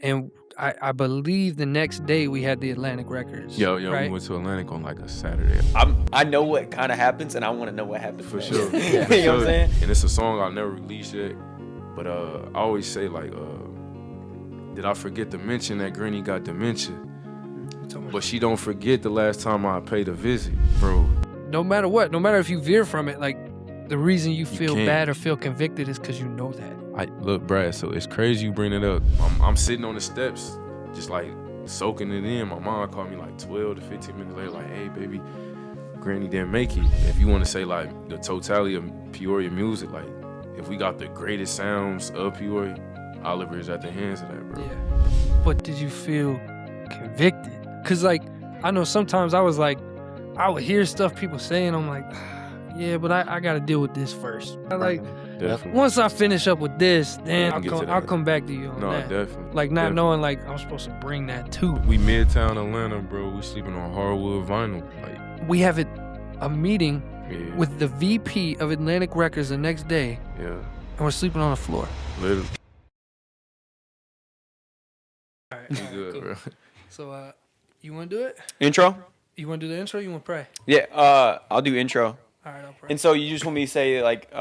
And I believe the next day we had the Atlantic records. Yeah, right? we went to Atlantic on like a Saturday. I know what kind of happens, and I want to know what happens For next. sure. You For know sure. what I'm saying? And it's a song I'll never release yet. But I always say like, did I forget to mention that Granny got dementia? But she don't forget the last time I paid a visit, bro. No matter what, no matter if you veer from it, like the reason you feel can't. bad or feel convicted is because you know that. Look, Brad, so it's crazy you bring it up. I'm sitting on the steps, just like soaking it in. My mom called me like 12 to 15 minutes later, like, hey, baby, Granny didn't make it. If you want to say like the totality of Peoria music, like if we got the greatest sounds of Peoria, Oliver is at the hands of that, bro. Yeah. But did you feel convicted? Because like, I know sometimes I would hear stuff people saying, I'm like, yeah, but I got to deal with this first. Definitely. Once I finish up with this, then I'll I'll come back to you on that. Definitely. Like not definitely. knowing like I'm supposed to bring that too. We Midtown Atlanta, bro. We sleeping on hardwood vinyl. Like, We have a meeting yeah, with the VP of Atlantic Records the next day, yeah, and we're sleeping on the floor. literally. All right, You good, cool. bro? So you want to do it? Intro? You want to do the intro? Or you want to pray? Yeah, I'll do intro. All right, I'll pray. And so you just want me to say like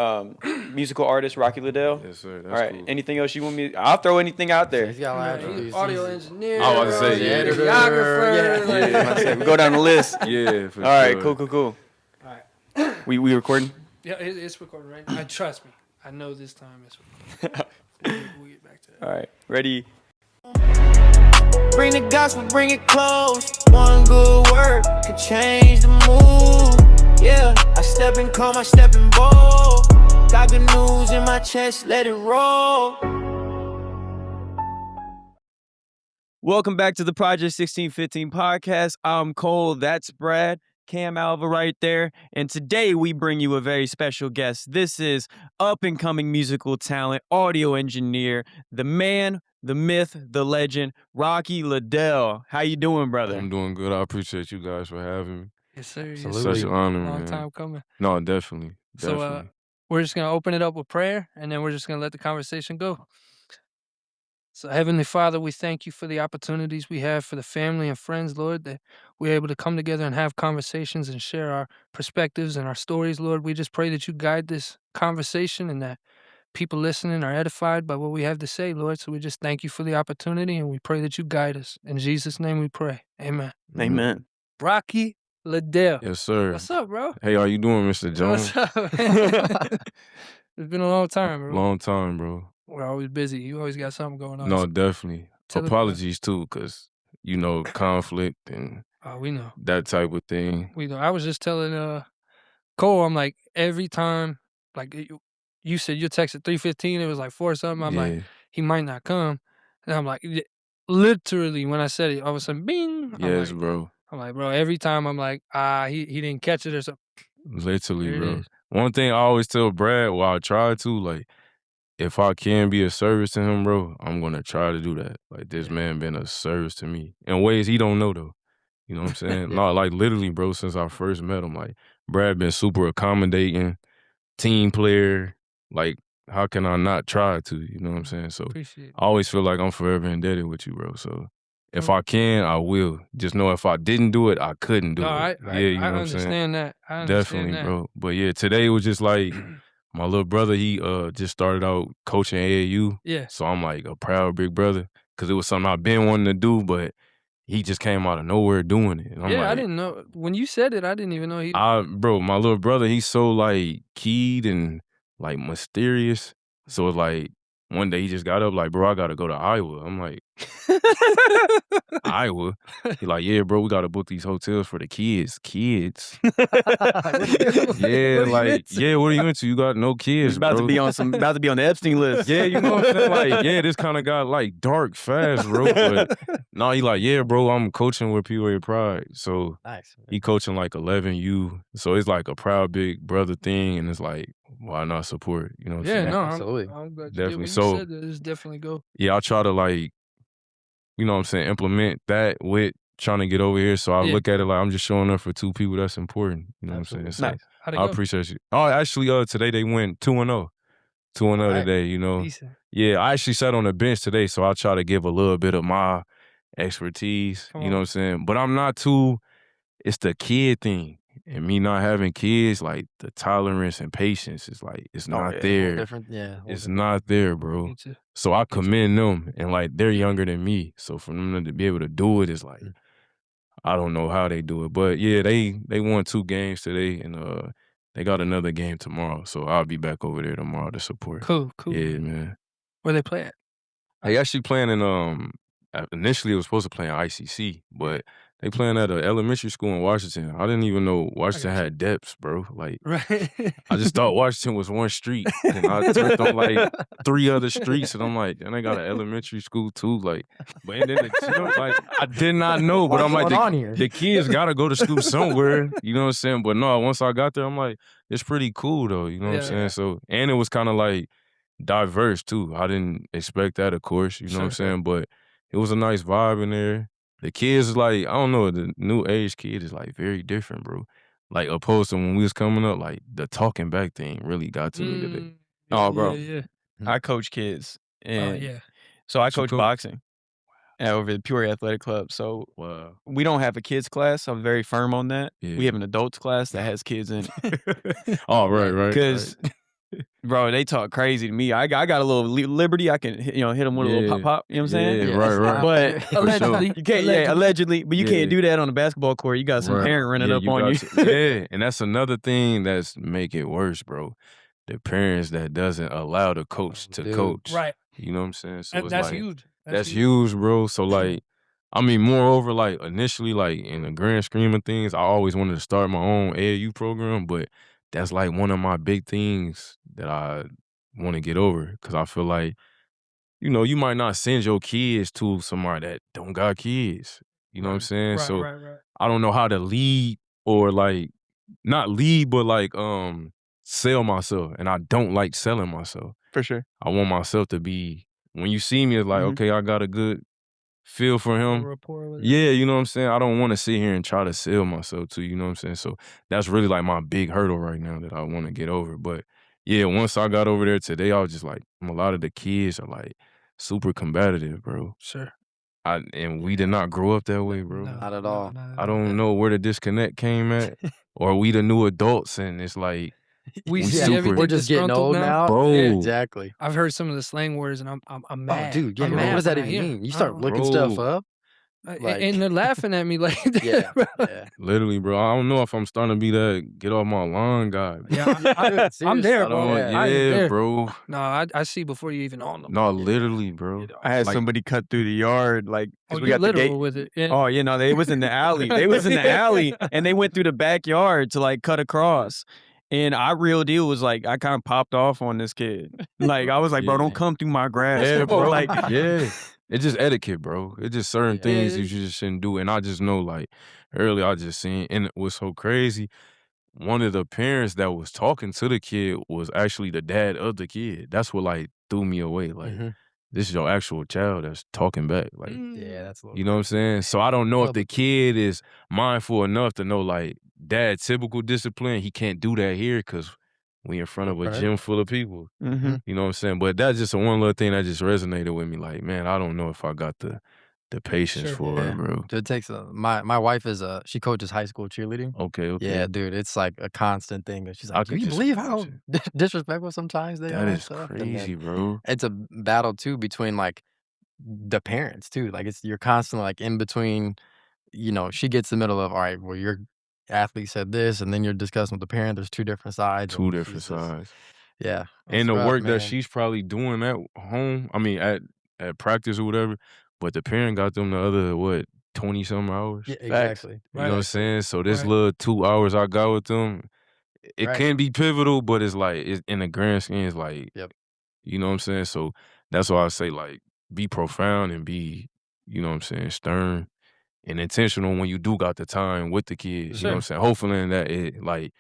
musical artist Rocky LeDale? Yes, sir. That's All right. cool. Anything else you want me? I'll throw anything out there. If y'all have to, Audio engineer. I was about to say, yeah. Videographer. like- Yeah. I said, we go down the list. Yeah, for All right, sure. cool. All right. We recording? Yeah, it's recording, right? Trust me. I know this time it's recording. We'll get back to that. All right, ready? Bring the gospel, bring it close. One good word can change the mood. Yeah, I step in calm, I step in bold. Got good news in my chest, let it roll. Welcome back to the Project 1615 podcast. I'm Cole, that's Brad. Cam Alva right there. And today we bring you a very special guest. This is up-and-coming musical talent, audio engineer, the man, the myth, the legend, Rocky LeDale. How you doing, brother? I'm doing good. I appreciate you guys for having me. Yes, sir. Yes, Salute. sir. Such an honor, Long man. time coming. No, definitely. So we're just going to open it up with prayer, and then we're just going to let the conversation go. So Heavenly Father, we thank you for the opportunities we have for the family and friends, Lord, that we're able to come together and have conversations and share our perspectives and our stories, Lord. We just pray that you guide this conversation and that people listening are edified by what we have to say, Lord. So we just thank you for the opportunity, and we pray that you guide us. In Jesus' name we pray. Amen. Amen. Rocky LeDale. Yes, sir. What's up, bro? Hey, how you doing, Mr. Jones? What's up, man? It's been a long time, bro. Long time, bro. We're always busy. You always got something going on. No, definitely. Tell them- Apologies, too, because, conflict and Oh, we know. that type of thing. We know. I was just telling Cole, I'm like, every time, like you said you texted 3:15, it was like 4 something. I'm like, he might not come. And I'm like, literally, when I said it, all of a sudden, bing. Yes, bro. I'm like, bro, every time I'm like, he didn't catch it or something. Literally, There it bro. is. One thing I always tell Brad, well, I try to, like, if I can be a service to him, bro, I'm going to try to do that. Like, this man been a service to me in ways he don't know, though. You know what I'm saying? No, like, literally, bro, since I first met him, like, Brad been super accommodating, team player. Like, how can I not try to? You know what I'm saying? So Appreciate it. I always feel like I'm forever indebted with you, bro. So if I can, I will. Just know if I didn't do it, I couldn't do No, it. I You know what I'm saying? understand that. I understand Definitely, that. bro. But yeah, today was just like my little brother, he just started out coaching AAU. Yeah. So I'm like a proud big brother because it was something I've been wanting to do, but he just came out of nowhere doing it. And I'm Yeah, I like, didn't know. When you said it, I didn't even know he. bro, my little brother, he's so like keyed and like mysterious. So it's like one day he just got up like, bro, I got to go to Iowa. I'm like, Iowa? He like, yeah, bro, we got to book these hotels for the kids. Kids? Yeah, like, yeah, what are you into? You got no kids, He's about bro. to be on the Epstein list. Yeah, you know what I'm saying? Like, yeah, this kind of got like dark fast, bro. But no, he like, yeah, bro, I'm coaching with Peoria Pride. So Nice. he coaching like 11U. So it's like a proud big brother thing. And it's like, why not support? You know what I'm Yeah, saying? no, Absolutely. I'm glad you Definitely. did what you So- said. That. It's definitely go. Yeah, I try to like, you know what I'm saying, implement that with trying to get over here. So I Yeah. look at it like I'm just showing up for two people that's important. You know what I'm saying? So Nice. How'd it I go? appreciate you. Oh, actually, today they went 2-0. 2-0 Alright. today, you know. Decent. Yeah, I actually sat on the bench today, so I'll try to give a little bit of my expertise. Come You know on. what I'm saying? But I'm not too. It's the kid thing, and me not having kids. Like the tolerance and patience is like it's not yeah. there. Different, yeah. It's not there, bro. Me too. So I commend them, and like they're younger than me, so for them to be able to do it is like I don't know how they do it, but yeah, they won 2 games today, and they got another game tomorrow, so I'll be back over there tomorrow to support. Cool. Yeah, man. Where they play at? They actually playing in initially it was supposed to play in ICC, but they playing at an elementary school in Washington. I didn't even know Washington had depths, bro. Like Right. I just thought Washington was one street, and I turned on like 3 other streets, and I'm like, and they got an elementary school too. Like, but and then the gym, like I did not know, but I'm like, the kids gotta go to school somewhere. You know what I'm saying? But no, once I got there, I'm like, it's pretty cool though. You know what I'm saying? Yeah. So, and it was kind of like diverse too. I didn't expect that, of course. You know what I'm saying? But it was a nice vibe in there. The kids, like, I don't know, the new age kid is like very different, bro. Like opposed to when we was coming up, like the talking back thing really got to me today. Oh, bro. Yeah. I coach kids. And Oh, yeah. so I What you coach coach? boxing over the Peoria Athletic Club. So Wow. we don't have a kids class. I'm very firm on that. Yeah. We have an adults class that has kids in it. Oh, right. Because, bro, they talk crazy to me. I got a little liberty. I can hit them with a little pop. You know what I'm saying? Yeah, right. But Allegedly. you can't, allegedly, but you can't do that on a basketball court. You got some Right. parent running up on you. Yeah, and that's another thing that's make it worse, bro. The parents that doesn't allow the coach to coach. Right. You know what I'm saying? So it's That's like, huge. That's huge, bro. So like, I mean, moreover, like initially, like in the grand scheme of things, I always wanted to start my own AAU program, but that's like one of my big things that I want to get over because I feel like, you might not send your kids to somebody that don't got kids. You know what I'm saying? Right, So right. I don't know how to lead or like not lead, but like sell myself, and I don't like selling myself. For sure. I want myself to be, when you see me, it's like, okay, I got a good feel for him. Rapport with it. Yeah, you know what I'm saying? I don't want to sit here and try to sell myself to, you know what I'm saying? So that's really like my big hurdle right now that I want to get over. But yeah, once I got over there today, I was just like, a lot of the kids are like super combative, bro. Sure. And we did not grow up that way, bro. No, Not at all. I don't know where the disconnect came at. Or we the new adults and it's like, We We see super- everything We're just getting disgruntled old now. Bro. Yeah, exactly. I've heard some of the slang words and I'm mad. Oh, dude, yeah. I'm What mad does that when I even hear mean? it. You start I looking Bro. stuff up. don't- like- and they're laughing at me like, Yeah. bro. Yeah. literally, bro, I don't know if I'm starting to be that get off my lawn guy. Yeah, I'm there, I bro. don't, I am yeah, there. bro. No, I see before you even on them. No, literally, bro. I had Like- somebody cut through the yard, like, 'cause Oh, we you're got the literal gate. with it. Yeah. Oh, they was in the alley. They was in the alley, and they went through the backyard to like cut across. And our real deal was like, I kind of popped off on this kid. Like, I was like, bro, Yeah. don't come through my grass. Yeah, bro. Like, Yeah. It's just etiquette, bro. It's just certain Yeah. things Yeah, that you just shouldn't do. And I just know, like, earlier I just seen, and it was so crazy. One of the parents that was talking to the kid was actually the dad of the kid. That's what, like, threw me away. Like, Mhm. this is your actual child that's talking back. Like, Yeah, that's a little you know what I'm saying? So I don't know if the Public. kid is mindful enough to know, like, dad typical discipline, he can't do that here because we in front of a Okay. gym full of people. mhm. You know what I'm saying? But that's just one little thing that just resonated with me. Like, man, I don't know if I got the patience Sure. for Yeah. it, bro. It takes my wife is she coaches high school cheerleading. Okay. Yeah, dude, it's like a constant thing. That she's I like, "Do could you just believe how imagine. disrespectful sometimes they are?" That and is stuff?" And then crazy, bro. it's a battle too between like the parents too. Like you're constantly like in between. She gets the middle of, all right, well, your athlete said this, and then you're discussing with the parent. There's two different sides. Two and different she's just- sides. Yeah, And the it's rough, work man. that she's probably doing at home, I mean, at practice or whatever, but the parent got them the other, 20-something hours? Yeah, Facts. exactly. You know what I'm saying? So this Right. little 2 hours I got with them, it Right. can be pivotal, but it's like, in the grand scheme, it's like, Yep. you know what I'm saying? So that's why I say, like, be profound and be, you know what I'm saying, stern and intentional when you do got the time with the kids. You know what I'm saying? Hopefully in that it, like,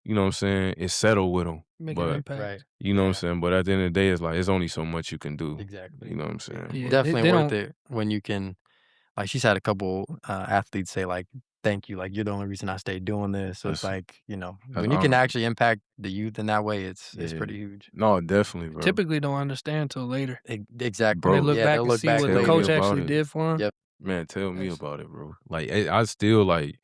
you know what I'm saying, it's settled with them. Make an But, impact. Right. you know what I'm Yeah. saying? But at the end of the day, it's like, it's only so much you can do. Exactly. You know what I'm saying? Yeah, Definitely they worth don't- it when you can. Like she's had a couple athletes say like thank you. Like, you're the only reason I stayed doing this. So it's That's like, you know, that's when you can honorable. actually impact the youth in that way, it's Yeah. pretty huge. No, definitely, bro. Typically don't understand till later. Exactly. Bro, When they look yeah, back they'll and look see back what Tell the me later. coach about actually it. did for them. Yep. Man, tell me Nice. about it, bro. Like, I still, like,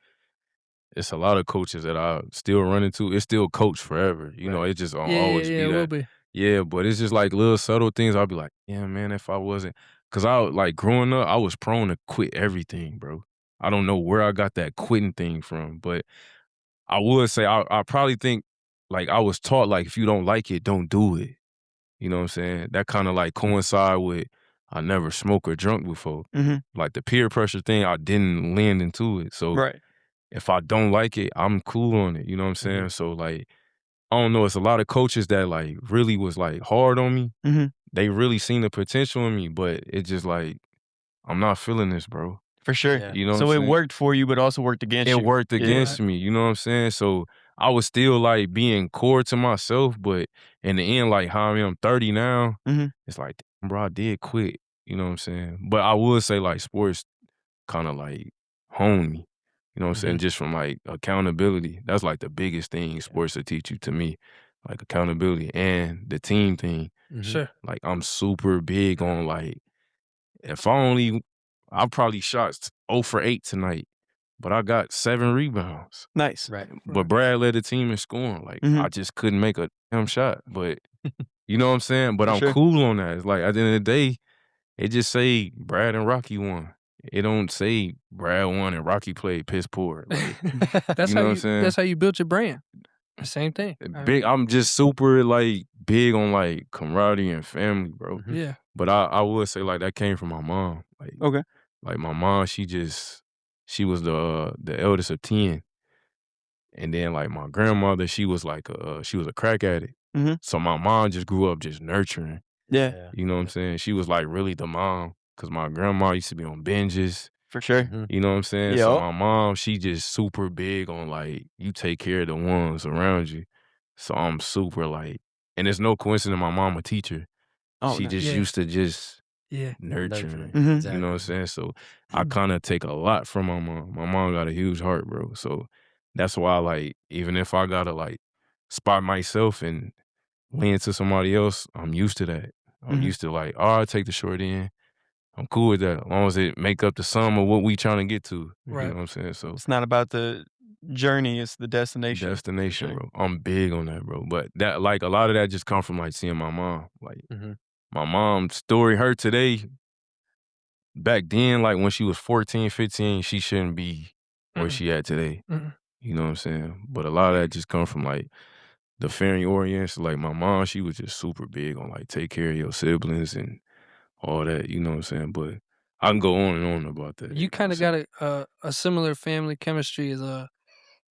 it's a lot of coaches that I still run into. It's still coach forever. You know, Right. it just don't Yeah, always yeah, be it will that. be. Yeah, but it's just like little subtle things. I'll be like, yeah, man, if I wasn't. Because I, like, growing up, I was prone to quit everything, bro. I don't know where I got that quitting thing from, but I would say I probably think, like, I was taught, like, if you don't like it, don't do it. You know what I'm saying? That kind of, like, coincide with I never smoked or drunk before. Like, the peer pressure thing, I didn't land into it. So Right. if I don't like it, I'm cool on it. You know what I'm saying? So, like, I don't know. It's a lot of coaches that, like, really was, like, hard on me. They really seen the potential in me, but it just, like, I'm not feeling this, bro. For sure. Yeah. You know what So I'm it saying? worked for you, but also worked against you. It worked Yeah. against me, you know what I'm saying? So I was still, like, being core to myself, but in the end, like, how I am 30 now, it's like, damn, bro, I did quit. You know what I'm saying? But I would say, like, sports kind of, like, honed me. You know what I'm saying? Just from, like, accountability. That's, like, the biggest thing sports will teach you to me. Like, accountability and the team thing. Sure. Like, I'm super big on, like, if I probably shot 0 for 8 tonight, but I got 7 rebounds. Nice. Right. But Brad led the team in scoring. Like, I just couldn't make a damn shot. But you know what I'm saying? But For I'm sure. cool on that. It's like, at the end of the day, it just say Brad and Rocky won. It don't say Brad won and Rocky played piss poor. Like, That's you how know what I'm saying? that's how you built your brand. The same thing. I Big. mean, I'm just super, like, big on, like, camaraderie and family, bro. yeah. But I would say, like, that came from my mom. Like, Okay. like my mom, she was the eldest of 10. And then, like, my grandmother, she was like she was a crack addict. So my mom just grew up just nurturing. Yeah. You know what I'm saying? She was, like, really the mom, because my grandma used to be on binges. For sure. You know what I'm saying? So Yup. my mom, she just super big on, like, you take care of the ones around you. So I'm super, like, and it's no coincidence my mom a teacher. Oh, She nice. just Yeah. used to just Yeah. nurturing. Exactly. You know what I'm saying? So I kind of take a lot from my mom. My mom got a huge heart, bro. So that's why, like, even if I gotta, like, spot myself and lean to somebody else, I'm used to that. I'm used to, like, I take the short end. I'm cool with that, as long as it make up the sum of what we trying to get to. You Right. know what I'm saying? So It's not about the journey, it's the destination. destination, sure. bro. I'm big on that, bro. But that, like, a lot of that just come from, like, seeing my mom. Like, my mom's story, her today, back then, like, when she was 14, 15, she shouldn't be where she at today. You know what I'm saying? But a lot of that just come from, like, the family orientation. Like, my mom, she was just super big on, like, take care of your siblings and all that. You know what I'm saying? But I can go on and on about that. You kind of got a similar family chemistry as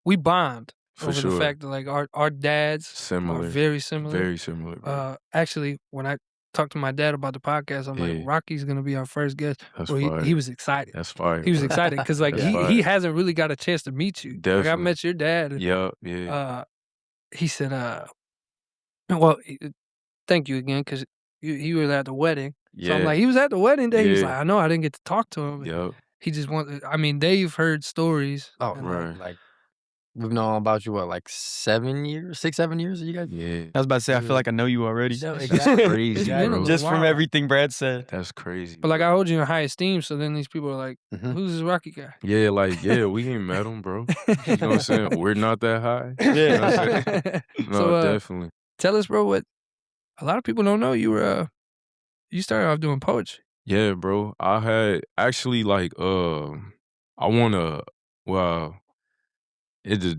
we bond For over the sure. fact that, like, our dads Similar. are very similar. Very similar, bro. Actually, when I talked to my dad about the podcast, I'm Yeah. like, Rocky's gonna be our first guest. That's Well, fire. he was excited. That's fire. He was bro. excited because, like, That's he fire. hasn't really got a chance to meet you. Like, I Definitely. met your dad. And, Yeah, yeah. he said, well, thank you again, because you were at the wedding. So I'm Yeah. like, he was at the wedding day. He's Yeah. like, I know I didn't get to talk to him. but Yep. He just wanted. I mean, they've heard stories. Oh, and, right. like we've known about you, what, like 7 years, 6, 7 years? You guys? Yeah. I was about to say, I feel like I know you already. No, That's exactly. crazy, It's been a bro. little Just from while. everything Brad said. That's crazy. But, like, I hold you in high esteem. So then these people are like, Mhm. who's this Rocky guy? Yeah, like, yeah, we ain't met him, bro. You know what I'm saying? We're not that high. Yeah. You know what I'm saying? No, So, definitely. tell us, bro, what a lot of people don't know. You started off doing poetry. Yeah, bro. I had actually, like, I wanna, well, it just,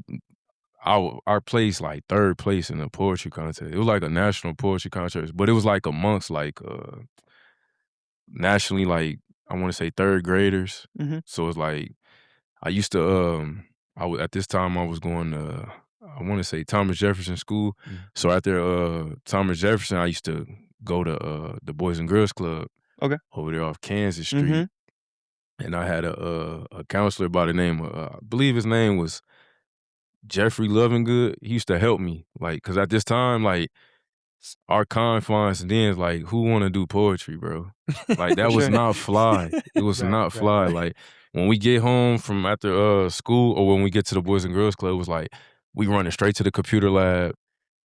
our place, like, 3rd place in the poetry contest. It was like a national poetry contest, but it was like amongst, like, nationally, like, I want to say 3rd graders. So it's like, I used to, at this time I was going to, I want to say Thomas Jefferson School. So after Thomas Jefferson, I used to go to the Boys and Girls Club. Okay. Over there off Kansas Street. And I had a counselor by the name of, I believe his name was Jeffrey Lovingood. He used to help me, like, because at this time, like, our confines then, like, who want to do poetry, bro? Like, that was Sure. not fly. It was Right, not right, fly. right. Like, when we get home from after school or when we get to the Boys and Girls Club, it was like we running straight to the computer lab,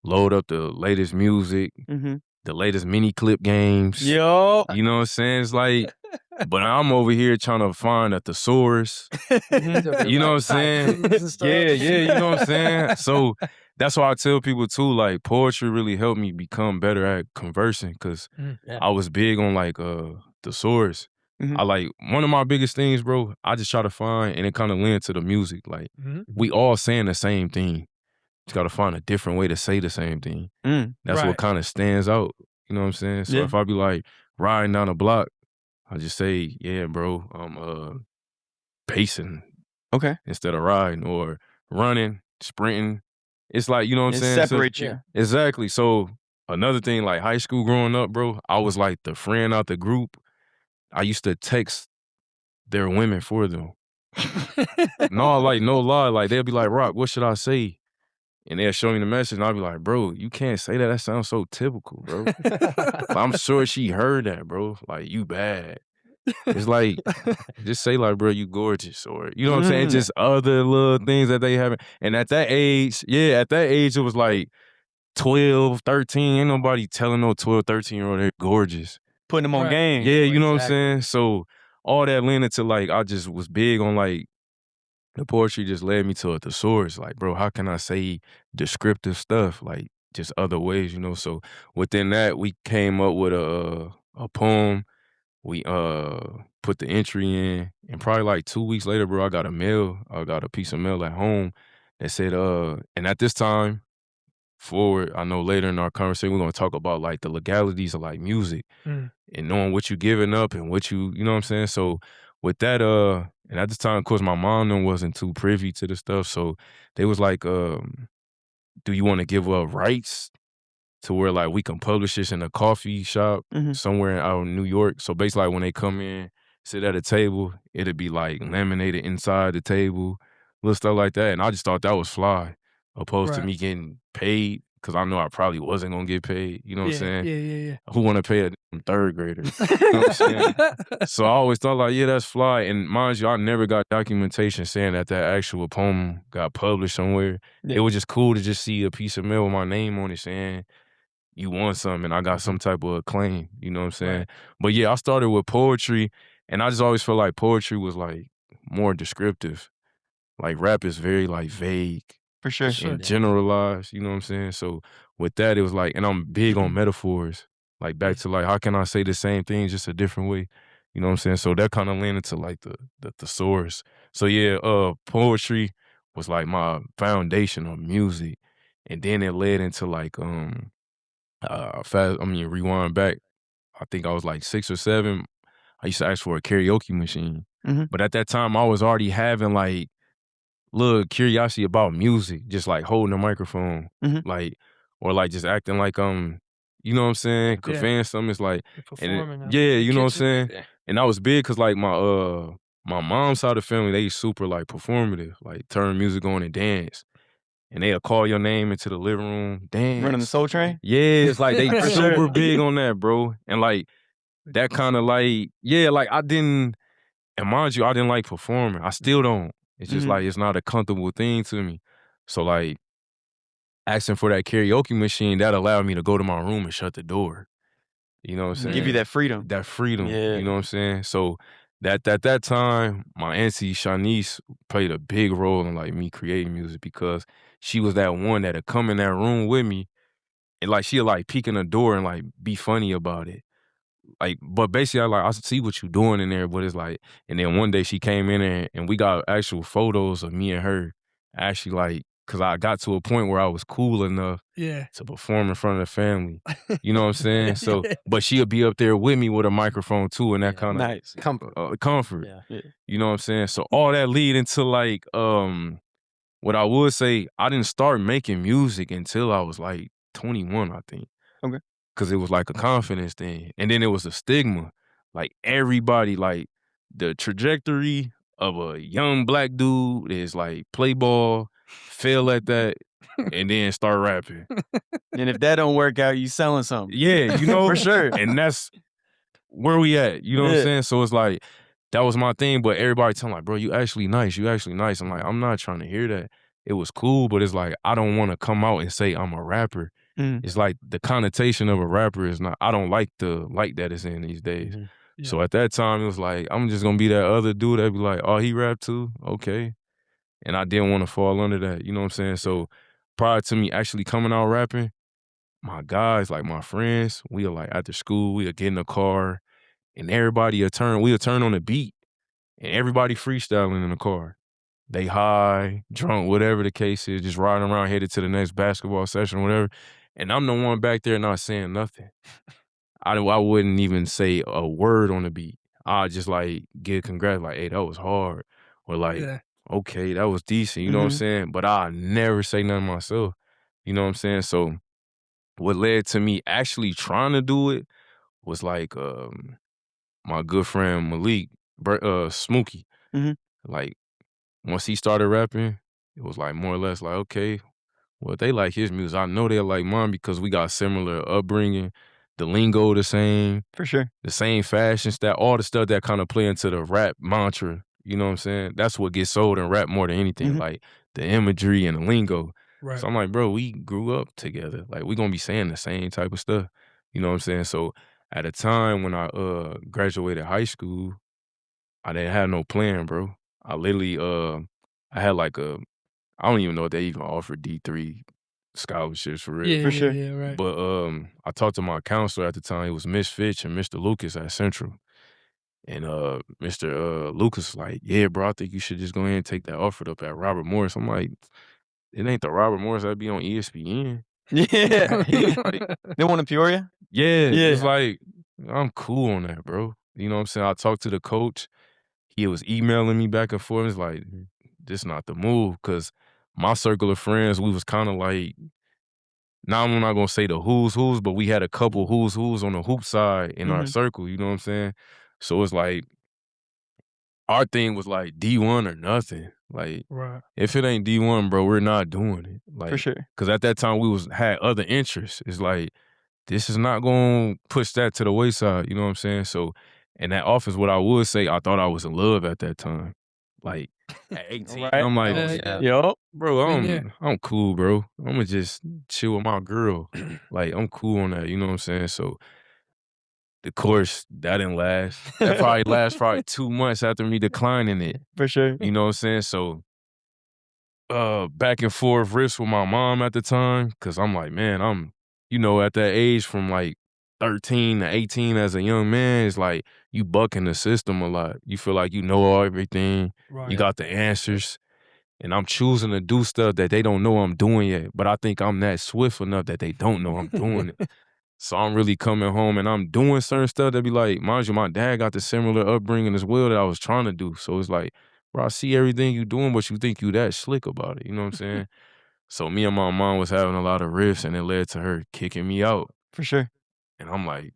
load up the latest music, the latest mini clip games. Yo. You know what I'm saying? It's like, but I'm over here trying to find a thesaurus. You know what I'm saying? Yeah, you know what I'm saying? So that's why I tell people too, like poetry really helped me become better at conversing because I was big on like thesaurus. I like one of my biggest things, bro, I just try to find, and it kind of led to the music. Like we all saying the same thing. Just gotta find a different way to say the same thing. That's what kind of stands out. You know what I'm saying? So if I be like riding down a block, I just say, yeah, bro, I'm pacing. Okay. Instead of riding or running, sprinting. It's like, you know what I'm saying? Separate you. Exactly. So another thing, like high school growing up, bro, I was like the friend out the group. I used to text their women for them. No, like no lie. Like they'll be like, Rock, what should I say? And they'll show me the message, and I'll be like, bro, you can't say that. That sounds so typical, bro. But I'm sure she heard that, bro. Like, you bad. It's like, just say like, bro, you gorgeous. Or, you know what I'm saying? Just other little things that they haven't. And at that age, it was like 12, 13. Ain't nobody telling no 12, 13-year-old they're gorgeous. Putting them on game. Yeah, you know what I'm saying? So all that led into like, I just was big on like, the poetry just led me to a thesaurus. Like, bro, how can I say descriptive stuff? Like, just other ways, you know? So within that, we came up with a poem. We put the entry in. And probably like 2 weeks later, bro, I got a piece of mail at home that said, and at this time, forward, I know later in our conversation, we're going to talk about like the legalities of like music and knowing what you giving up and what you know what I'm saying? So with that, and at this time, of course, my mom wasn't too privy to the stuff. So they was like, do you want to give up rights to where like we can publish this in a coffee shop somewhere out in New York? So basically like when they come in, sit at a table, it'd be like laminated inside the table, little stuff like that. And I just thought that was fly, opposed to me getting paid, because I know I probably wasn't going to get paid. You know what I'm saying? Yeah. Who want to pay a third grader? You know what I'm saying? So I always thought like, yeah, that's fly. And mind you, I never got documentation saying that actual poem got published somewhere. It was just cool to just see a piece of mail with my name on it saying, you won something, and I got some type of acclaim. You know what I'm saying? Right. But yeah, I started with poetry, and I just always felt like poetry was like more descriptive. Like rap is very like vague. For sure. And generalized, you know what I'm saying? So with that, it was like, and I'm big on metaphors. Like back to like, how can I say the same thing just a different way? You know what I'm saying? So that kind of led into like the source. So yeah, poetry was like my foundation of music. And then it led into like, rewind back, I think I was like 6 or 7. I used to ask for a karaoke machine. But at that time, I was already having like little curiosity about music, just like holding a microphone, like, or like just acting like you know what I'm saying, conveying something. It's like, performing. You know what I'm saying. And that was big because like my mom's side of the family, they super like performative, like turn music on and dance. And they'll call your name into the living room, dance. Running the Soul Train? Yeah, it's like they super big on that, bro. And like that kind of like, like I didn't, and mind you, I didn't like performing. I still don't. It's just like, it's not a comfortable thing to me. So like asking for that karaoke machine, that allowed me to go to my room and shut the door. You know what I'm saying? Give you that freedom. That freedom, you know what I'm saying? So that time, my auntie Shanice played a big role in like me creating music, because she was that one that'd come in that room with me and like she'd like peek in the door and like be funny about it. Like, but basically I see what you doing in there, but it's like, and then one day she came in there and we got actual photos of me and her actually like, cause I got to a point where I was cool enough to perform in front of the family. You know what I'm saying? So, but she'll be up there with me with a microphone too, and that kind of nice comfort. Yeah. You know what I'm saying? So all that lead into like, what I would say, I didn't start making music until I was like 21, I think. Okay. Cause it was like a confidence thing. And then it was a stigma. Like everybody, like the trajectory of a young black dude is like play ball, fail at that, and then start rapping. And if that don't work out, you selling something. Yeah, you know? For sure. And that's where we at. You know what I'm saying? So it's like, that was my thing. But everybody telling like, bro, you actually nice. You actually nice. I'm like, I'm not trying to hear that. It was cool, but it's like, I don't want to come out and say I'm a rapper. It's like the connotation of a rapper is not, I don't like the light that it's in these days. Yeah. So at that time, it was like, I'm just going to be that other dude that be like, oh, he rap too? Okay. And I didn't want to fall under that, you know what I'm saying? So prior to me actually coming out rapping, my guys, like my friends, we are like after school, we would get in the car and we'll turn on the beat and everybody freestyling in the car. They high, drunk, whatever the case is, just riding around headed to the next basketball session or whatever. And I'm the one back there not saying nothing. I wouldn't even say a word on the beat. I just like get congrats, like, hey, that was hard. Or like, okay, that was decent, you know what I'm saying? But I never say nothing myself. You know what I'm saying? So what led to me actually trying to do it was like my good friend Malik, Smokey. Like once he started rapping, it was like more or less like, okay, well, they like his music. I know they like mine because we got similar upbringing, the lingo the same, For sure. the same fashion stuff, all the stuff that kind of play into the rap mantra. You know what I'm saying? That's what gets sold in rap more than anything, like the imagery and the lingo. Right. So I'm like, bro, we grew up together. Like we gonna be saying the same type of stuff. You know what I'm saying? So at a time when I graduated high school, I didn't have no plan, bro. I literally I had like I don't even know if they even offer D3 scholarships for real. Yeah, For sure. yeah, right. But I talked to my counselor at the time. It was Miss Fitch and Mr. Lucas at Central. And Mr. Lucas was like, yeah, bro, I think you should just go ahead and take that offer up at Robert Morris. I'm like, it ain't the Robert Morris that'd be on ESPN. Yeah. They want in Peoria? Yeah. Yeah. It's like, I'm cool on that, bro. You know what I'm saying? I talked to the coach. He was emailing me back and forth. It's like, this not the move. Cause my circle of friends, we was kind of like, now I'm not gonna say the who's, but we had a couple who's on the hoop side in our circle, you know what I'm saying? So it's like, our thing was like D1 or nothing. Like, Right. if it ain't D1, bro, we're not doing it. Like, For sure. Cause at that time we had other interests. It's like, this is not gonna push that to the wayside, you know what I'm saying? So in that office, what I would say, I thought I was in love at that time. Like at 18, Right. I'm like, Yup. bro, Yeah. I'm cool, bro. I'm gonna just chill with my girl. Like, I'm cool on that, you know what I'm saying? So the course, that didn't last. That probably last 2 months after me declining it. For sure. You know what I'm saying? So back and forth riffs with my mom at the time, cause I'm like, man, I'm, you know, at that age from like 13 to 18 as a young man, it's like you bucking the system a lot. You feel like you know everything. Right. You got the answers. And I'm choosing to do stuff that they don't know I'm doing yet. But I think I'm that swift enough that they don't know I'm doing it. So I'm really coming home and I'm doing certain stuff that be like, mind you, my dad got the similar upbringing as well that I was trying to do. So it's like, bro, I see everything you doing, but you think you that slick about it. You know what I'm saying? So me and my mom was having a lot of riffs and it led to her kicking me out. For sure. And I'm like,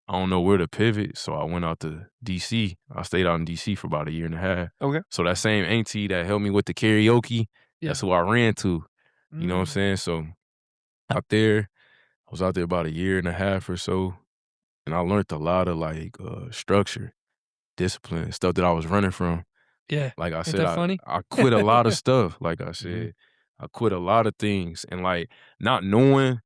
I don't know where to pivot. So I went out to DC. I stayed out in DC for about 1.5 years. Okay. So that same auntie that helped me with the karaoke, that's who I ran to. You know what I'm saying? So I was out there about 1.5 years or so. And I learned a lot of like structure, discipline, stuff that I was running from. Yeah. Like I Ain't said, that funny? I quit a lot of stuff. Like I said, I quit a lot of things. And like not knowing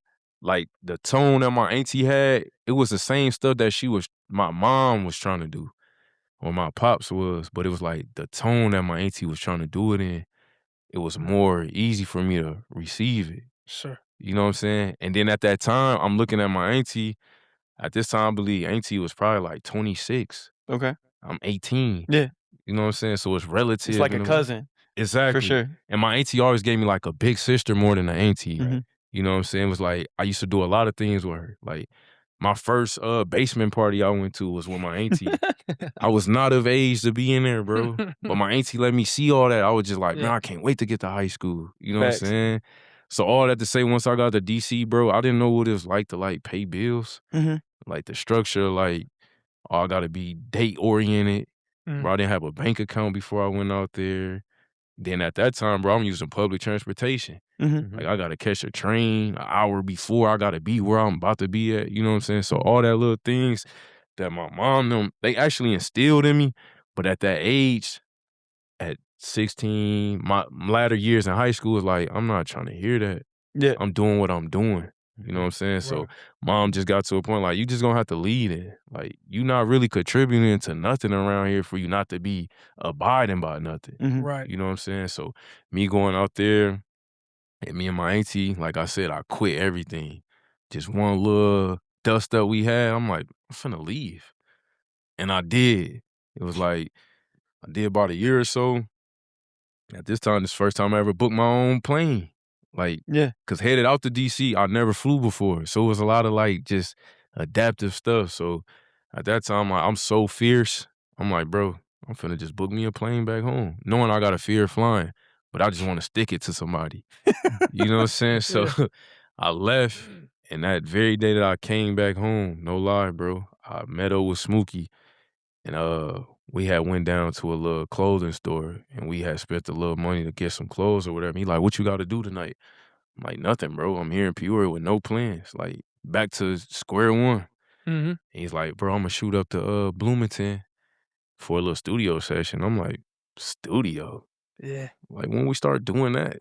like the tone that my auntie had, it was the same stuff that my mom was trying to do, or my pops was, but it was like the tone that my auntie was trying to do it in, it was more easy for me to receive it. Sure. You know what I'm saying? And then at that time, I'm looking at my auntie. At this time, I believe auntie was probably like 26. Okay. I'm 18. Yeah. You know what I'm saying? So it's relative. It's like a cousin. Exactly. For sure. And my auntie always gave me like a big sister more than an auntie. Mhm. You know what I'm saying? It was like, I used to do a lot of things with her. Like my first basement party I went to was with my auntie. I was not of age to be in there, bro. But my auntie let me see all that. I was just like, man, I can't wait to get to high school. You know Facts. what I'm saying? So all that to say, once I got to DC, bro, I didn't know what it was like to like pay bills. Like the structure, like, I gotta be date oriented. Bro, I didn't have a bank account before I went out there. Then at that time, bro, I'm using public transportation. Like I gotta catch a train an hour before I gotta be where I'm about to be at. You know what I'm saying? So all that little things that my mom, they actually instilled in me, But at that age, at 16, my latter years in high school was like, I'm not trying to hear that. Yeah. I'm doing what I'm doing. You know what I'm saying? So mom just got to a point like, you just gonna have to lead it. Like, you not really contributing to nothing around here for you not to be abiding by nothing. Mhm. Right. You know what I'm saying? So me going out there and me and my auntie, like I said, I quit everything. Just one little dust up we had, I'm like, I'm finna leave. And I did. It was like, I did about a year or so. At this time, this first time I ever booked my own plane. Like, Yeah. cause headed out to DC, I never flew before. So it was a lot of like just adaptive stuff. So at that time, I'm so fierce. I'm like, bro, I'm finna just book me a plane back home. Knowing I got a fear of flying, but I just wanna stick it to somebody. You know what I'm saying? So I left, and that very day that I came back home, no lie, bro, I met up with Smokey, and we had went down to a little clothing store, and we had spent a little money to get some clothes or whatever. He like, what you got to do tonight? I'm like, nothing, bro. I'm here in Peoria with no plans. Like, back to square one. Mm-hmm. He's like, bro, I'm gonna shoot up to Bloomington for a little studio session. I'm like, studio? Yeah. Like, when we start doing that?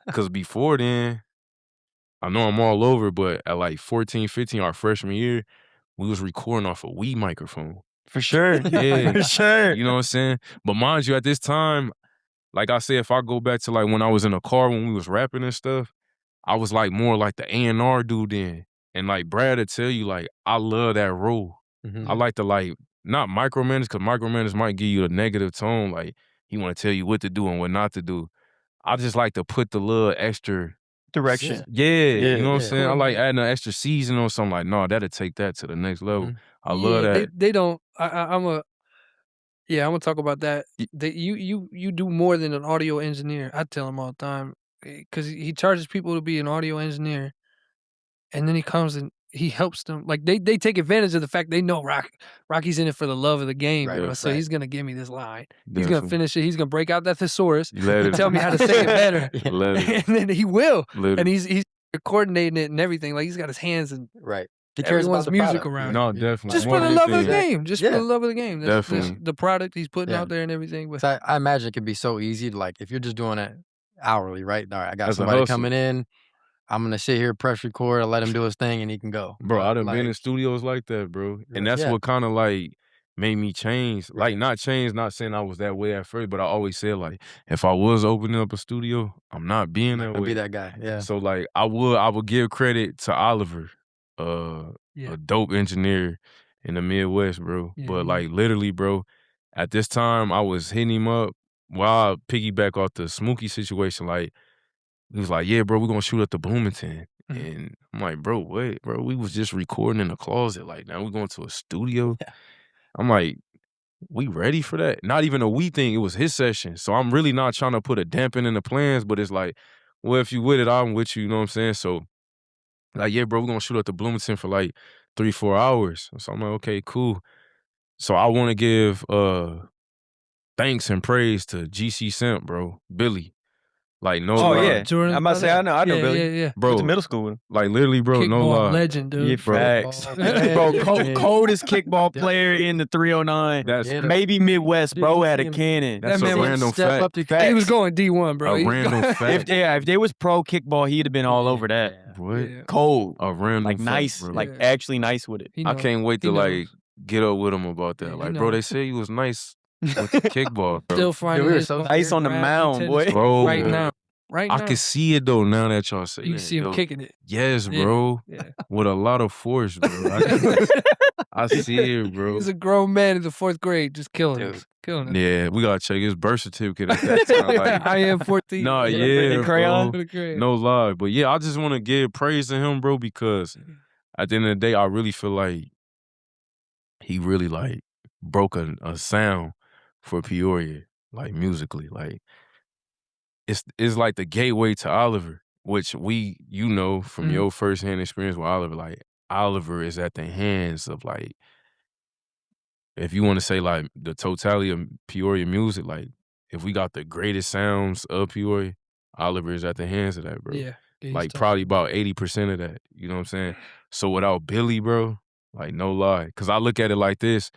Because before then, I know I'm all over, but at like 14, 15, our freshman year, we was recording off a Wii microphone. For sure. Yeah. For sure. You know what I'm saying? But mind you, at this time, like I said, if I go back to like when I was in a car when we was rapping and stuff, I was like more like the A&R dude then. And like Brad would tell you, like, I love that role. I like to like, not micromanage, because micromanage might give you a negative tone. Like, he want to tell you what to do and what not to do. I just like to put the little extra Direction. Yeah, you know what I'm yeah. saying? I like adding an extra season or something like, no, that'll take that to the next level. I love Yeah, that. They don't. I'm gonna talk about that. You do more than an audio engineer. I tell him all the time because he charges people to be an audio engineer, and then he comes and he helps them. Like they take advantage of the fact they know Rocky's in it for the love of the game, Right, bro. So right. he's gonna give me this line. He's Definitely. gonna finish it. He's gonna break out that thesaurus Let and it- tell me how to say it better. Let it- And then he will. let And it- he's coordinating it and everything. Like he's got his hands and Right. He cares everyone's about the music product. around. No, definitely. Just More for the than love of the anything. game. Just for Yeah. the love of the game. That's Definitely. the product he's putting Yeah. out there and everything. But So I imagine it could be so easy to like, if you're just doing it hourly, right? All right, I got As a somebody hustle. coming in. I'm going to sit here, press record, let him do his thing, and he can go. Bro, I done like, been in studios like that, bro. And that's Yeah. what kind of like made me change. Like, Right. not change, not saying I was that way at first, but I always said, like, if I was opening up a studio, I'm not being that I'll way. be that guy. Yeah. So, like, I would give credit to Oliver, Yeah. a dope engineer in the Midwest, bro. Yeah, But, yeah. like, literally, bro, at this time, I was hitting him up while I piggyback off the Smokey situation. Like, he was like, yeah, bro, we're going to shoot at the Bloomington. Mhm. And I'm like, bro, wait, bro, we was just recording in the closet. Like, now we're going to a studio. Yeah. I'm like, we ready for that? Not even a we thing. It was his session. So I'm really not trying to put a dampen in the plans, but it's like, well, if you with it, I'm with you. You know what I'm saying? So, like, yeah, bro, we're going to shoot at the Bloomington for like 3-4 hours. So I'm like, okay, cool. So I want to give thanks and praise to GC Simp, bro, Billy. Like, no Oh lie. yeah. Jordan's I'm about to say I brother? know Yeah, Billy. yeah, yeah. Bro, Bro, to middle school with him. like, literally, bro, no Kickball lie. legend, dude. Yeah, bro. facts. Kickball Bro, legend. coldest kickball player in the 309. That's Yeah. Maybe Midwest, bro, Dude, had a him- cannon. That's That a man was random Step fact. up to Facts. He was going D1, bro. A He was random going- fact. If they was pro kickball, he'd have been all over that. What? Yeah. Cold. A random Like fact, nice. bro. Like Yeah. actually nice with it. He I knows. can't wait He to like knows. get up with him about that. Yeah, he Like, bro, they knows. say you was nice with the kickball, bro. Still finding we were his so fucking Ice on the rap mound, tennis boy. Bro, right now. Right I now. can see it though now that y'all say You can that, see him yo. kicking it. Yes, Yeah. bro. Yeah. With a lot of force, bro. I see it, bro. He's a grown man in the 4th grade, just killing Dude. it. Killing it. Yeah, we gotta check his birth certificate at that time. Like, I am 14. nah, Yeah, yeah, the crayon? bro. No lie. But yeah, I just want to give praise to him, bro, because at the end of the day, I really feel like he really like broke a sound for Peoria, like musically. Like, it's like the gateway to Oliver, which you know from Mhm. your firsthand experience with Oliver. Like, Oliver is at the hands of like, if you want to say like the totality of Peoria music, like if we got the greatest sounds of Peoria, Oliver is at the hands of that, bro. Yeah. he's Like tough. probably about 80% of that. You know what I'm saying? So without Billy, bro, like no lie. Cause I look at it like this.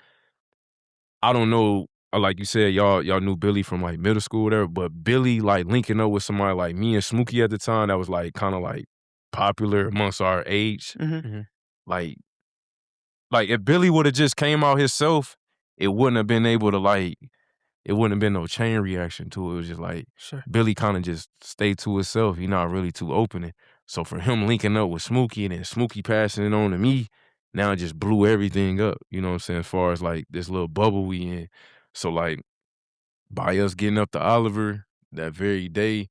I don't know like you said, y'all knew Billy from like middle school or whatever, but Billy like linking up with somebody like me and Smokey at the time that was like kind of like popular amongst our age. Like if Billy would have just came out himself, it wouldn't have been able to like, it wouldn't have been no chain reaction to it. It was just like Billy kind of just stayed to himself. He not really too opening. So for him linking up with Smokey and then Smokey passing it on to me, now it just blew everything up. You know what I'm saying? As far as like this little bubble we in. So like by us getting up to Oliver that very day,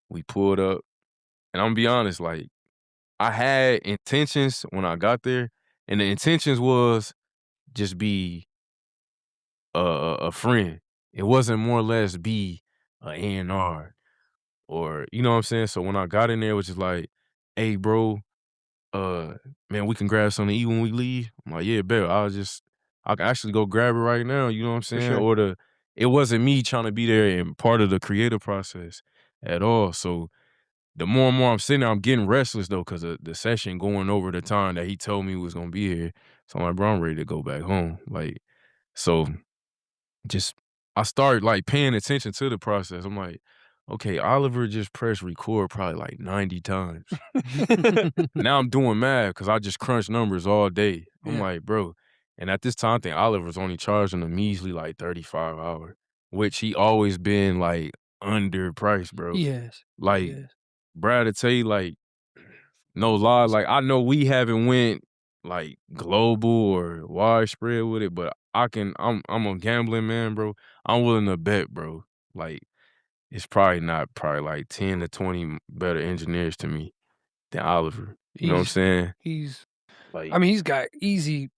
we pulled up. And I'm gonna be honest, like I had intentions when I got there, and the intentions was just be a friend. It wasn't more or less be a A&R or, you know what I'm saying? So when I got in there, it was just like, hey, bro, man, we can grab something to eat when we leave. I'm like, yeah, bet. I can actually go grab it right now, you know what I'm saying? sure. It wasn't me trying to be there and part of the creative process at all. So the more and more I'm sitting there, I'm getting restless though, because of the session going over the time that he told me he was gonna be here. So I'm like, bro, I'm ready to go back home. Like, so just I started like paying attention to the process. I'm like, okay, Oliver just pressed record probably like 90 times. Now I'm doing math because I just crunch numbers all day. I'm like, bro. And at this time, I think Oliver's only charging a measly like 35 hour, which he always been like underpriced, bro. Yes. Like, Brad, to tell you, like, no lie, like I know we haven't went like global or widespread with it, but I'm a gambling man, bro. I'm willing to bet, bro. Like, it's probably like 10 to 20 better engineers to me than Oliver. You know what I'm saying? He's Like, I mean, he's got easy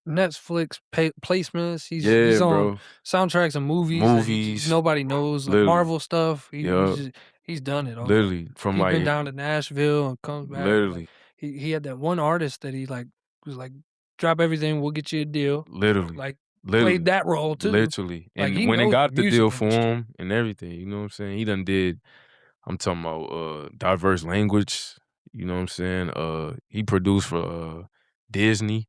Netflix placements. He's yeah, on bro. soundtracks of movies that nobody knows, like Literally. Marvel stuff. He's done it all. Literally, from He's like been down to Nashville and comes back. literally, Like, he had that one artist that he like was like, drop everything, we'll get you a deal. literally, Like literally, played that role too. literally. Like, And he when they knows got the music deal for industry. him and everything, you know what I'm saying? He done did, I'm talking about diverse language, you know what I'm saying? He produced for Disney.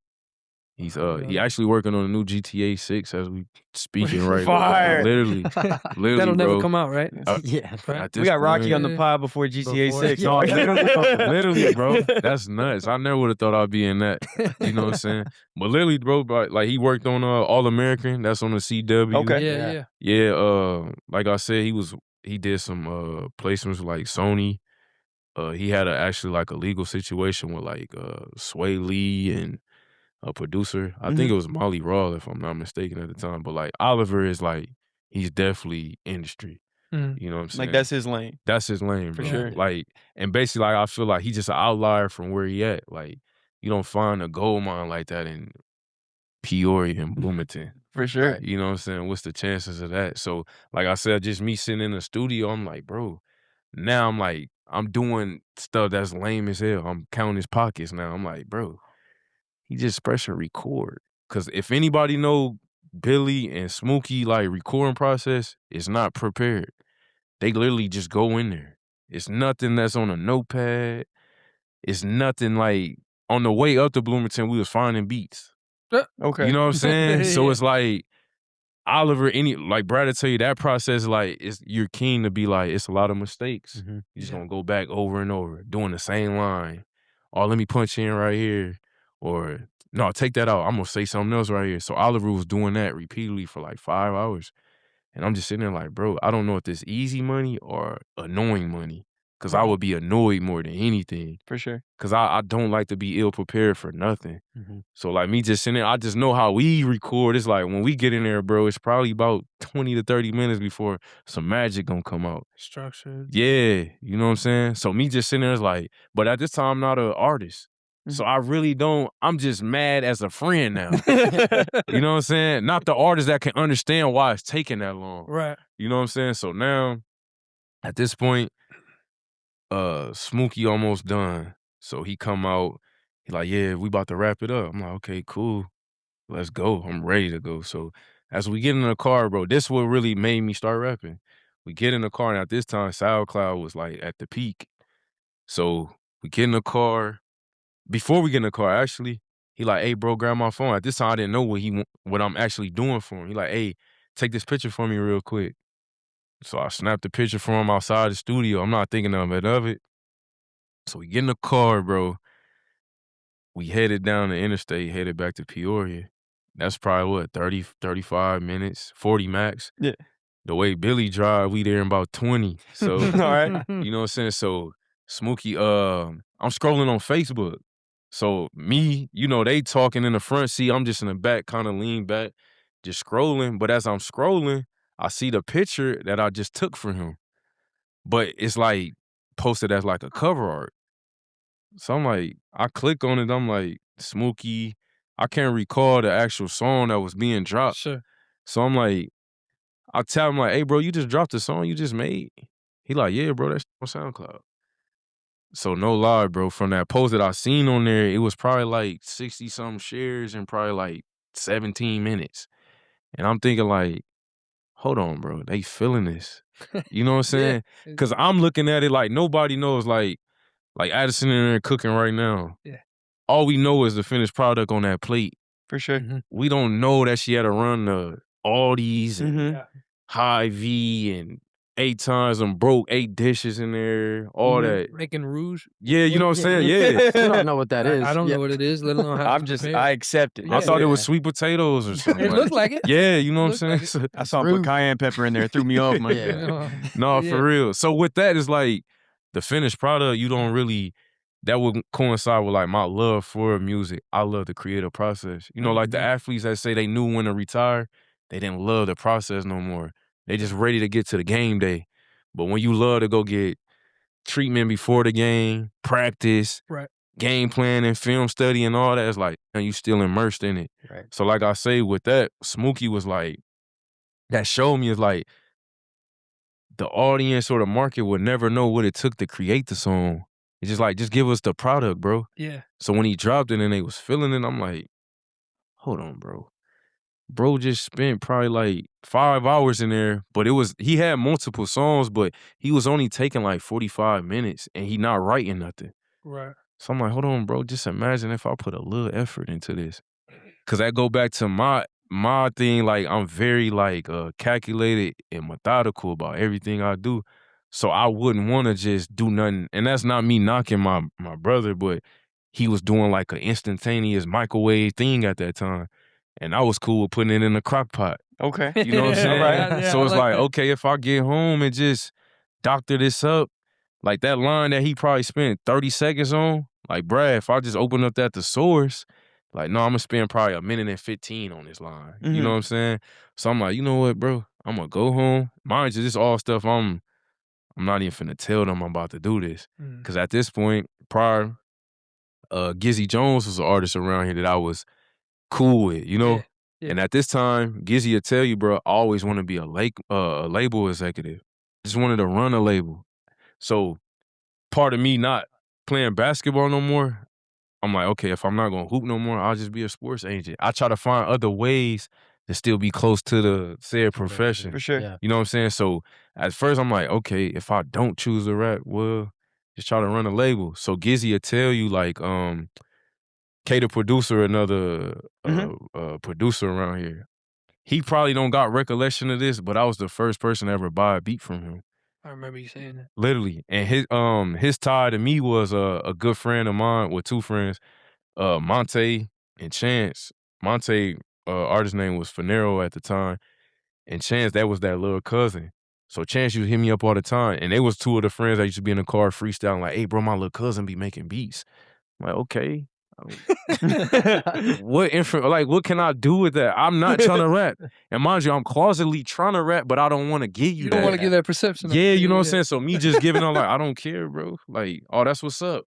He's he actually working on a new GTA 6 as we speaking right now. Fire. Literally, That'll never bro. come out, right? Yeah. Right? At We this got Rocky on the Yeah. pod before GTA 6. Yeah. Oh, literally, bro. That's nuts. I never would have thought I'd be in that. You know what I'm saying? But literally, bro, like he worked on All American. That's on the CW. Okay. Yeah. Like I said, he did some placements with like Sony. He had actually like a legal situation with like Sway Lee and a producer. I think it was Molly Raw, if I'm not mistaken at the time. But like Oliver is like, he's definitely industry. You know what I'm saying? Like that's his lane. That's his lane, For bro. sure. Like, and basically, like, I feel like he's just an outlier from where he at. Like, you don't find a gold mine like that in Peoria and Bloomington. For sure. You know what I'm saying? What's the chances of that? So, like I said, just me sitting in the studio, I'm like, bro, now I'm like, I'm doing stuff that's lame as hell. I'm counting his pockets now. I'm like, bro, he just pressing record. Cause if anybody know Billy and Smokey like recording process, it's not prepared. They literally just go in there. It's nothing that's on a notepad. It's nothing like on the way up to Bloomington, we was finding beats. Okay. You know what I'm saying? So Yeah. it's like Oliver, like Brad will tell you that process, like you're keen to be like, it's a lot of mistakes. You're just gonna go back over and over, doing the same line. Oh, let me punch in right here. Or no, take that out. I'm gonna say something else right here. So Oliver was doing that repeatedly for like 5 hours. And I'm just sitting there like, bro, I don't know if this easy money or annoying money. Cause I would be annoyed more than anything. For sure. Cause I don't like to be ill prepared for nothing. So like me just sitting there, I just know how we record. It's like when we get in there, bro, it's probably about 20 to 30 minutes before some magic gonna come out. Structured. Yeah, you know what I'm saying? So me just sitting there is like, but at this time I'm not an artist. So I really don't, I'm just mad as a friend now. You know what I'm saying? Not the artist that can understand why it's taking that long. Right. You know what I'm saying? So now, at this point, Smokey almost done. So he come out, he like, yeah, we about to wrap it up. I'm like, okay, cool. Let's go. I'm ready to go. So as we get in the car, bro, this what really made me start rapping. We get in the car, and at this time, SoundCloud was like at the peak. So we get in the car. Before we get in the car, actually, he like, hey, bro, grab my phone. At this time, I didn't know what I'm actually doing for him. He like, hey, take this picture for me real quick. So I snapped the picture for him outside the studio. I'm not thinking of it. So we get in the car, bro. We headed down the interstate, headed back to Peoria. That's probably, what, 30, 35 minutes, 40 max? Yeah. The way Billy drive, we there in about 20. So, All right. you know what I'm saying? So, Smokey, I'm scrolling on Facebook. So, me, you know, they talking in the front seat. I'm just in the back, kind of lean back, just scrolling. But as I'm scrolling, I see the picture that I just took for him. But it's like posted as like a cover art. So I'm like, I click on it. I'm like, Smokey. I can't recall the actual song that was being dropped. Sure. So I'm like, I tell him like, hey, bro, you just dropped the song you just made? He like, yeah, bro, that's on SoundCloud. So no lie, bro, from that post that I seen on there, it was probably like 60-something shares and probably like 17 minutes. And I'm thinking like, hold on, bro, they feeling this. You know what I'm saying? Yeah. Because I'm looking at it like nobody knows like Addison in there cooking right now. Yeah. All we know is the finished product on that plate. For sure. Mhm. We don't know that she had to run the Aldi's and Mhm. Yeah. High V and 8 times and broke 8 dishes in there, all that. Making rouge. Yeah, you know what I'm saying? Yeah. I don't know what that is. I don't Yeah. know what it is, let alone how I'm to just, prepare I it. accept it. I thought it was Yeah. sweet potatoes or something. It looked like it. Yeah, you know what I'm Looked saying? like I saw him put Rude. cayenne pepper in there. It threw me off, man. Yeah. No, Yeah. for real. So with that, it's like the finished product, you don't really, that would coincide with like my love for music. I love the creative process. You know, like the athletes that say they knew when to retire, they didn't love the process no more. They just ready to get to the game day. But when you love to go get treatment before the game, practice, Right. game planning, film study and all that, it's like, and you still immersed in it. Right. So like I say with that, Smokey was like, that showed me is like, the audience or the market would never know what it took to create the song. It's just like, just give us the product, bro. Yeah. So when he dropped it and they was feeling it, I'm like, hold on, bro. Bro just spent probably like 5 hours in there, but he had multiple songs, but he was only taking like 45 minutes and he not writing nothing. Right. So I'm like, hold on, bro. Just imagine if I put a little effort into this. Cause that go back to my thing, like I'm very like calculated and methodical about everything I do. So I wouldn't want to just do nothing. And that's not me knocking my brother, but he was doing like an instantaneous microwave thing at that time. And I was cool with putting it in a crock pot. Okay. You know what I'm saying? Yeah, So I it's like like, that. okay, if I get home and just doctor this up, like that line that he probably spent 30 seconds on, like, Brad, if I just open up that the source, like, no, I'm gonna spend probably 1:15 on this line. You know what I'm saying? So I'm like, you know what, bro? I'm gonna go home. Mind you, this all stuff I'm not even finna tell them I'm about to do this. Mm. Cause at this point, prior, Gizzy Jones was an artist around here that I was cool with, you know? Yeah. And at this time, Gizzy will tell you, bro, I always want to be a label executive. Just wanted to run a label. So part of me not playing basketball no more, I'm like, okay, if I'm not going to hoop no more, I'll just be a sports agent. I try to find other ways to still be close to the said profession. For sure. Yeah. You know what I'm saying? So at first I'm like, okay, if I don't choose the rap, well, just try to run a label. So Gizzy will tell you like, K the producer, another producer around here. He probably don't got recollection of this, but I was the first person to ever buy a beat from him. I remember you saying that. Literally. And his tie to me was a good friend of mine with 2 friends, Monte and Chance. Monte, artist name was Finero at the time. And Chance, that was that little cousin. So Chance used to hit me up all the time. And they was 2 of the friends that used to be in the car freestyling like, hey, bro, my little cousin be making beats. I'm like, okay. What can I do with that? I'm not trying to rap. And mind you, I'm closetly trying to rap, but I don't want to give you You that. don't want to give that perception. Yeah, you know what I'm saying? So me just giving up like, I don't care, bro. Like, oh, that's what's up.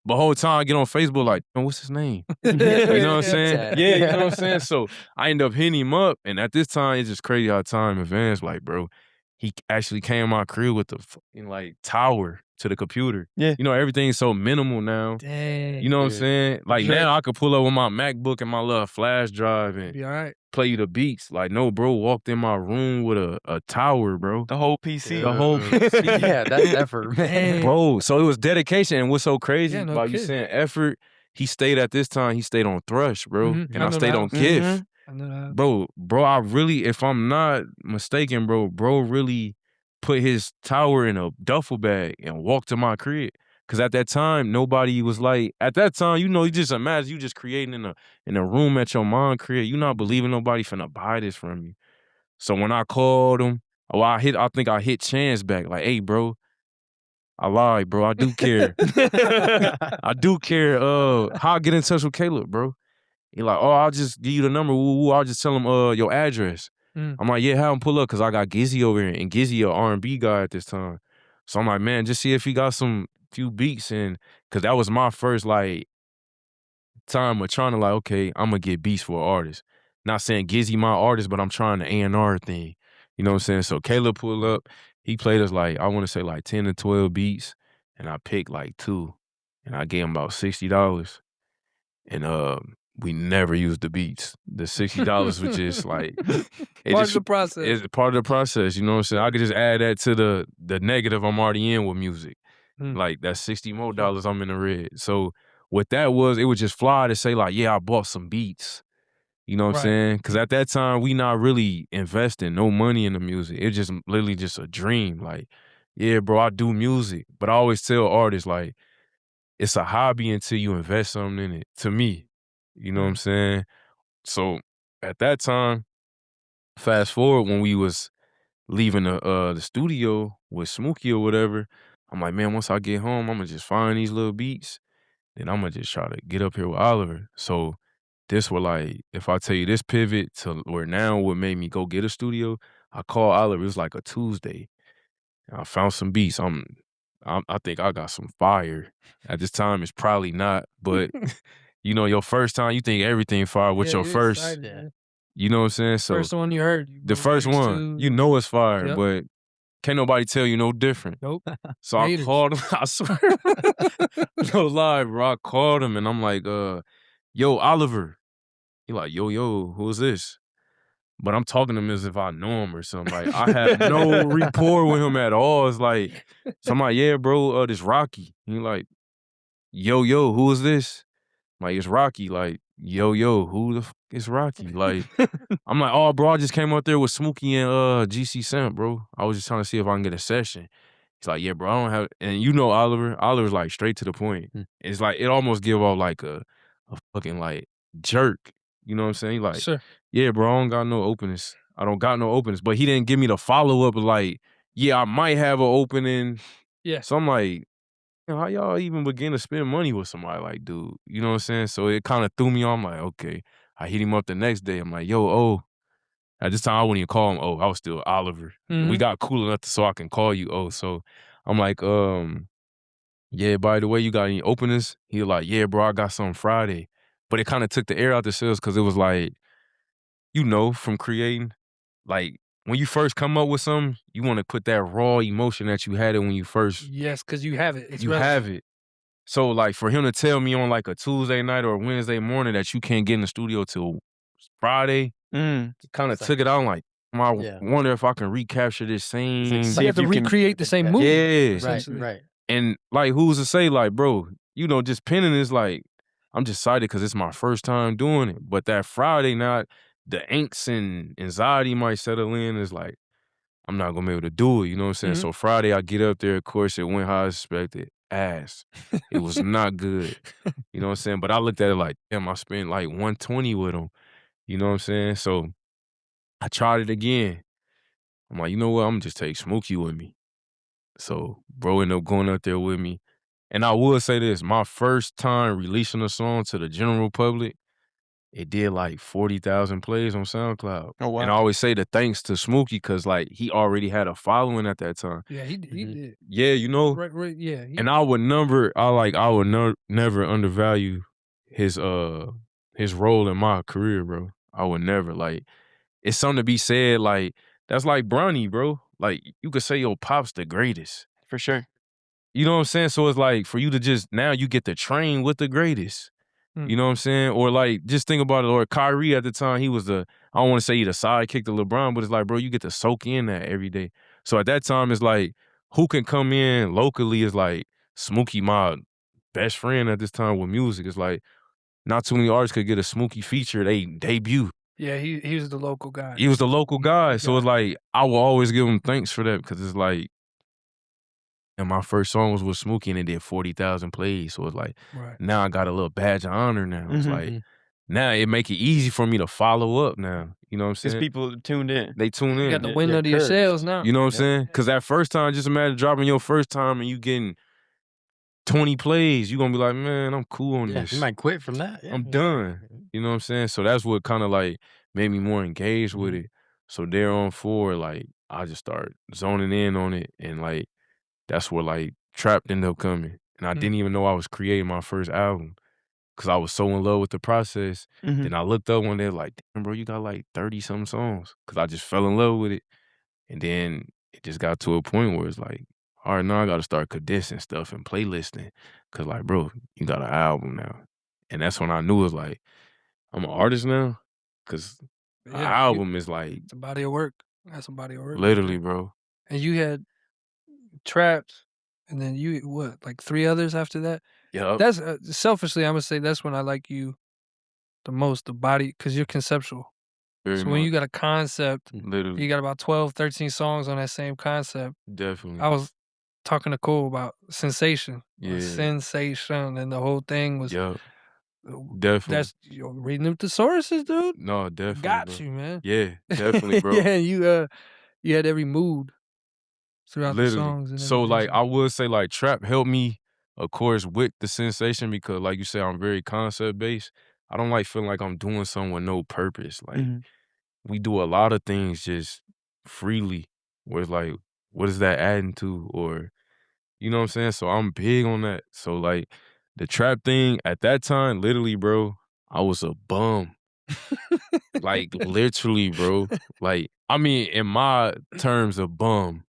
But whole time I get on Facebook like, oh, what's his name? You know what I'm saying? Yeah, you know what I'm saying? So I end up hitting him up. And at this time, it's just crazy how time advanced. Like, bro, he actually came to my crib with the fucking like tower to the computer. Yeah. You know, everything's so minimal now. Dang. You know what I'm saying? Like Sure. now I could pull up with my MacBook and my little flash drive and Be all right. play you the beats. Like, no, bro walked in my room with a tower, bro. The whole PC. The whole PC. Yeah, that's effort, man. Bro, so it was dedication. And what's so crazy Yeah, no about you kidding. saying effort, he stayed at this time, he stayed on Thrush, bro. Mhm. And I I know stayed the on house. GIF. Mhm. I know that. Bro, I really, if I'm not mistaken, bro really put his tower in a duffel bag and walked to my crib. Cause at that time, nobody was like, at that time, you know, you just imagine you just creating in a room at your mom crib. You not believing nobody finna buy this from you. So when I called him, I think I hit Chance back, like, hey, bro, I lied, bro. I do care. I do care. How I get in touch with Caleb, bro? He like, oh, I'll just give you the number. I'll just tell him your address. I'm like, yeah, have him pull up because I got Gizzy over here, and Gizzy a R&B guy at this time. So I'm like, man, just see if he got some few beats in, because that was my first like time of trying to like, okay, I'm gonna get beats for an artist. Not saying Gizzy my artist, but I'm trying the A&R thing. You know what I'm saying? So Caleb pulled up. He played us like, I want to say like 10 to 12 beats, and I picked like 2, and I gave him about $60. And we never used the beats. The $60 was just like Part of the process. It's part of the process, you know what I'm saying? I could just add that to the negative I'm already in with music. Like that's $60 more I'm in the red. So what that was, it was just fly to say like, yeah, I bought some beats. You know what I'm saying? Because at that time, we not really investing no money in the music. It's just literally just a dream. Like, yeah, bro, I do music. But I always tell artists like, it's a hobby until you invest something in it, to me. You know what I'm saying? So at that time, fast forward when we was leaving the studio with Smokey or whatever, I'm like, man, once I get home, I'm gonna just find these little beats, then I'm gonna just try to get up here with Oliver. So this was like, if I tell you this pivot to where now what made me go get a studio, I called Oliver, it was like a Tuesday. I found some beats. I think I got some fire. At this time, it's probably not, but you know, your first time, you think everything fire with your first. Excited, You know what I'm saying? So first one you heard. the first one, you know it's fire, but can't nobody tell you no different. Nope. So I called him. I swear, no lie, bro. I called him and I'm like, yo, Oliver. He like, yo, who's this? But I'm talking to him as if I know him or something. Like, I have no rapport with him at all. It's like, so I'm like, yeah, bro, this Rocky. He like, yo, who is this? I'm like, it's Rocky. Like, yo, who the f is Rocky? Like, I'm like, oh, bro, I just came out there with Smokey and GC Samp, bro. I was just trying to see if I can get a session. He's like, yeah, bro, I don't have, and you know Oliver. Oliver's like straight to the point. It's like, it almost give off like a fucking like jerk. You know what I'm saying? He like, yeah, bro, I don't got no openings. I don't got no openings. But he didn't give me the follow-up like, yeah, I might have an opening. Yeah. So I'm like, how y'all even begin to spend money with somebody like, dude? You know what I'm saying? So it kind of threw me on. I'm like, okay. I hit him up the next day. I'm like, yo, at this time, I wouldn't even call him I was still Oliver. We got cool enough so I can call you So I'm like, yeah, by the way, you got any openings? He was like, yeah, bro, I got something Friday. But it kind of took the air out the sales because it was like, you know, from creating, like, when you first come up with something, you want to put that raw emotion that you had it when you first. Yes, because you have it. It's you have it. So, like, for him to tell me on, like, a Tuesday night or a Wednesday morning that you can't get in the studio till Friday, it kind of took it out. I'm like, I wonder if I can recapture this same. So you have to recreate the same movie. Yeah. Right. And, like, who's to say, like, bro, you know, just penning is like, I'm just excited because it's my first time doing it. But that Friday night, the angst and anxiety might settle in. Is like, I'm not going to be able to do it. You know what I'm saying? So Friday, I get up there. Of course, it went how I expected. Ass. It was not good. You know what I'm saying? But I looked at it like, damn, I spent like 120 with him. You know what I'm saying? So I tried it again. I'm like, you know what? I'm going to just take Smokey with me. So bro ended up going up there with me. And I would say this, my first time releasing a song to the general public, it did like 40,000 plays on SoundCloud. Oh, wow. And I always say the thanks to Smokey because like he already had a following at that time. Yeah, he did. Yeah, you know. Right, yeah. And I would never undervalue his role in my career, bro. I would never. Like, it's something to be said, like, that's like Bronny, bro. Like, you could say your pop's the greatest. For sure. You know what I'm saying? So it's like, for you to just, now you get to train with the greatest. You know what I'm saying? Or like, just think about it. Or Kyrie at the time, he was I don't want to say he the sidekick to LeBron, but it's like, bro, you get to soak in that every day. So at that time, it's like, who can come in locally is like, Smokey, my best friend at this time with music. It's like, not too many artists could get a Smokey feature, they debut. Yeah, he was the local guy. He was the local guy. So Guy. it's like, I will always give him thanks for that because it's like, and my first song was with Smokey and it did 40,000 plays. So it's like, Right. now I got a little badge of honor now. It's like, Mhm. now it make it easy for me to follow up now. You know what I'm Because saying? people tuned in. They tune You in. got the They're wind under your encouraged. sails now. You know what I'm Yep. saying? Because that first time, just imagine dropping your first time and you getting 20 plays. You going to be like, man, I'm cool on Yeah, this. you might quit from that. Yeah. I'm done. You know what I'm saying? So that's what kind of like made me more engaged with Mhm. it. So there on forward, like I just start zoning in on it, and like that's where like Trapped ended up coming. And I Mm. didn't even know I was creating my first album because I was so in love with the process. Mhm. Then I looked up one day like, damn, bro, you got like 30-something songs because I just fell in love with it. And then it just got to a point where it's like, all right, now I got to start condensing stuff and playlisting because like, bro, you got an album now. And that's when I knew it was like, I'm an artist now because an Yeah, album is like, it's a body of work. That's a body of work. right literally, there. bro. And you had Trapped, and then you what, like 3 others after that? Yup. That's selfishly, I'm gonna say that's when I like you the most, the body, because you're conceptual. Very So when you much. got a concept, Literally. you got about 12, 13 songs on that same concept. Definitely. I was talking to Cole about SinSayShun, Yeah. SinSayShun, and the whole thing was Yup. Definitely. that's reading the thesauruses, dude. No, definitely, Got bro. you, man. Yeah, definitely, bro. Yeah, you had every mood throughout the Literally. songs and So, everything. like, I would say, like, Trap helped me, of course, with the sensation because, like you said, I'm very concept-based. I don't like feeling like I'm doing something with no purpose. Like, Mhm. we do a lot of things just freely, where it's like, what is that adding to? Or, you know what I'm saying? So I'm big on that. So, like, the trap thing, at that time, literally, bro, I was a bum. Like, literally, bro. Like, I mean, in my terms of bum,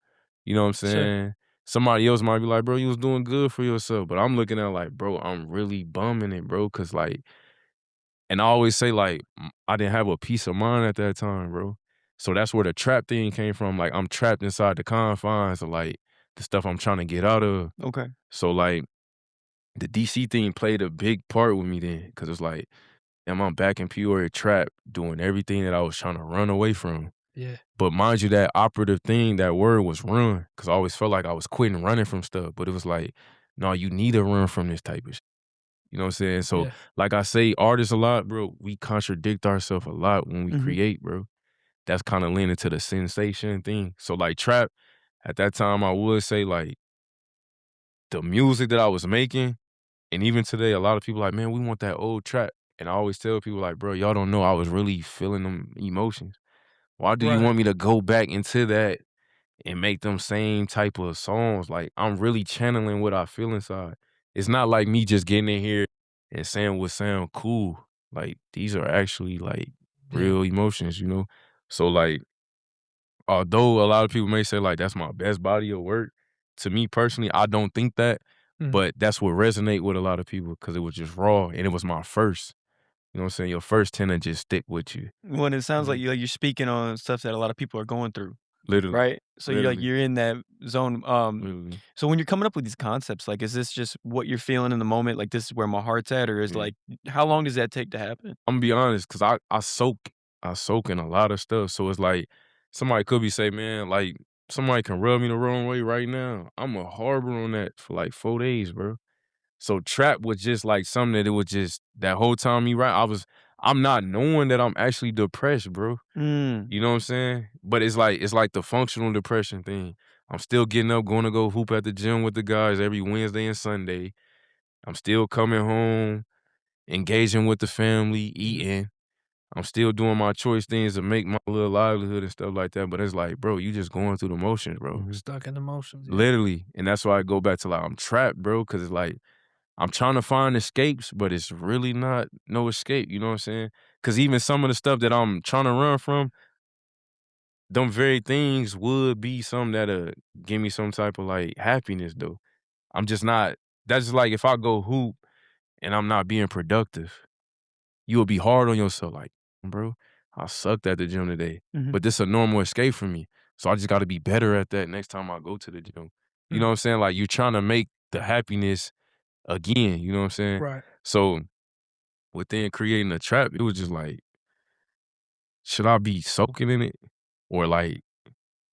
you know what I'm Sure. saying? Somebody else might be like, bro, you was doing good for yourself. But I'm looking at like, bro, I'm really bumming it, bro. Cause like, and I always say like, I didn't have a peace of mind at that time, bro. So that's where the trap thing came from. Like, I'm trapped inside the confines of like the stuff I'm trying to get out of. Okay. So like, the DC thing played a big part with me then. Cause it's like, damn, I'm back in Peoria trap doing everything that I was trying to run away from. Yeah. But mind you, that operative thing, that word was run. Cause I always felt like I was quitting running from stuff. But it was like, no, you need to run from this type of shit. You know what I'm saying? So, Yeah. like I say, artists a lot, bro, we contradict ourselves a lot when we Mhm. create, bro. That's kind of leaning to the sensation thing. So, like, trap, at that time, I would say, like, the music that I was making, and even today, a lot of people like, man, we want that old trap. And I always tell people, like, bro, y'all don't know I was really feeling them emotions. Why do you Right. want me to go back into that and make them same type of songs? Like, I'm really channeling what I feel inside. It's not like me just getting in here and saying what sound cool. Like, these are actually like Yeah. real emotions, you know? So like, although a lot of people may say like that's my best body of work, to me personally, I don't think that. Mhm. But that's what resonate with a lot of people because it was just raw and it was my first. You know what I'm saying? Your first tend to just stick with you. When it sounds like Mhm. you're speaking on stuff that a lot of people are going through, Literally. right? So Literally. you're in that zone. Literally. So when you're coming up with these concepts, like, is this just what you're feeling in the moment? Like, this is where my heart's at, or is Yeah. like, how long does that take to happen? I'm gonna be honest, cause I soak in a lot of stuff. So it's like somebody could be say, man, like somebody can rub me the wrong way right now. I'm a harbor on that for like 4 days, bro. So trap was just like something that it was just that whole time me right, I'm not knowing that I'm actually depressed, bro. Mm. You know what I'm saying? But it's like the functional depression thing. I'm still getting up, going to go hoop at the gym with the guys every Wednesday and Sunday. I'm still coming home, engaging with the family, eating. I'm still doing my choice things to make my little livelihood and stuff like that. But it's like, bro, you just going through the motions, bro. Stuck in emotions. Yeah. Literally. And that's why I go back to like, I'm trapped, bro. Cause it's like, I'm trying to find escapes, but it's really not no escape. You know what I'm saying? Cause even some of the stuff that I'm trying to run from, them very things would be something that'll give me some type of like happiness though. I'm just not, that's just like if I go hoop and I'm not being productive, you will be hard on yourself. Like, bro, I sucked at the gym today, Mhm. but this is a normal escape for me. So I just got to be better at that next time I go to the gym. You know what I'm saying? Like you're trying to make the happiness again. You know what I'm saying? Right. So within creating a trap, it was just like should I be soaking in it? Or like,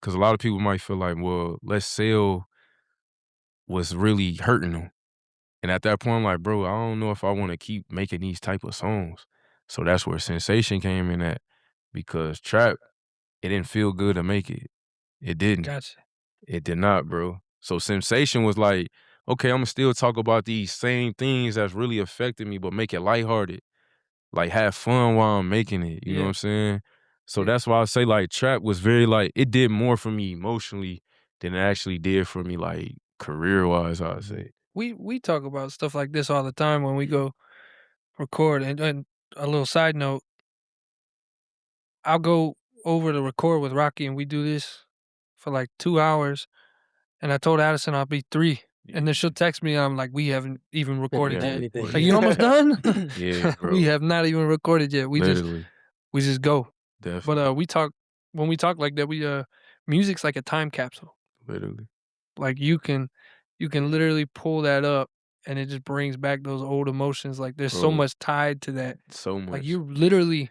because a lot of people might feel like, well, Let's Sail was really hurting them. And at that point, I'm like, bro, I don't know if I want to keep making these type of songs. So that's where SinSayShun came in at, because Trap, it didn't feel good to make it. It didn't. Gotcha. It did not, bro. So SinSayShun was like, okay, I'm gonna still talk about these same things that's really affecting me, but make it lighthearted. Like, have fun while I'm making it. You know what Yeah. I'm saying? So Yeah. that's why I say like Trap was very like, it did more for me emotionally than it actually did for me like career-wise, I'd say. We talk about stuff like this all the time when we go record. And a little side note, I'll go over to record with Rocky and we do this for like 2 hours. And I told Addison I'll be 3. And then she'll text me and I'm like, we haven't even recorded Yeah, yet. anything. Like, you almost done? Yeah, bro. We have not even recorded yet. We Literally, just go. definitely, But we talk when we talk like that, music's like a time capsule. literally. Like you can literally pull that up and it just brings back those old emotions. Like there's so Bro, much tied to that. so much. Like you're literally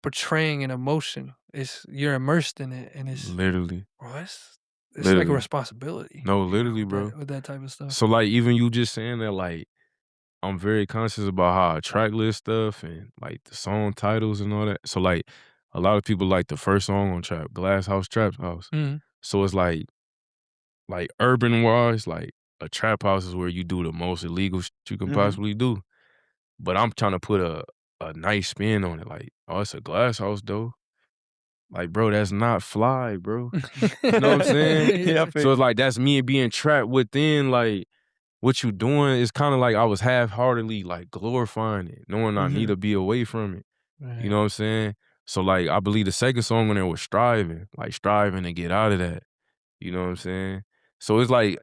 portraying an emotion. You're immersed in it, and it's literally. bro, it's like a Literally. responsibility. No, you know, literally, with bro. with that type of stuff. So like, even you just saying that, like, I'm very conscious about how I track list stuff and like the song titles and all that. So like, a lot of people like the first song on Trap, Glass House, Trap House. Mhm. So it's like urban wise, like a trap house is where you do the most illegal shit you can possibly do. But I'm trying to put a nice spin on it. Like, oh, it's a glass house though. Like, bro, that's not fly, bro. You know what I'm saying? Yeah. So it's like, that's me being trapped within, like, what you doing is kind of like I was half-heartedly like glorifying it, knowing I need to be away from it. You know what I'm saying? So like, I believe the second song on there was striving to get out of that. You know what I'm saying? So it's like,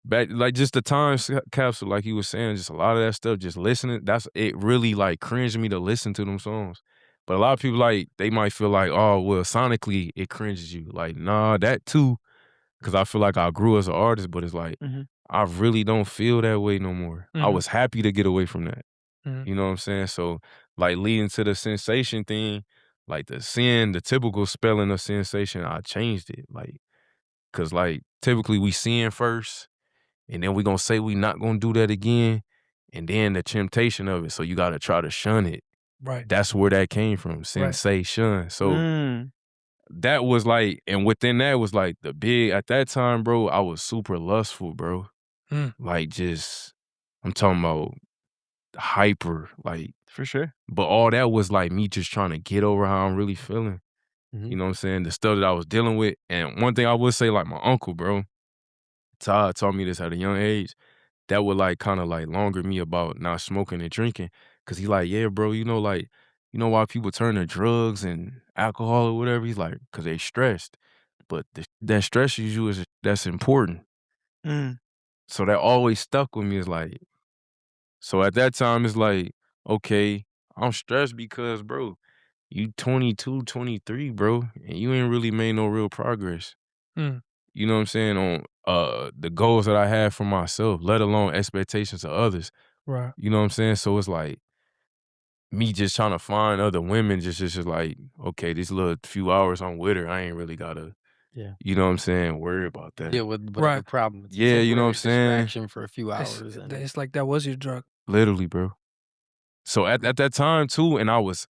back, like, just the time capsule, like he was saying, just a lot of that stuff, just listening, it really like cringed me to listen to them songs. But a lot of people, like, they might feel like, oh, well, sonically it cringes you. Like, nah, that too, because I feel like I grew as an artist, but it's like, I really don't feel that way no more. I Mhm. was happy to get away from that. Mhm. You know what I'm saying? So, like, leading to the SinSayShun thing, like the typical spelling of SinSayShun, I changed it. Like, cause like typically we sin first, and then we gonna say we not gonna do that again, and then the temptation of it. So you gotta try to shun it. Right. That's where that came from, SinSayShun. So that was like, and within that was like the big, at that time, bro, I was super lustful, bro. Mm. Like, just, I'm talking about hyper, like, For sure. but all that was like me just trying to get over how I'm really feeling. You know what I'm saying? The stuff that I was dealing with. And one thing I would say, like, my uncle, bro, Todd taught me this at a young age. That would like kind of like longer me about not smoking and drinking. Cause he like, yeah, bro, like, why people turn to drugs and alcohol or whatever? He's like, cause they stressed. But that stresses you that's important. So that always stuck with me. Is like, so at that time, it's like, okay, I'm stressed because, bro, you 22, 23, bro, and you ain't really made no real progress. Mm. You know what I'm saying? On the goals that I have for myself, let alone expectations of others. Right. You know what I'm saying? So it's like me just trying to find other women, just like, okay, this little few hours I'm with her, I ain't really gotta, you know what I'm saying, worry about that. Deal with whatever Right. problem. It's a Yeah, you know what I'm temporary saying? distraction for a few hours. And It's like that was your drug. Literally, bro. So at that time too, and I was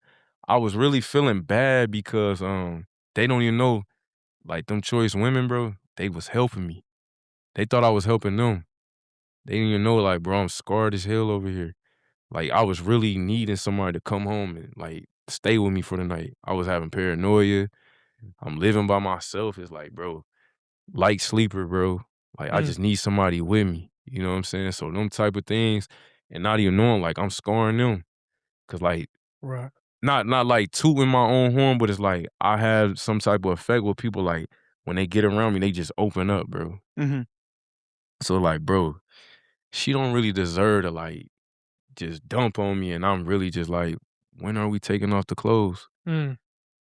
really feeling bad because they don't even know, like, them choice women, bro, they was helping me. They thought I was helping them. They didn't even know, like, bro, I'm scarred as hell over here. Like, I was really needing somebody to come home and, like, stay with me for the night. I was having paranoia. I'm living by myself. It's like, bro, light sleeper, bro. Like, I just need somebody with me. You know what I'm saying? So them type of things, and not even knowing, like, I'm scarring them. Cause, like, Right. not like tooting my own horn, but it's like I have some type of effect with people, like, when they get around me, they just open up, bro. So, like, bro, she don't really deserve to, like, just dump on me, and I'm really just like, when are we taking off the clothes? Mm.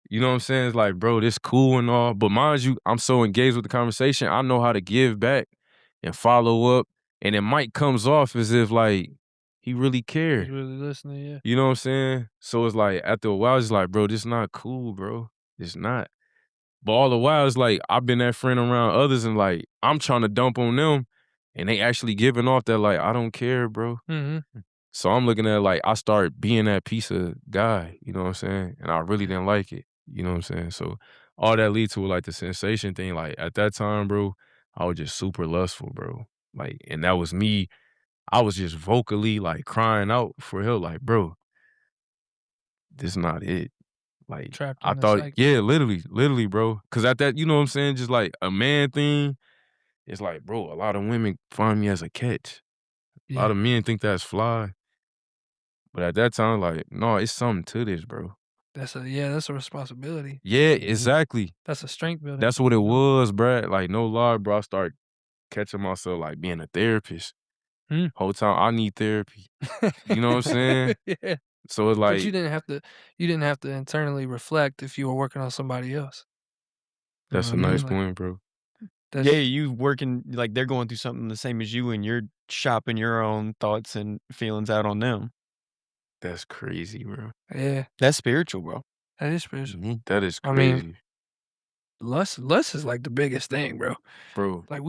You know what I'm saying? It's like, bro, this cool and all, but mind you, I'm so engaged with the conversation, I know how to give back and follow up, and it might comes off as if, like, he really He's cared. really listening, yeah. You know what I'm saying? So it's like, after a while, it's like, bro, this not cool, bro. It's not. But all the while, it's like, I've been that friend around others and like, I'm trying to dump on them and they actually giving off that like, I don't care, bro. Mm-hmm. So I'm looking at like, I started being that piece of guy, you know what I'm saying? And I really didn't like it, you know what I'm saying? So all that lead to like the sensation thing, like at that time, bro, I was just super lustful, bro. Like, and that was me. I was just vocally like crying out for help, like, bro, this not it. Like, Trapped I in the thought, cycle. yeah, literally, bro. Cause at that, you know what I'm saying? Just like a man thing, it's like, bro, a lot of women find me as a catch. A lot Yeah. of men think that's fly. But at that time, like, no, it's something to this, bro. That's a responsibility. Yeah, exactly. That's a strength building. That's what it was, bruh. Like, no lie, bro. I start catching myself like being a therapist. Mm. Whole time I need therapy. You know what I'm saying? Yeah. So it's But you like, didn't have to internally reflect if you were working on somebody else. You know that's a what I mean? nice Like, point, bro. that's Yeah, you working like they're going through something the same as you, and you're shopping your own thoughts and feelings out on them. That's crazy, bro. yeah, That's spiritual, bro. that is spiritual. That is I mean, crazy, lust is like the biggest thing, bro. bro. Like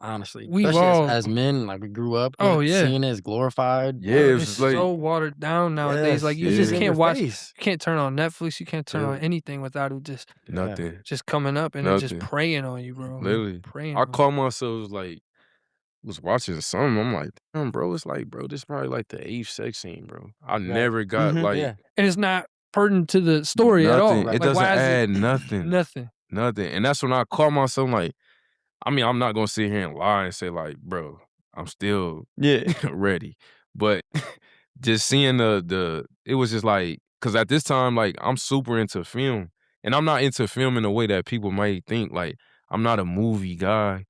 Honestly, we've especially all as men, like we grew up Oh, with yeah. seeing it as glorified. Yeah, it it's was like, so watered down nowadays. Like you yes, just yeah. can't watch. You Face. can't turn on Netflix. You can't turn Yeah. on anything without it nothing. just coming up and it just Nothing. preying on you, bro. Literally. Preying. I on you. caught myself like, was watching something. I'm like, damn, bro. It's like, bro, this is probably like the 8th sex scene, bro. I never got Mhm. like Yeah. And it's not pertinent to the story at all. nothing. Like, It doesn't why is add it nothing. nothing? Nothing. And that's when I caught myself like, I mean, I'm not gonna sit here and lie and say like, bro, I'm still Yeah. ready. But just seeing it was just like, cause at this time, like I'm super into film. And I'm not into film in the way that people might think. Like, I'm not a movie guy.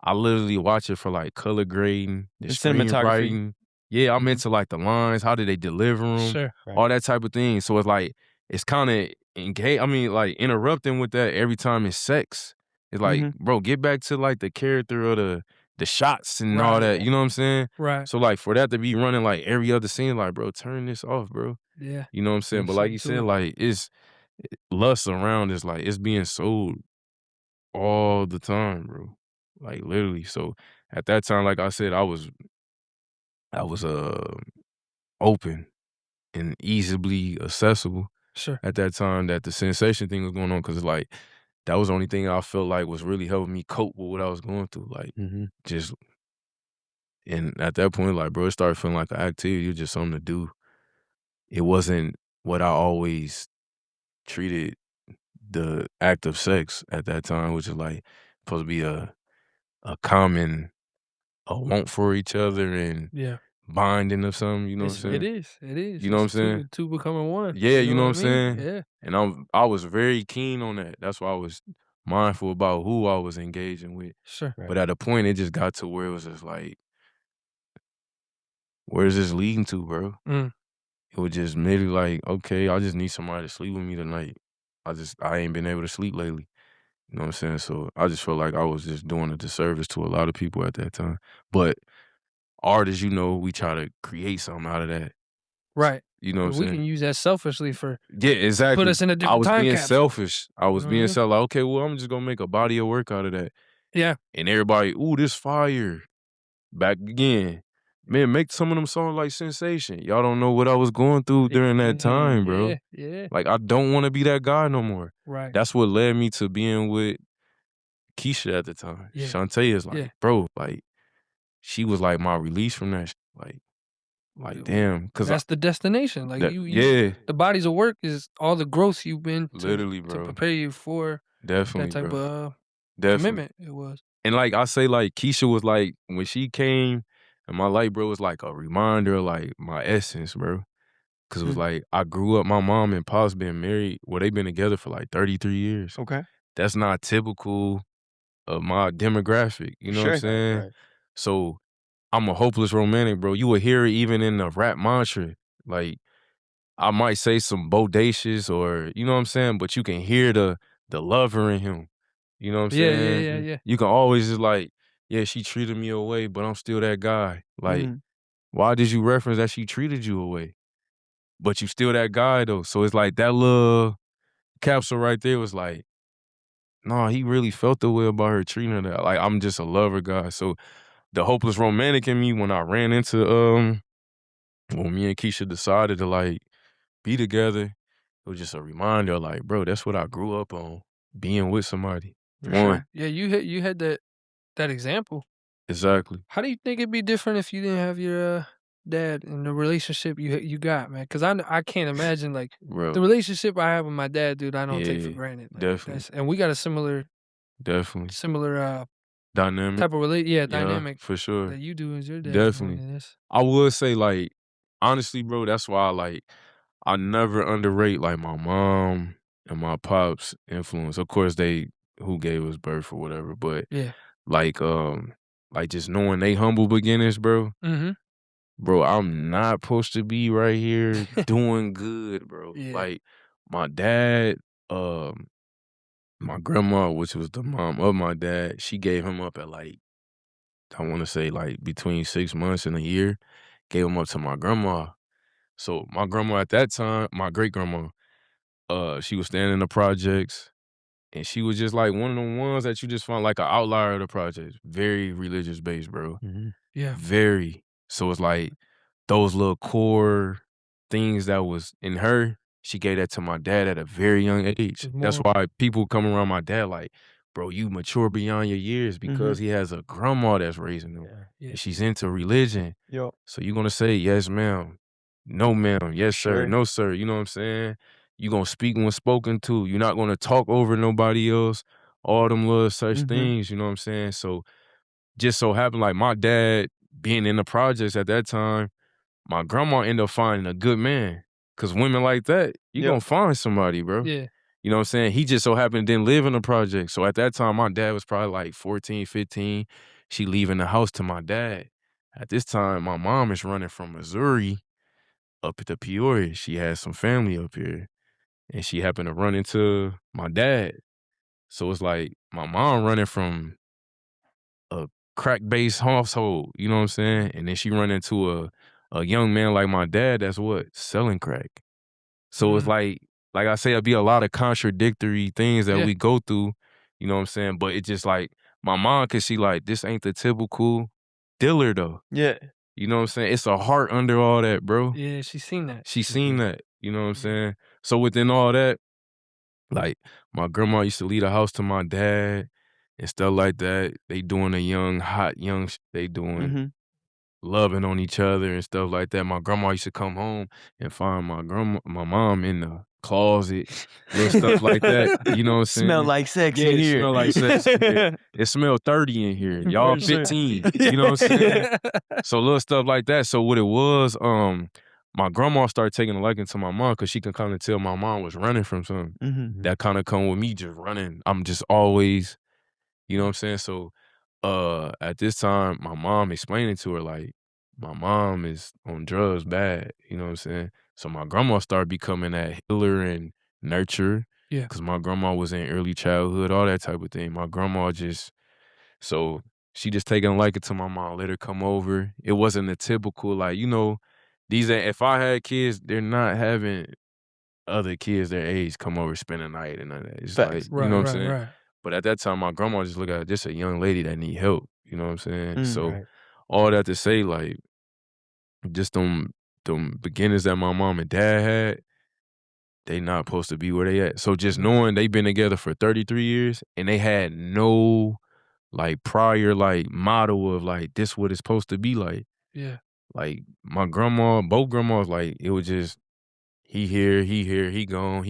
I literally watch it for like color grading, the The cinematography. screenwriting. Yeah, I'm Mhm. into like the lines, how did they deliver them, Sure. Right. all that type of thing. So it's like, it's kind of like interrupting with that every time it's sex. It's like, Mhm. bro, get back to like the character of the shots and all Right. that. You know what I'm saying? Right. So like for that to be running like every other scene, like, bro, turn this off, bro. Yeah. You know what I'm saying? But There's like you something to said, it. like it's lust around is like it's being sold all the time, bro. Like literally. So at that time, like I said, I was open and easily accessible Sure. at that time that the sensation thing was going on, because like that was the only thing I felt like was really helping me cope with what I was going through. Like just, and at that point, like, bro, it started feeling like an activity. It was just something to do. It wasn't what I always treated the act of sex at that time, which is like supposed to be a common want for each other and Yeah. binding of something, you know what I'm saying? It is. It is. You know what I'm It's saying? two becoming one. Yeah, you know what I'm I mean? saying? Yeah. And I was very keen on that. That's why I was mindful about who I was engaging with. Sure. But at a point, it just got to where it was just like, where's this leading to, bro? Mm. It was just merely like, okay, I just need somebody to sleep with me tonight. I ain't been able to sleep lately. You know what I'm saying? So I just felt like I was just doing a disservice to a lot of people at that time. But artists, you know, we try to create something out of that. Right. You know what I'm We saying? can use that selfishly for Yeah, exactly. put us in a I different was time being capsule. selfish. I was You know what I being mean? selfish. Like, okay, well, I'm just gonna make a body of work out of that. Yeah. And everybody, ooh, this fire. Back again. Man, make some of them songs like Sensation. Y'all don't know what I was going through during that time, bro. Yeah. Yeah. Like, I don't want to be that guy no more. Right. That's what led me to being with Keisha at the time. Yeah. Shantae is like, Yeah. bro, like, she was like my release from that. Like, damn. Cause That's the destination. Like yeah, the bodies of work is all the growth you've been literally, to bro. prepare you for Definitely, that type bro. of Definitely. commitment. It was. And like I say, like Keisha was like, when she came, and my life, bro, was like a reminder of like my essence, bro. Cause it was like, I grew up, my mom and pops been married, well, they've been together for like 33 years. Okay. That's not typical of my demographic, you know what I'm Sure. saying? Right. So I'm a hopeless romantic, bro. You will hear it even in the rap mantra. Like, I might say some bodacious or, you know what I'm saying? But you can hear the lover in him. You know what I'm Yeah. saying? Yeah. Yeah. Yeah. You can always just like, yeah, she treated me away, but I'm still that guy. Like, Mhm. why did you reference that she treated you away? But you still that guy though. So it's like that little capsule right there was like, no, he really felt the way about her treating her that. Like, I'm just a lover guy. So the hopeless romantic in me, when I ran into when me and Keisha decided to like be together, it was just a reminder, like, bro, that's what I grew up on, being with somebody. For One, sure. Yeah, you had that example. exactly, How do you think it'd be different if you didn't have your dad and the relationship you got, man? Because I can't imagine like bro. the relationship I have with my dad, dude. I don't take for Yeah, granted. Like definitely, and we got a similar definitely. Dynamic, type of yeah, dynamic for sure, that you do as your dad's doing definitely. in this. I would say, like, honestly, bro, that's why I never underrate like my mom and my pops' influence. Of course, they who gave us birth or whatever, but Yeah. like like just knowing they humble beginnings, bro. Mm-hmm. Bro, I'm not supposed to be right here doing good, bro. Yeah. Like my dad, my grandma, which was the mom of my dad, she gave him up at like, I want to say like between 6 months and a year, gave him up to my grandma. So my grandma at that time, my great grandma, she was staying in the projects, and she was just like one of the ones that you just find like an outlier of the projects. Very religious based, bro. Yeah. Very. So it's like those little core things that was in her, she gave that to my dad at a very young age. It's That's more. why people come around my dad like, bro, you mature beyond your years because he has a grandma that's raising him. Yeah. And she's into religion. Yo, So you're gonna say, yes, ma'am, no, ma'am, yes, sir, Sure. no, sir. You know what I'm saying? You're gonna speak when spoken to. You're not gonna talk over nobody else. All them little such things, you know what I'm saying? So just so happened, like my dad being in the projects at that time, my grandma ended up finding a good man. Cause women like that, you Yep. gonna find somebody, bro. Yeah. You know what I'm saying? He just so happened didn't live in the project. So at that time, my dad was probably like 14, 15. She leaving the house to my dad. At this time, my mom is running from Missouri up to Peoria. She has some family up here. And she happened to run into my dad. So it's like my mom running from a crack-based household, you know what I'm saying? And then she run into a young man like my dad that's what? Selling crack. So it's like I say, it'd be a lot of contradictory things that Yeah. we go through, you know what I'm saying? But it's just like my mom, cause she like, this ain't the typical dealer though. Yeah. You know what I'm saying? It's a heart under all that, bro. Yeah. She's seen that. She seen that, you know what I'm saying? So within all that, like my grandma used to leave the house to my dad and stuff like that. They doing a young, hot, young, they doing loving on each other and stuff like that. My grandma used to come home and find my mom in the closet, little stuff like that. You know what I'm saying? Smell like sex Yeah, in it here. smell like sex in here. It smell 30 in here. Y'all For sure. 15. You know what I'm saying? So little stuff like that. So what it was, my grandma started taking a liking to my mom because she can kind of tell my mom was running from something. That kind of come with me just running. I'm just always, you know what I'm saying? So at this time, my mom explaining to her, like, my mom is on drugs bad, you know what I'm saying? So my grandma started becoming that healer and nurturer. Yeah. Because my grandma was in early childhood, all that type of thing. My grandma just, so she just taking a liking to my mom, let her come over. It wasn't a typical, like, you know, if I had kids, they're not having other kids their age come over, spend the night and all that. It's Facts. like, you know what I'm saying? Right. But at that time, my grandma just looked at just a young lady that need help. You know what I'm saying? So Right. all that to say, like, just them beginnings that my mom and dad had, they not supposed to be where they at. So just knowing they been together for 33 years and they had no like prior like model of like this what it's supposed to be like. Yeah. Like my grandma, both grandmas, like it was just he here, he gone,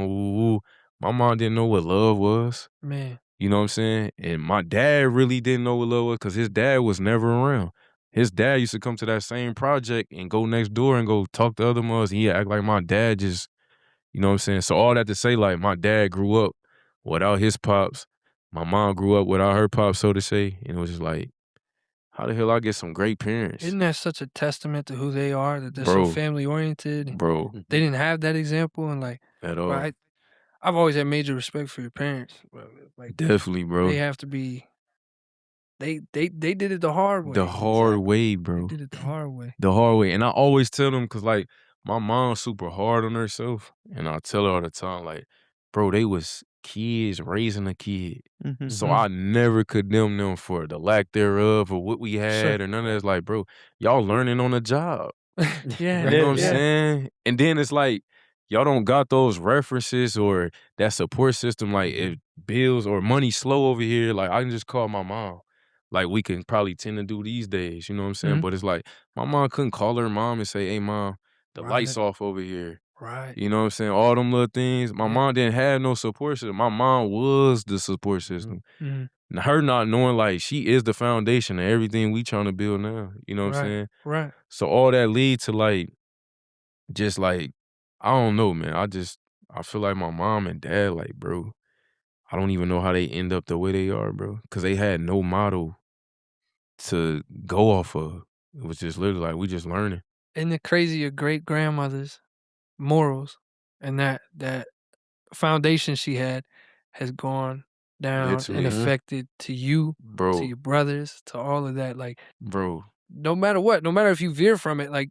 woo, woo. My mom didn't know what love was. Man. You know what I'm saying? And my dad really didn't know what love was because his dad was never around. His dad used to come to that same project and go next door and go talk to other mothers. He'd act like my dad just, you know what I'm saying? So all that to say, like, my dad grew up without his pops. My mom grew up without her pops, so to say. And it was just like, how the hell I get some great parents? Isn't that such a testament to who they are, that they're so Bro. family oriented? Bro, They didn't have that example, and like, at all. bro, I've always had major respect for your parents. Bro. Like, Definitely, bro. they have to be They did it the hard way. The hard way, They bro. did it the hard way. The hard way. And I always tell them, cause like my mom's super hard on herself. And I tell her all the time, like, bro, they was kids raising a kid. So I never condemn them for the lack thereof or what we had or none of that. It's like, bro, y'all learning on the job. Yeah. You know what I'm saying? And then it's like, y'all don't got those references or that support system. Like if bills or money slow over here, like I can just call my mom. Like we can probably tend to do these days, you know what I'm saying? But it's like my mom couldn't call her mom and say, hey mom, the lights off over here. Right. You know what I'm saying? All them little things. My mom didn't have no support system. My mom was the support system. And her not knowing like she is the foundation of everything we trying to build now. You know what I'm saying? Right. So all that lead to like, just like, I don't know, man. I feel like my mom and dad, like, bro, I don't even know how they end up the way they are, bro. Cause they had no model to go off of. It was just literally like, we just learning. Isn't it crazy your great grandmother's morals and that foundation she had has gone down Literally. and affected to you, to Bro, your brothers, to all of that. Like bro, no matter what, no matter if you veer from it, like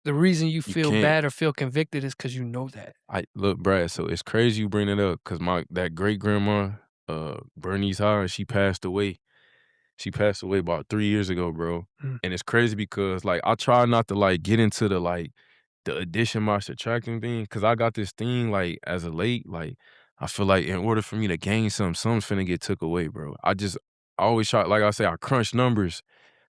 the reason you feel can't- bad or feel convicted is because you know that. look, Brad, so it's crazy you bring it up because that great grandma, Bernice Hines, she passed away. She passed away about 3 years ago, bro. And it's crazy because like I try not to like get into the addition by subtracting thing, because I got this thing like as a late, like I feel like in order for me to gain something's finna get took away, bro. I always try, like I say, I crunch numbers.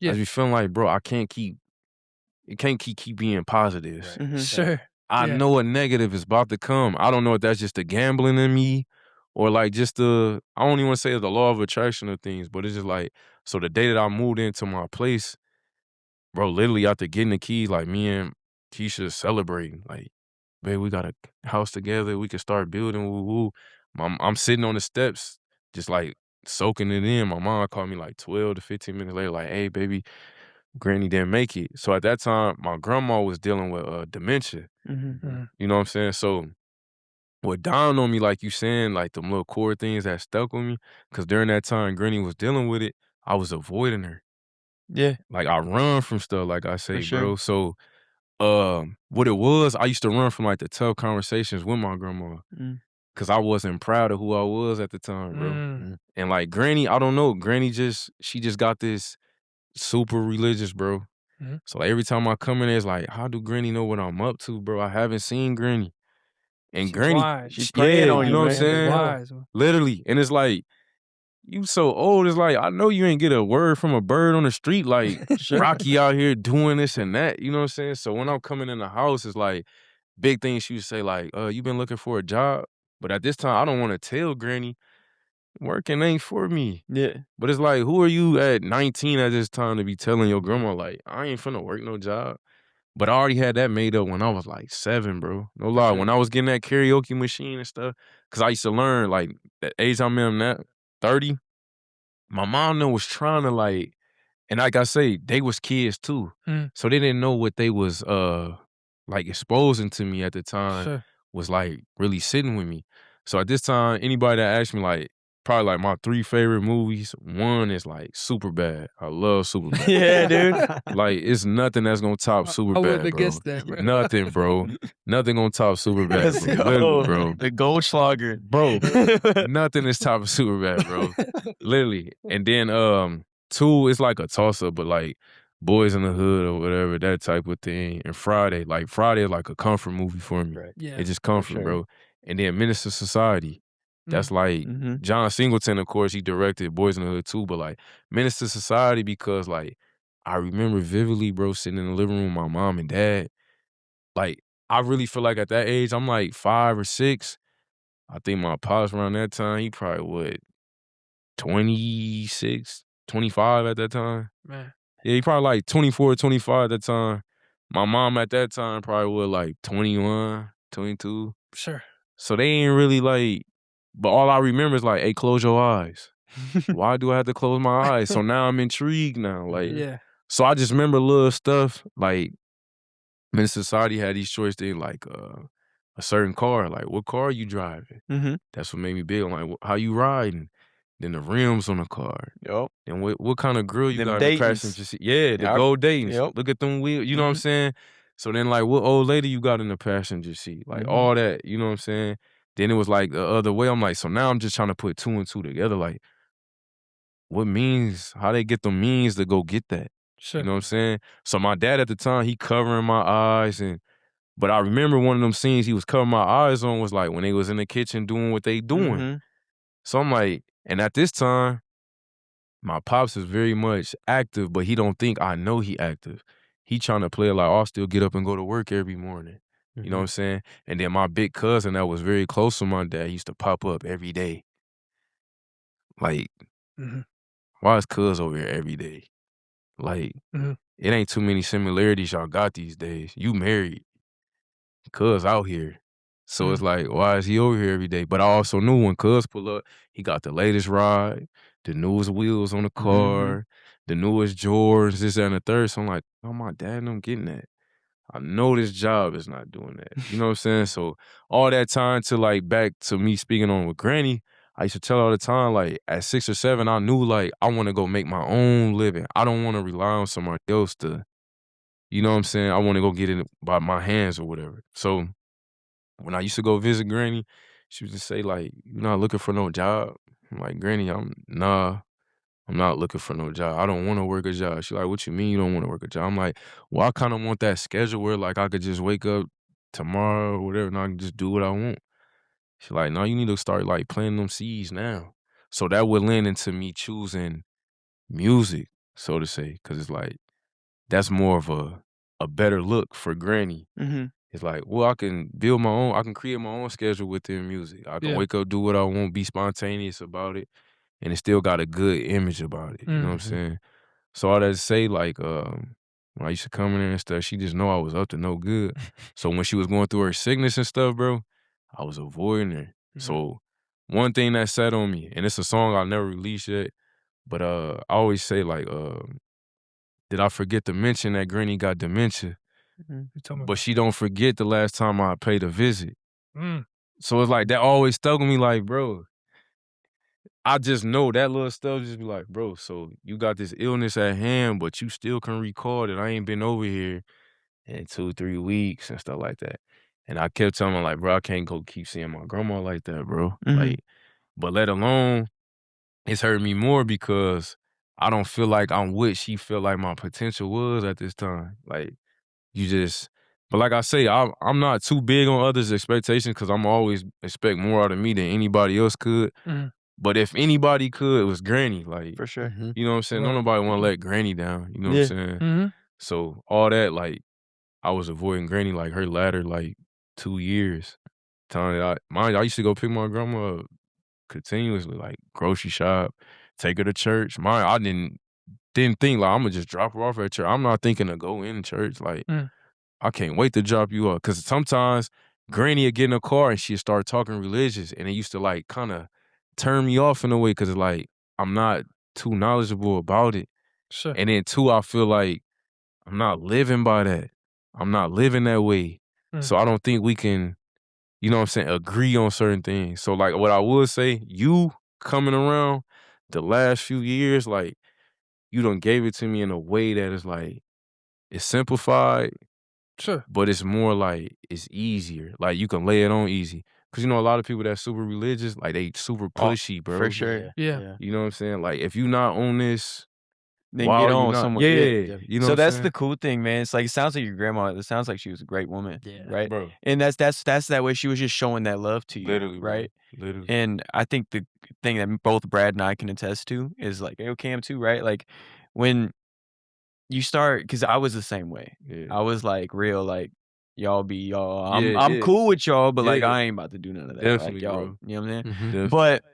I be feeling like, bro, it can't keep being positives. Sure. I know a negative is about to come. I don't know if that's just the gambling in me or like just I don't even want to say it's the law of attraction of things, but it's just like, so the day that I moved into my place, bro, literally after getting the keys, like me and Keisha celebrating, like, babe, we got a house together. We can start building. Woo woo. I'm sitting on the steps, just like soaking it in. My mom called me like 12 to 15 minutes later, like, hey, baby, Granny didn't make it. So at that time, my grandma was dealing with dementia. You know what I'm saying? So what dawned on me, like you saying, like them little core things that stuck with me, because during that time Granny was dealing with it, I was avoiding her. Yeah. Like I run from stuff, like I say, sure. bro. So what it was, I used to run from like the tough conversations with my grandma. Cause I wasn't proud of who I was at the time, bro. And like Granny, I don't know, Granny she just got this super religious, bro. So like, every time I come in there, it's like, how do Granny know what I'm up to, bro? I haven't seen Granny. And She's Granny, wise. She's praying on you you, know what I'm man. saying? Wise. Literally. And it's like, you so old, it's like, I know you ain't get a word from a bird on the street, like Rocky out here doing this and that, you know what I'm saying? So when I'm coming in the house, it's like, big things she would say, like, you been looking for a job? But at this time, I don't want to tell Granny, working ain't for me. Yeah. But it's like, who are you at 19 at this time to be telling your grandma, like, I ain't finna work no job? But I already had that made up when I was like 7, bro. No lie. When I was getting that karaoke machine and stuff, because I used to learn, like, the age I'm in now, 30, my mom was trying to, like, and like I say, they was kids too. So they didn't know what they was, like, exposing to me at the time was, like, really sitting with me. So at this time, anybody that asked me, like, probably, like, my 3 favorite movies, one is, like, Superbad. I love Superbad. Yeah, dude. Like, it's nothing that's gonna top Superbad, I wouldn't have bro. guessed that, bro. Nothing, bro. Nothing gonna top Superbad, Let's bro. go. Literally, bro. The Goldschlager. Bro, nothing is top Superbad, bro. Literally. And then 2 is like a toss-up, but like Boys in the Hood or whatever, that type of thing. And Friday is like a comfort movie for me. Right. Yeah. It's just comfort, sure. bro. And then Minister Society. That's like John Singleton, of course, he directed Boys in the Hood too, but like Minister Society, because like I remember vividly, bro, sitting in the living room with my mom and dad. Like, I really feel like at that age, I'm like 5 or 6. I think my pops around that time, he probably 26, 25 at that time. Man. Yeah, he probably like 24, 25 at that time. My mom at that time probably was like 21, 22. Sure. So they ain't really like, but all I remember is like, hey, close your eyes. Why do I have to close my eyes? So now I'm intrigued now. Like, Yeah. so I just remember little stuff like when society had these choice things like a certain car, like what car you driving? That's what made me big. I'm like, how you riding? then the rims on the car. Yep. And what kind of grill you Them got in the Daytons. passenger seat? Yeah, the Yeah, gold Daytons. yep. Look at them wheels. You know what I'm Mhm. saying? So then, like, what old lady you got in the passenger seat? Like, Mhm. all that. You know what I'm saying? Then it was like the other way. I'm like, so now I'm just trying to put 2 and 2 together. Like, what means? How they get the means to go get that? Sure. You know what I'm saying? So my dad at the time, he covering my eyes but I remember one of them scenes he was covering my eyes on was like when they was in the kitchen doing what they doing. Mhm. So I'm like, and at this time, my pops is very much active, but he don't think I know he active. He trying to play it like, I'll still get up and go to work every morning. You know what I'm saying? And then my big cousin that was very close to my dad, he used to pop up every day. Like, Mhm. why is cuz over here every day? Like, Mhm. it ain't too many similarities y'all got these days. You married, cuz out here. So it's like, why is he over here every day? But I also knew when cuz pull up, he got the latest ride, the newest wheels on the car, the newest Jordans, this, that, and the third. So I'm like, oh, my dad and I'm getting that. I know this job is not doing that. You know what I'm saying? So all that time to like back to me speaking on with Granny, I used to tell her all the time, like at 6 or 7, I knew like I want to go make my own living. I don't want to rely on somebody else to, you know what I'm saying? I want to go get it by my hands or whatever. So when I used to go visit Granny, she would just say like, "You not looking for no job?" I'm like, "Granny, nah, I'm not looking for no job. I don't want to work a job." She like, "What you mean you don't want to work a job?" I'm like, "Well, I kind of want that schedule where like I could just wake up tomorrow or whatever and I can just do what I want." She like, "No, you need to start like planting them seeds now." So that would lend into me choosing music, so to say, because it's like that's more of a better look for Granny. Mhm. It's like, well, I can build my own, I can create my own schedule within music. I can Yeah. wake up, do what I want, be spontaneous about it, and it still got a good image about it. You know what I'm saying? So all that to say, like, when I used to come in there and stuff, she just know I was up to no good. So when she was going through her sickness and stuff, bro, I was avoiding her. So one thing that sat on me, and it's a song I never released yet, but I always say like, did I forget to mention that Granny got dementia? Mhm. You told me But she don't forget the last time I paid a visit. Mm. So it's like that always stuck with me like, bro, I just know that little stuff just be like, bro, so you got this illness at hand, but you still can recall that I ain't been over here in 2-3 weeks and stuff like that. And I kept telling her like, bro, I can't go keep seeing my grandma like that, bro. Mhm. Like, but let alone it's hurt me more because I don't feel like I'm what she felt like my potential was at this time. Like, you just, but like I say, I'm not too big on others' expectations because I'm always expect more out of me than anybody else could. Mhm. But if anybody could, it was Granny. Like, For sure. you know what I'm saying? Don't Right. nobody want to let Granny down. You know what I'm Yeah. saying? Mhm. So all that, like, I was avoiding Granny like her latter like 2 years. Telling that I used to go pick my grandma up continuously, like grocery shop, take her to church. I didn't think like I'm gonna just drop her off at church. I'm not thinking to go in church. Like, Mm. I can't wait to drop you off. Cause sometimes Granny would get in a car and she'd start talking religious and it used to like kind of turn me off in a way because it's like I'm not too knowledgeable about it. Sure. And then two, I feel like I'm not living by that. I'm not living that way. Mm. So I don't think we can, you know what I'm saying, agree on certain things. So like what I would say, you coming around the last few years, like you done gave it to me in a way that is like, it's simplified, Sure. but it's more like it's easier. Like you can lay it on easy. Cause you know a lot of people that's super religious, like they super Oh, pushy, bro. for sure. Yeah. You know what I'm saying? Like if you not on this, Then why get are you on not? somewhere. Yeah, you know So what I'm that's saying? the cool thing, man. It's like it sounds like your grandma. It sounds like she was a great woman, Yeah. right? Bro. And that's that way. She was just showing that love to you, Literally, right? bro. Literally. And I think the thing that both Brad and I can attest to is like, Cam too, right? Like when you start, because I was the same way. Yeah. I was like real, like y'all be y'all. Yeah, I'm yeah. cool with y'all, but like Yeah. I ain't about to do none of that. Definitely, like y'all, bro. you know what I'm saying? Definitely. But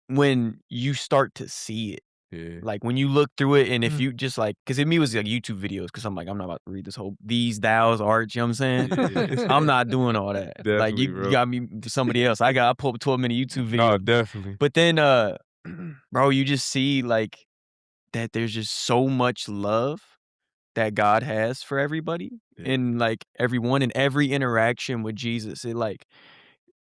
when you start to see it, Yeah. like when you look through it, and if Mm. you just like, because in me it was like YouTube videos, because I'm like, I'm not about to read this whole these thous art, you know what I'm saying? Yeah. I'm not doing all that. Like Definitely, you bro. got me somebody else. I pulled up 12-minute YouTube videos. No, definitely. But then bro, you just see like that there's just so much love that God has for everybody Yeah. and like everyone and every interaction with Jesus. It like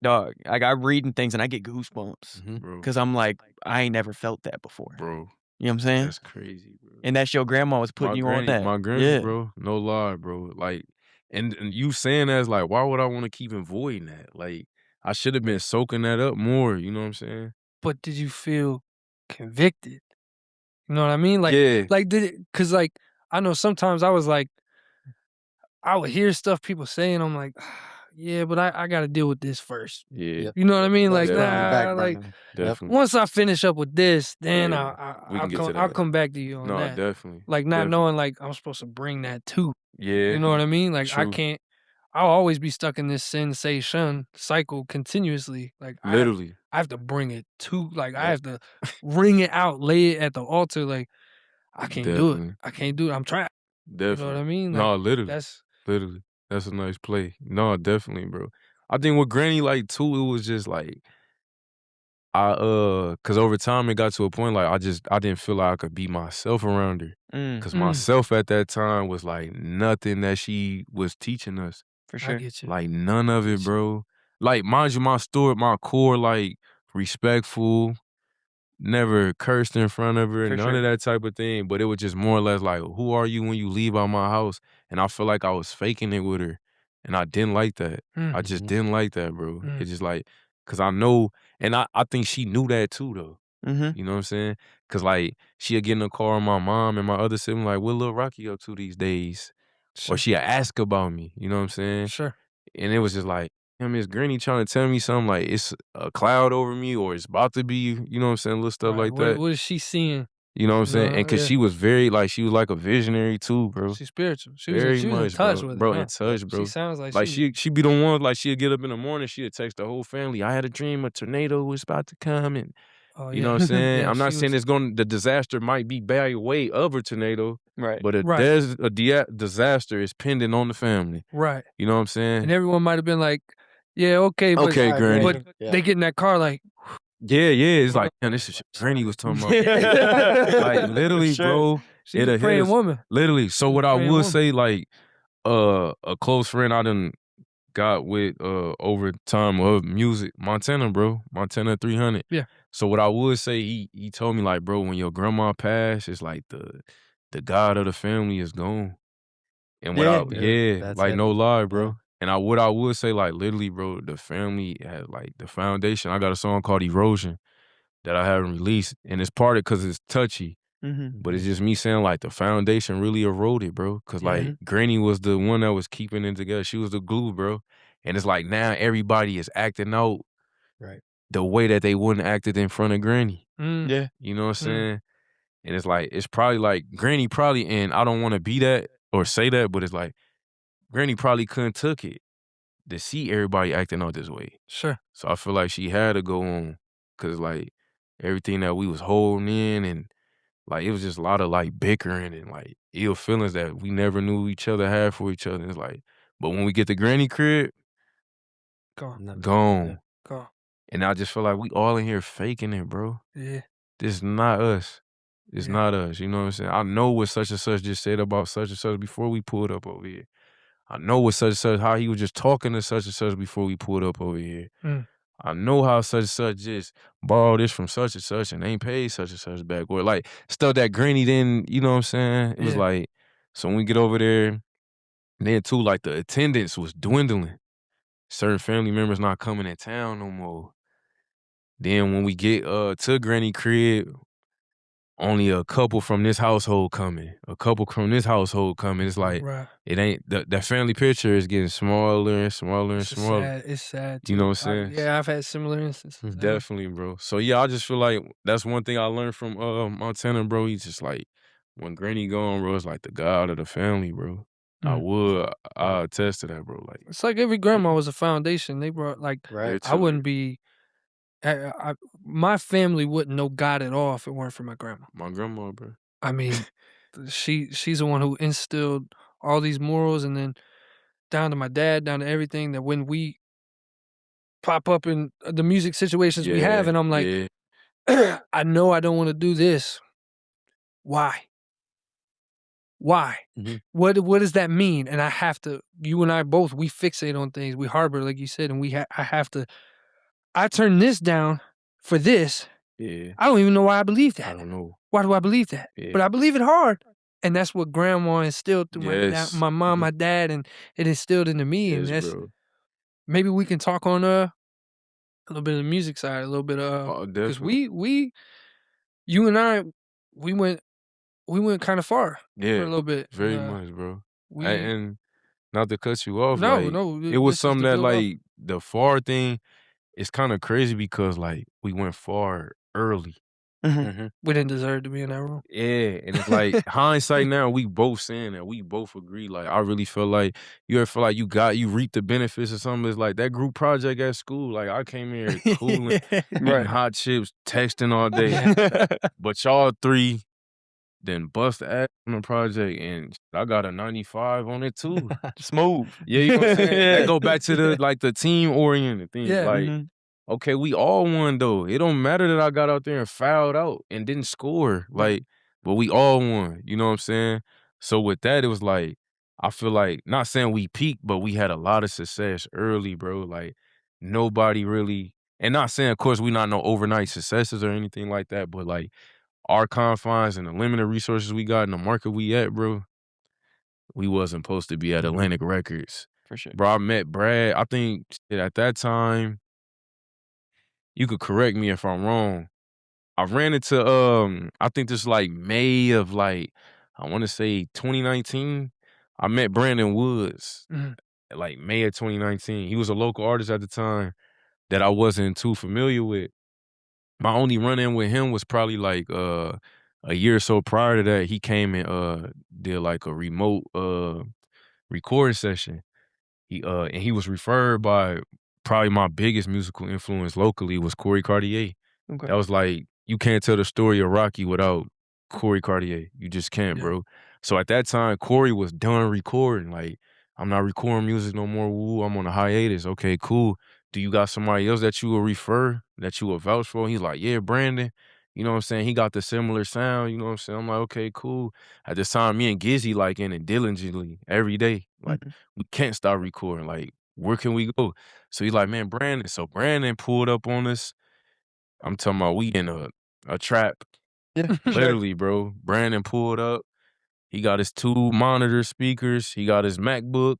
dog, like I reading things and I get goosebumps bro. because I'm like, I ain't never felt that before. Bro, You know what I'm saying? that's crazy, bro. And that's your grandma was putting you on that. My granny, bro. No lie, bro. Like, and you saying that is like, why would I want to keep avoiding that? Like, I should have been soaking that up more. You know what I'm saying? But did you feel convicted? You know what I mean? Like, Yeah. like did it? Because like I know sometimes I was like, I would hear stuff people saying. I'm like, yeah, but I got to deal with this first. Yeah. Yep. You know what I mean? Like, That's put on the back like burner. Definitely. once I finish up with this, then Yeah, we can get to I'll that. come back to you on No, that. definitely. Like not Definitely. knowing like I'm supposed to bring that too. Yeah. You know what I mean? Like True. I'll always be stuck in this SinSayShun cycle continuously. Like Literally. I have to bring it to, like I have to wring it out, lay it at the altar. Like I can't do it. Definitely. I can't do it. I'm trapped. Definitely. You know what I mean? Like, No, literally. Literally. That's a nice play. No, definitely, bro. I think with Granny, like, too, it was just like, cause over time it got to a point like I didn't feel like I could be myself around her. Cause myself at that time was like nothing that she was teaching us. For I sure. get you. Like none of it, bro. Like, mind you, my core, like, respectful, never cursed in front of her, For none sure. of that type of thing. But it was just more or less like, who are you when you leave out my house? And I feel like I was faking it with her. And I didn't like that. I just didn't like that, bro. It's just like, cause I know, and I think she knew that too, though. Mm-hmm. You know what I'm saying? Cause like, she'd get in the car with my mom and my other sibling, like, what little Rocky up to these days? Sure. Or she'd ask about me, you know what I'm saying? Sure. And it was just like, Miss Granny trying to tell me something, like it's a cloud over me or it's about to be, you know what I'm saying? Little stuff like that. What is she seeing? You know what I'm saying? No, And cause yeah. she was very, like, she was like a visionary too, bro. She's spiritual. She Very was much, in touch bro. with it. Bro, huh? in touch, bro. She sounds like Like she be the one, like she'd get up in the morning, she'd text the whole family. I had a dream a tornado was about to come, and Oh, you know what I'm saying? Yeah, I'm not she saying was- the disaster might be by way of a tornado, Right. but Right. there's a disaster is pending on the family. right. You know what I'm saying? And everyone might have been like, yeah, okay, but, Okay, Right, Granny. but Yeah. they get in that car like, Yeah, it's like, man, this is Granny was talking about. Like, literally, For sure. bro. she's It'll a hit praying us. woman. Literally. So what I praying would woman. say, like, a close friend I done got with over time of music, Montana, bro. Montana 300. Yeah. So what I would say, he told me, like, bro, when your grandma passed, it's like the God of the family is gone. And what That's like, no heavy. lie, bro. Yeah. And what I would say, like, literally, bro, the family had, like, the foundation. I got a song called Erosion that I haven't released, and it's part of because it's touchy. Mm-hmm. But it's just me saying, like, the foundation really eroded, bro. Because, Yeah. like, Granny was the one that was keeping it together. She was the glue, bro. And it's like now everybody is acting out Right. the way that they wouldn't acted in front of Granny. Yeah. You know what I'm saying? And it's like, it's probably like, Granny probably, and I don't want to be that or say that, but it's like, Granny probably couldn't took it to see everybody acting out this way. Sure. So I feel like she had to go on because, like, everything that we was holding in and, like, it was just a lot of, like, bickering and, like, ill feelings that we never knew each other had for each other. It's like, but when we get to Granny crib, Gone. gone. Gone. And I just feel like we all in here faking it, bro. Yeah. This is not us. It's Yeah. not us. You know what I'm saying? I know what such and such just said about such and such before we pulled up over here. I know what such and such, how he was just talking to such and such before we pulled up over here. I know how such and such just borrowed this from such and such and ain't paid such and such back. Or like stuff that Granny didn't, you know what I'm saying? It was Yeah. like, so when we get over there, then too, like the attendance was dwindling. Certain family members not coming in town no more. Then when we get to Granny crib, only a couple from this household coming. A couple from this household coming. It's like, Right. it ain't, that family picture is getting smaller and smaller and It's smaller. sad. It's sad. You know too. what I'm saying? Yeah, I've had similar instances. Definitely, bro. So yeah, I just feel like that's one thing I learned from Montana, bro. He's just like, when Granny gone, bro, it's like the God of the family, bro. I attest to that, bro. Like, It's like every grandma was a foundation. They brought like Right. I wouldn't be. My family wouldn't know God at all if it weren't for my grandma. my grandma, bro. I mean, she's the one who instilled all these morals, and then down to my dad, down to everything. That when we pop up in the music situations we have, and I'm like, yeah. I know I don't want to do this. Why? Why? Mhm. What does that mean? And I have to. You and I both, we fixate on things. We harbor, like you said, and I have to I turned this down for this. Yeah. I don't even know why I believe I that. don't know. Why do I believe that? Yeah. But I believe it hard. And that's what grandma instilled through Yes. my mom, my dad, and it instilled into me. And Yes, that's bro. maybe we can talk on a little bit of the music side, a little bit of Oh, because definitely. you and I, we went kind of far for Yeah, a little bit. And, very much, bro. we And not to cut you off, no like no it was this is something the that good love. like the far thing is kind of crazy because like we went far early. Mhm. We didn't deserve to be in that room. Yeah, and it's like hindsight now, we both saying that we both agree. Like I really feel like you ever feel like you reap the benefits of something. It's like that group project at school. Like I came here cooling, eating Right. hot chips, texting all day. Yeah. But y'all three then bust ass on the project, and I got a 95 on it too. Smooth. Yeah, you know what I'm saying? Yeah. That go back to the team oriented thing. Yeah. Like, Mhm. okay, we all won though. It don't matter that I got out there and fouled out and didn't score. Like, but we all won. You know what I'm saying? So with that, it was like, I feel like, not saying we peaked, but we had a lot of success early, bro. Like, nobody really, and not saying, of course, we not no overnight successes or anything like that, but like our confines and the limited resources we got in the market we at, bro, we wasn't supposed to be at Atlantic Records. For sure. Bro, I met Brad. I think shit, at that time, you could correct me if I'm wrong. I ran into I think this like May of like, I want to say 2019. I met Brandon Woods Mhm. like May of 2019. He was a local artist at the time that I wasn't too familiar with. My only run-in with him was probably like a year or so prior to that. He came and did like a remote recording session. He was referred by probably my biggest musical influence locally was Corey Cartier. Okay. That was like, you can't tell the story of Rocky without Corey Cartier. You just can't, Yeah. bro. So at that time, Corey was done recording. Like, I'm not recording music no more. Woo, I'm on a hiatus. Okay, cool. Do you got somebody else that you will refer, that you will vouch for? He's like, yeah, Brandon. You know what I'm saying? He got the similar sound. You know what I'm saying? I'm like, okay, cool. At this time, me and Gizzy like in it diligently every day. Like, Mhm. we can't stop recording. Like, where can we go? So he's like, man, Brandon. So Brandon pulled up on us. I'm talking about we in a trap. Yeah. Literally, bro. Brandon pulled up. He got his 2 monitor speakers. He got his MacBook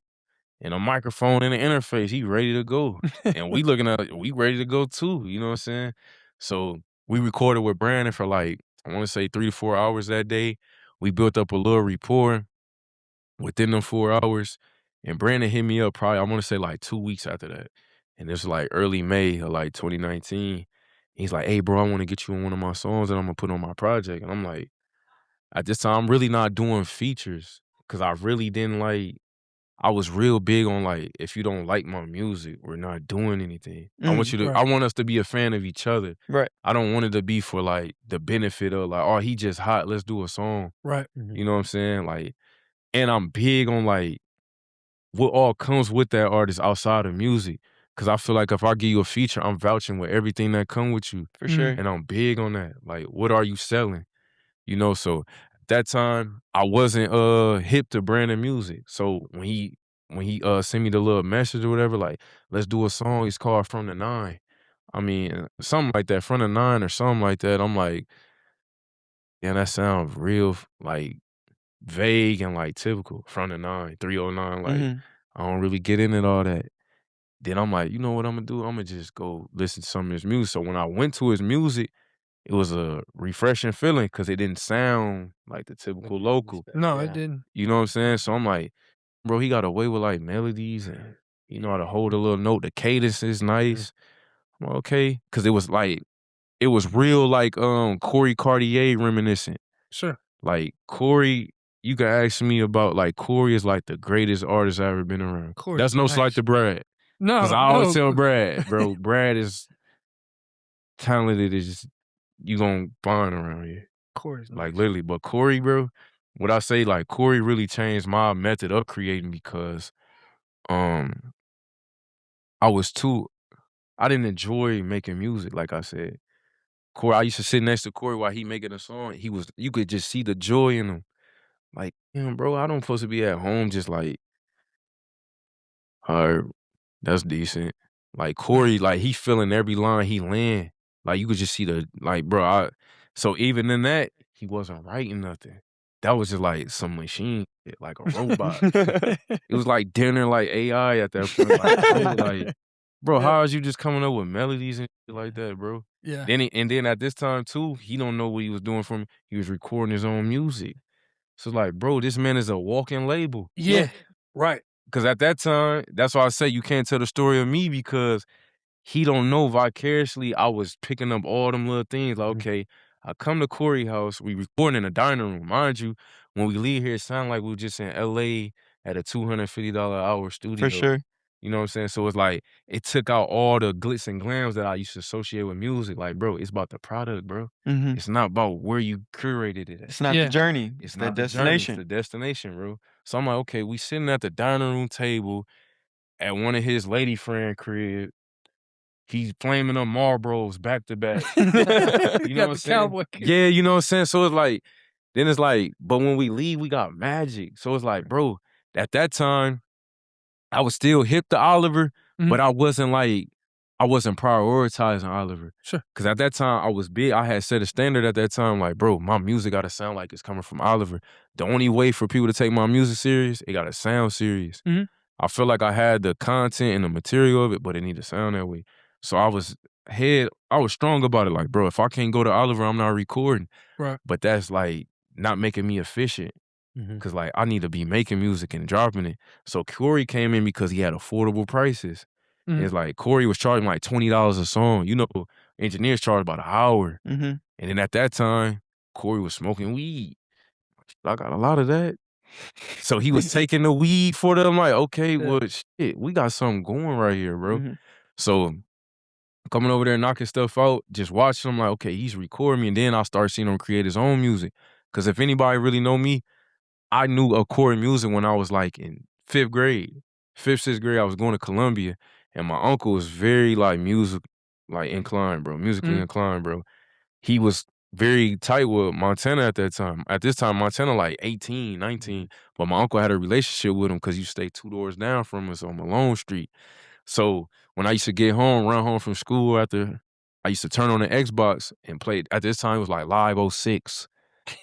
and a microphone and an interface. He ready to go. And we ready to go too. You know what I'm saying? So we recorded with Brandon for like, I want to say 3 to 4 hours that day. We built up a little rapport within them 4 hours. And Brandon hit me up probably, I want to say like 2 weeks after that. And this was like early May of like 2019. He's like, hey, bro, I want to get you on one of my songs that I'm going to put on my project. And I'm like, at this time, I'm really not doing features because I really didn't like, I was real big on like, if you don't like my music, we're not doing anything. I Right. want us to be a fan of each other. Right. I don't want it to be for like the benefit of like, oh, he just hot, let's do a song. Right. You know what I'm saying? Like, and I'm big on like what all comes with that artist outside of music. Cause I feel like if I give you a feature, I'm vouching with everything that come with you. For sure. And I'm big on that. Like, what are you selling? You know, so at that time I wasn't hip to Brandon music. So when he sent me the little message or whatever, like, let's do a song, it's called From the Nine. I mean, something like that, From the Nine or something like that. I'm like, yeah, that sounds real like vague and like typical. From the Nine, 309, like Mhm. I don't really get into all that. Then I'm like, you know what I'm gonna do? I'm gonna just go listen to some of his music. So when I went to his music, it was a refreshing feeling because it didn't sound like the typical local. No, Yeah. it didn't. You know what I'm saying? So I'm like, bro, he got away with like melodies and you know how to hold a little note. The cadence is nice. I'm like, okay. Cause it was like, it was real like Corey Cartier reminiscent. Sure. Like Corey, you can ask me about like Corey is like the greatest artist I've ever been around. Corey's That's no nice. slight to Brad. No, Cause I always tell no. Brad, bro, Brad is talented as you gonna find around here. Corey's Like nice. literally. But Corey, bro, what I say, like Corey really changed my method of creating because um I didn't enjoy making music, like I said. Corey, I used to sit next to Corey while he making a song. You could just see the joy in him. Like, damn, bro, I don't supposed to be at home just like, all right, that's decent. Like Corey, like he feeling every line he land. Like you could just see so even in that, he wasn't writing nothing. That was just like some machine, shit, like a robot. It was like dinner, like AI at that point. Like, bro, how is you just coming up with melodies and shit like that, bro? Yeah. Then at this time too, he don't know what he was doing for me. He was recording his own music. So it's like, bro, this man is a walking label. Yeah. Right. Because at that time, that's why I say you can't tell the story of me because he don't know vicariously I was picking up all them little things. Like, okay, I come to Corey house, we recording in a dining room. Mind you, when we leave here, it sound like we were just in LA at a $250 an hour studio. For sure. You know what I'm saying? So it's like, it took out all the glitz and glams that I used to associate with music. Like, bro, it's about the product, bro. Mhm. It's not about where you curated it at. It's not Yeah. the journey. It's the not the journey, destination. it's the destination, bro. So I'm like, okay, we sitting at the dining room table at one of his lady friend crib. He's flaming them Marlboros back to back. You know Got what I'm the saying? cowboy. Yeah, you know what I'm saying? So it's like, then it's like, but when we leave, we got magic. So it's like, bro, at that time, I was still hip to Oliver, but I wasn't prioritizing Oliver. Sure. Cause at that time I was big. I had set a standard at that time, like, bro, my music gotta sound like it's coming from Oliver. The only way for people to take my music serious, it gotta sound serious. I feel like I had the content and the material of it, but it need to sound that way. So I was strong about it. Like, bro, if I can't go to Oliver, I'm not recording. Right. But that's like not making me efficient. Cause like I need to be making music and dropping it. So Corey came in because he had affordable prices. It's like Corey was charging like $20 a song. You know, engineers charge about an hour. And then at that time, Corey was smoking weed. I got a lot of that. So he was taking the weed for them. Like, okay, well, shit, we got something going right here, bro. So coming over there, knocking stuff out, just watching him like, okay, he's recording me. And then I start seeing him create his own music. Cause if anybody really know me, I knew of Corey music when I was like in 5th grade. 5th, 6th grade, I was going to Columbia. And my uncle was very like inclined, bro. Musically inclined, bro. He was very tight with Montana at that time. At this time, Montana like 18, 19. But my uncle had a relationship with him because he stayed 2 doors down from us on Malone Street. So when I used to get home, run home from school after, I used to turn on the Xbox and play. At this time, it was like Live 06,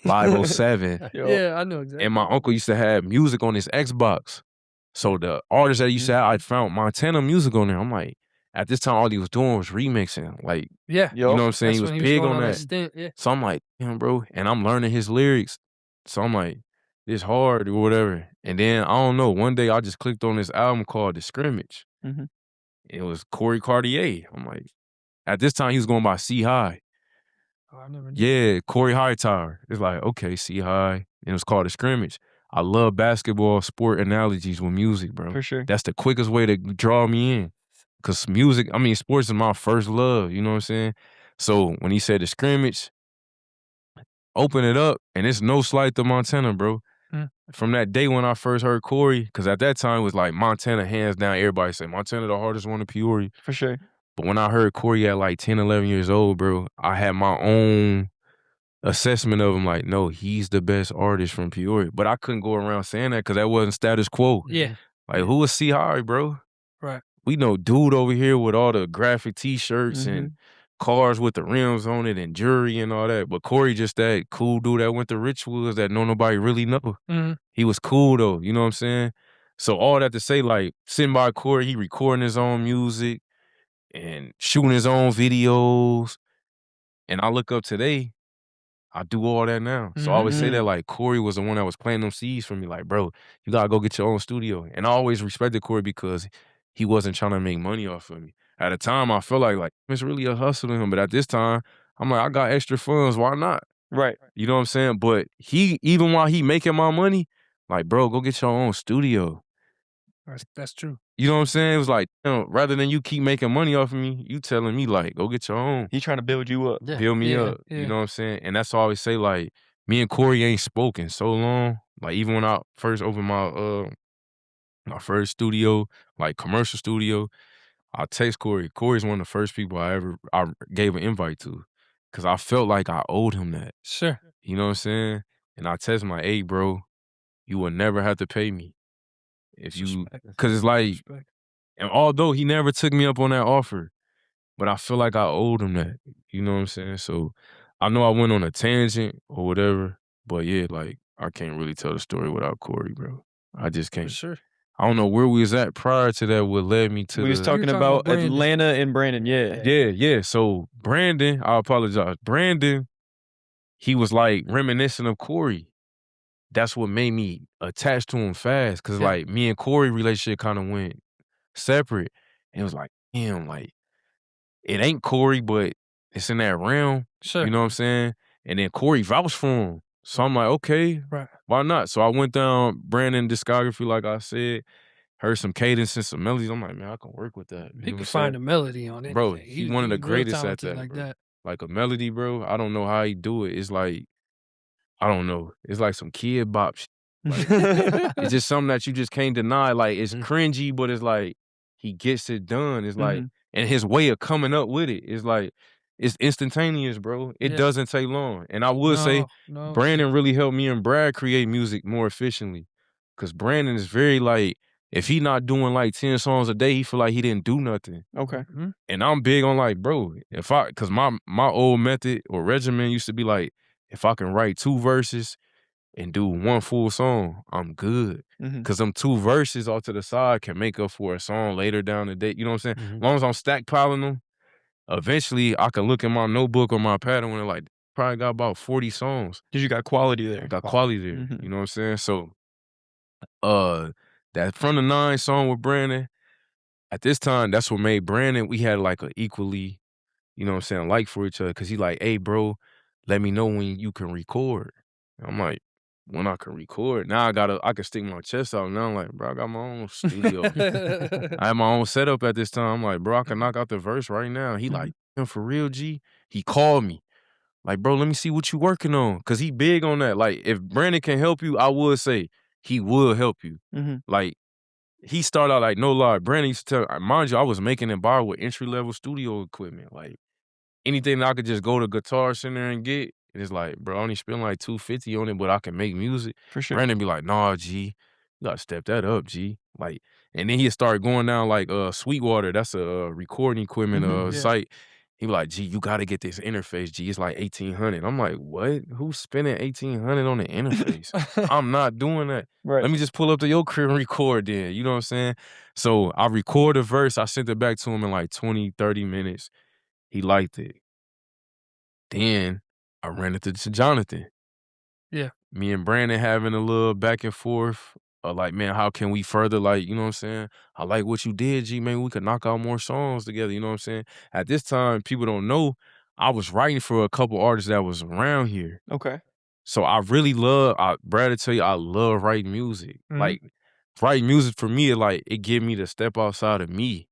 Live 07. Yeah, I know exactly. And my uncle used to have music on his Xbox. So the artists that he used to have, I found Montana music on there. I'm like, at this time, all he was doing was remixing. Like, Yeah. you know what I'm saying? That's He was when big going on that. stint, yeah. So I'm like, damn, bro. And I'm learning his lyrics. So I'm like, this hard or whatever. And then, I don't know, one day I just clicked on this album called The Scrimmage. It was Corey Cartier. I'm like, at this time, he was going by C High. Oh, I never knew. Yeah, Corey Hightower. It's like, okay, C High. And it was called The Scrimmage. I love basketball, sport analogies with music, bro. For sure. That's the quickest way to draw me in. Cause sports is my first love, you know what I'm saying? So when he said The Scrimmage, open it up, and it's no slight to Montana, bro. From that day when I first heard Corey, cause at that time it was like Montana, hands down, everybody say Montana the hardest one in Peoria. For sure. But when I heard Corey at like 10, 11 years old, bro, I had my own assessment of him, like, no, he's the best artist from Peoria. But I couldn't go around saying that because that wasn't status quo. Yeah. Like, who is C High, bro? Right. We know dude over here with all the graphic T-shirts and cars with the rims on it and jewelry and all that. But Corey just that cool dude that went to Richwoods that nobody really know. He was cool though, you know what I'm saying? So all that to say, like, sitting by Corey, he recording his own music and shooting his own videos. And I look up today, I do all that now. So I always say that, like, Corey was the one that was planting them seeds for me. Like, bro, you gotta go get your own studio. And I always respected Corey because he wasn't trying to make money off of me. At the time, I felt like it's really a hustle to him. But at this time, I'm like, I got extra funds. Why not? Right. You know what I'm saying? But even while he making my money, like, bro, go get your own studio. That's true. You know what I'm saying? It was like, rather than you keep making money off of me, you telling me, like, go get your own. He trying to build you up. Yeah. Build me up. You know what I'm saying? And that's why I always say, like, me and Corey ain't spoken so long. Like, even when I first opened my first studio, like commercial studio, I text Corey. Corey's one of the first people I gave an invite to. Cause I felt like I owed him that. Sure. You know what I'm saying? And I text him like, hey, bro, you will never have to pay me. If you, cause it's like, And although he never took me up on that offer, but I feel like I owed him that. You know what I'm saying? So I know I went on a tangent or whatever, but yeah, like I can't really tell the story without Corey, bro. I just For can't. sure. I don't know where we was at prior to that, what led me to We was talking talking about about Brandon. Atlanta and Brandon, yeah. Yeah. So Brandon, I apologize. Brandon, he was like reminiscent of Corey. That's what made me attached to him fast. Cause Yeah. like me and Corey relationship kind of went separate. And it was like, damn, like it ain't Corey, but it's in that realm. Sure. You know what I'm saying? And then Corey vouched for him. So I'm like, okay, Right. why not? So I went down Brandon discography, like I said, heard some cadence and some melodies. I'm like, man, I can work with that. You He know what can I'm find saying? a melody on it. Bro, he one of the real greatest at talented that, like bro. that. Like a melody, bro. I don't know how he do it. It's like, I don't know. It's like some kid bop shit. Like, it's just something that you just can't deny. Like, it's cringy, but it's like, he gets it done. It's like, and his way of coming up with it is like, it's instantaneous, bro. It Yeah. doesn't take long. And I would say, No. Brandon really helped me and Brad create music more efficiently. Cause Brandon is very like, if he not doing like 10 songs a day, he feel like he didn't do nothing. Okay. Mm-hmm. And I'm big on like, bro, cause my old method or regimen used to be like, if I can write 2 verses and do 1 full song, I'm good. Cause them 2 verses off to the side can make up for a song later down the day. You know what I'm saying? As long as I'm stackpiling them, eventually I can look in my notebook or my pad and like, probably got about 40 songs. Cause you got quality there. I got quality there. You know what I'm saying? So that From the Nine song with Brandon, at this time, that's what made Brandon, we had like a equally, you know what I'm saying, like for each other. Cause he like, hey bro, let me know when you can record. And I'm like, when I can record. Now I can stick my chest out. Now I'm like, bro, I got my own studio. I have my own setup at this time. I'm like, bro, I can knock out the verse right now. He like, for real, G? He called me. Like, bro, let me see what you working on. Cause he big on that. Like, if Brandon can help you, I would say he will help you. Like, he started out like, no lie, Brandon used to tell, mind you, I was making and borrow with entry-level studio equipment. Like, anything that I could just go to Guitar Center and get, and it's like, bro, I only spend like $250 on it, but I can make music. For sure. Brandon be like, nah, G, you gotta step that up, G. Like, and then he started going down like Sweetwater, that's a recording equipment site. He be like, G, you gotta get this interface, G. It's like $1,800. I'm like, what? Who's spending $1,800 on the interface? I'm not doing that. Right. Let me just pull up to your crib and record then. You know what I'm saying? So I record a verse. I sent it back to him in like 20, 30 minutes. He liked it. Then I ran into Jonathan. Yeah. Me and Brandon having a little back and forth. Like, man, how can we further, like, you know what I'm saying? I like what you did, G, man. We could knock out more songs together, you know what I'm saying? At this time, people don't know, I was writing for a couple artists that was around here. Okay. So I really love, Brad will tell you, I love writing music. Like, writing music for me, it give me to step outside of me.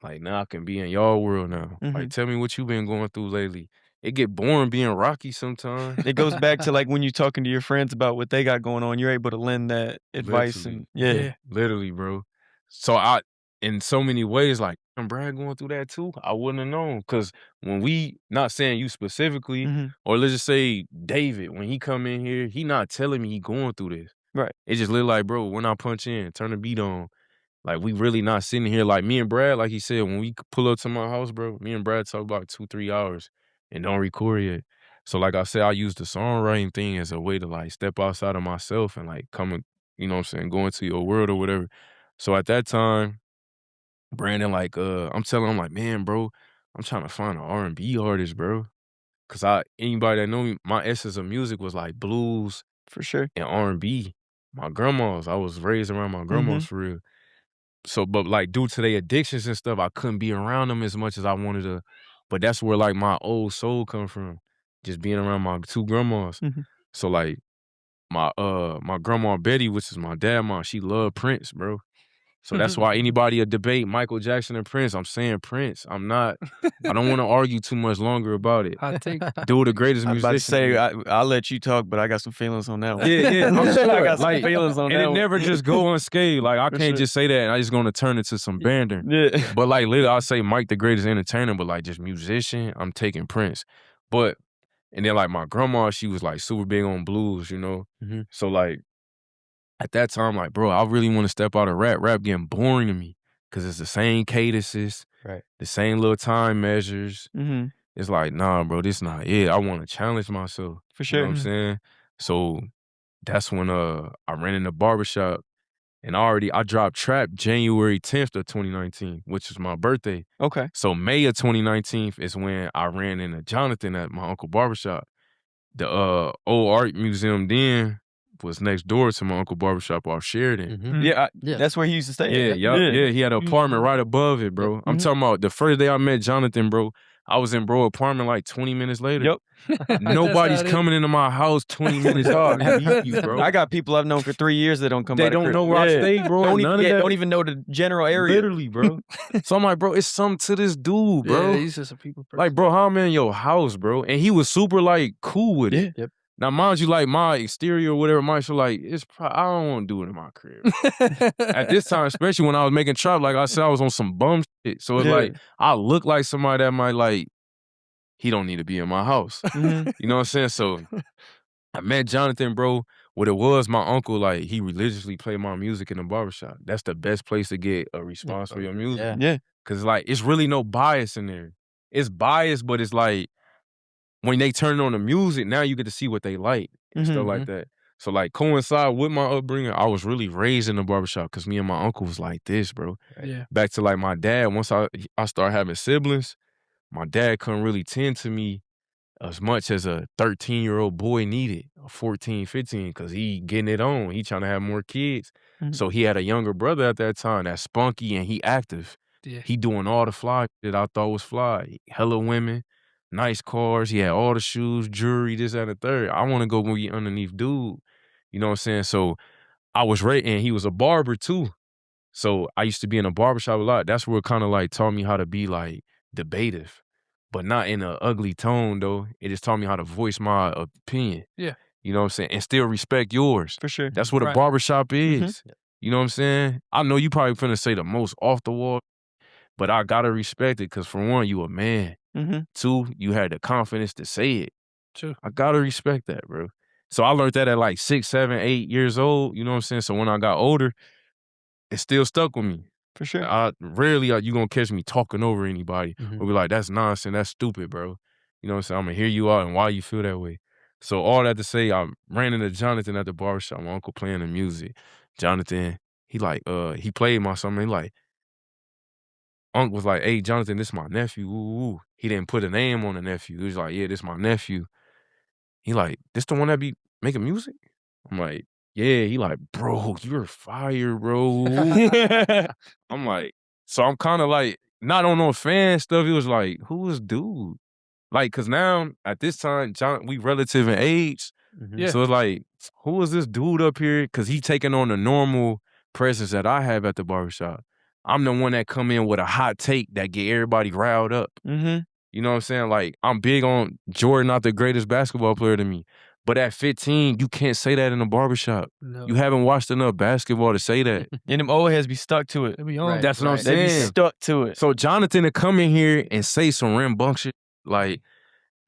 Like, now I can be in y'all world now. Like, tell me what you been going through lately. It get boring being Rocky sometimes. It goes back to like when you're talking to your friends about what they got going on, you're able to lend that advice. Literally. Literally, bro. So in so many ways, like, Brad going through that too, I wouldn't have known. Cause when we, not saying you specifically, or let's just say David, when he come in here, he not telling me he going through this. Right. It just look like, bro, when I punch in, turn the beat on. Like, we really not sitting here. Like, me and Brad, like he said, when we pull up to my house, bro, me and Brad talk about 2-3 hours and don't record yet. So, like I said, I use the songwriting thing as a way to, like, step outside of myself and, like, come and, you know what I'm saying, go into your world or whatever. So, at that time, Brandon, like, I'm telling him, like, man, bro, I'm trying to find an R&B artist, bro. Cause anybody that know me, my essence of music was, like, blues. For sure. And R&B. My grandmas, I was raised around my grandmas for real. So, but like due to their addictions and stuff, I couldn't be around them as much as I wanted to. But that's where like my old soul come from, just being around my 2 grandmas. So like my grandma Betty, which is my dad mom, she loved Prince, bro. So that's why anybody debate Michael Jackson and Prince, I'm saying Prince. I don't want to argue too much longer about it. I think Dude, the greatest I'm musician. about to say, I'll let you talk, but I got some feelings on that one. Yeah, I'm sure. I got some Like, feelings on and that it one. never just go unscathed. Like, I can't just say that and I just gonna turn it to some banter. Yeah. But like, literally, I'll say Mike the greatest entertainer, but like just musician, I'm taking Prince. But, and then like my grandma, she was like super big on blues, you know? So like, at that time, like, bro, I really want to step out of rap. Rap getting boring to me. because it's the same cadences, Right. the same little time measures. Mm-hmm. It's like, nah, bro, this not it. I want to challenge myself. For You know what sure. I'm saying? So that's when I ran in the barbershop, and I dropped Trap January 10th of 2019, which is my birthday. Okay. So May of 2019 is when I ran into Jonathan at my uncle barbershop. The old art museum then was next door to my uncle barbershop off Sheridan. Mhm. Yeah, Yeah. that's where he used to stay. Yeah, at. yeah. He had an apartment right above it, bro. I'm Mhm. talking about the first day I met Jonathan, bro. I was in bro apartment like 20 minutes later. Yep. Nobody's coming into my house 20 minutes out and meet you, bro. I got people I've known for 3 years that don't come by They the don't crib. know where I stay, bro. Don't None of even, that. don't even know the general area. Literally, bro. So I'm like, bro, it's something to this dude, bro. Yeah, he's just a people person. Like, bro, how I'm in your house, bro? And he was super, like, cool with it. Yep. Now, mind you, like, my exterior or whatever might feel like, I don't want to do it in my crib. At this time, especially when I was making Trap, like I said, I was on some bum shit. So it's like, I look like somebody that might, like, he don't need to be in my house. Mhm. You know what I'm saying? So I met Jonathan, bro. What it was, my uncle, like, he religiously played my music in the barbershop. That's the best place to get a response for your music. Yeah. Yeah. Cause like, it's really no bias in there. It's bias, but it's like, when they turn on the music, now you get to see what they like and stuff like that. So like, coincide with my upbringing, I was really raised in the barbershop because me and my uncle was like this, bro. Yeah. Back to like my dad, once I started having siblings, my dad couldn't really tend to me as much as a 13-year-old boy needed, a 14, 15, because he getting it on. He trying to have more kids. So he had a younger brother at that time that's spunky and he active. Yeah. He doing all the fly that I thought was fly. Hella women, nice cars. He had all the shoes, jewelry, this, that, and the third. I want to go be underneath dude. You know what I'm saying? So I was right, and he was a barber too. So I used to be in a barbershop a lot. That's where it kind of like taught me how to be like debative, but not in an ugly tone though. It just taught me how to voice my opinion. Yeah. You know what I'm saying? And still respect yours. For sure. That's what a Right. barbershop is. You know what I'm saying? I know you probably finna say the most off the wall, but I gotta respect it because for one, you a man. Two, you had the confidence to say it. True. I gotta respect that, bro. So I learned that at like 6, 7, 8 years old. You know what I'm saying? So when I got older, it still stuck with me. For sure. Rarely are you gonna catch me talking over anybody Mhm. or be like, that's nonsense, that's stupid, bro. You know what I'm saying? I'm gonna hear you out and why you feel that way. So all that to say, I ran into Jonathan at the barbershop, my uncle playing the music. Jonathan, he like, he played my song, he like, Unc was like, hey, Jonathan, this is my nephew. Ooh. He didn't put a name on the nephew. He was like, yeah, this is my nephew. He like, this the one that be making music? I'm like, yeah. He like, bro, you're fire, bro. I'm like, so I'm kind of like, not on no fan stuff. It was like, who is dude? Like, cause now at this time, we relative in age. Yeah. So it's like, who is this dude up here? Cause he taking on the normal presence that I have at the barbershop. I'm the one that come in with a hot take that get everybody riled up. You know what I'm saying? Like, I'm big on Jordan, not the greatest basketball player to me. But at 15, you can't say that in a barbershop. No. You haven't watched enough basketball to say that. And them old heads be stuck to it. They be on. Right. That's what I'm Right. They be saying. stuck to it. So Jonathan to come in here and say some rambunctious, like,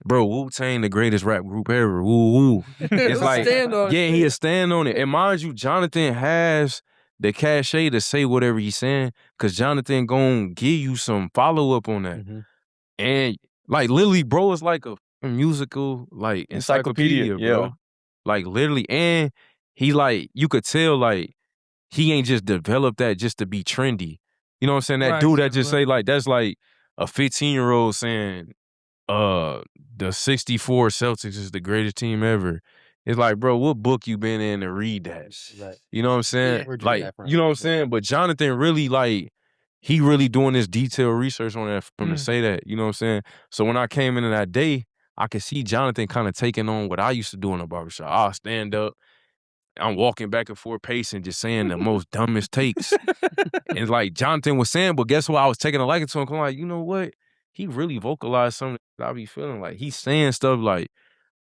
bro, Wu-Tang the greatest rap group ever. Woo woo. It's like, Stand on it. yeah, he'll stand on it. And mind you, Jonathan has the cachet to say whatever he's saying, because Jonathan gonna give you some follow-up on that. And like literally, bro, is like a musical like encyclopedia, bro. yeah. Like literally, and he like, you could tell like he ain't just developed that just to be trendy. You know what I'm saying? That Right, dude that yeah, just right. say like, that's like a 15-year-old saying, the 64 Celtics is the greatest team ever. It's like, bro, what book you been in to read that? Right. You know what I'm saying? Yeah. Where'd you get Like, that from? you know what I'm saying? But Jonathan really like, he really doing this detailed research on that for him to say that. You know what I'm saying? So when I came into that day, I could see Jonathan kind of taking on what I used to do in the barbershop. I'll stand up, I'm walking back and forth pacing, just saying the most dumbest takes. And it's like Jonathan was saying, but guess what? I was taking a liking to him. I'm like, you know what? He really vocalized something that I be feeling like. He's saying stuff like,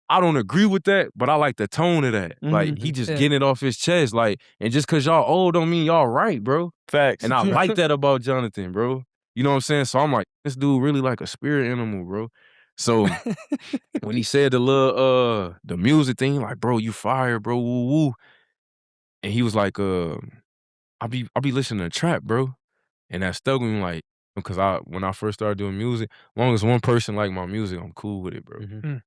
I don't agree with that, but I like the tone of that. Like, he just Yeah. getting it off his chest. Like, and just cause y'all old don't mean y'all right, bro. Facts. And I like that about Jonathan, bro. You know what I'm saying? So I'm like, this dude really like a spirit animal, bro. So when he said the little the music thing, like, bro, you fire, bro, woo woo. And he was like, I be listening to Trap, bro. And that stuck with me, like, because when I first started doing music, as long as one person like my music, I'm cool with it, bro.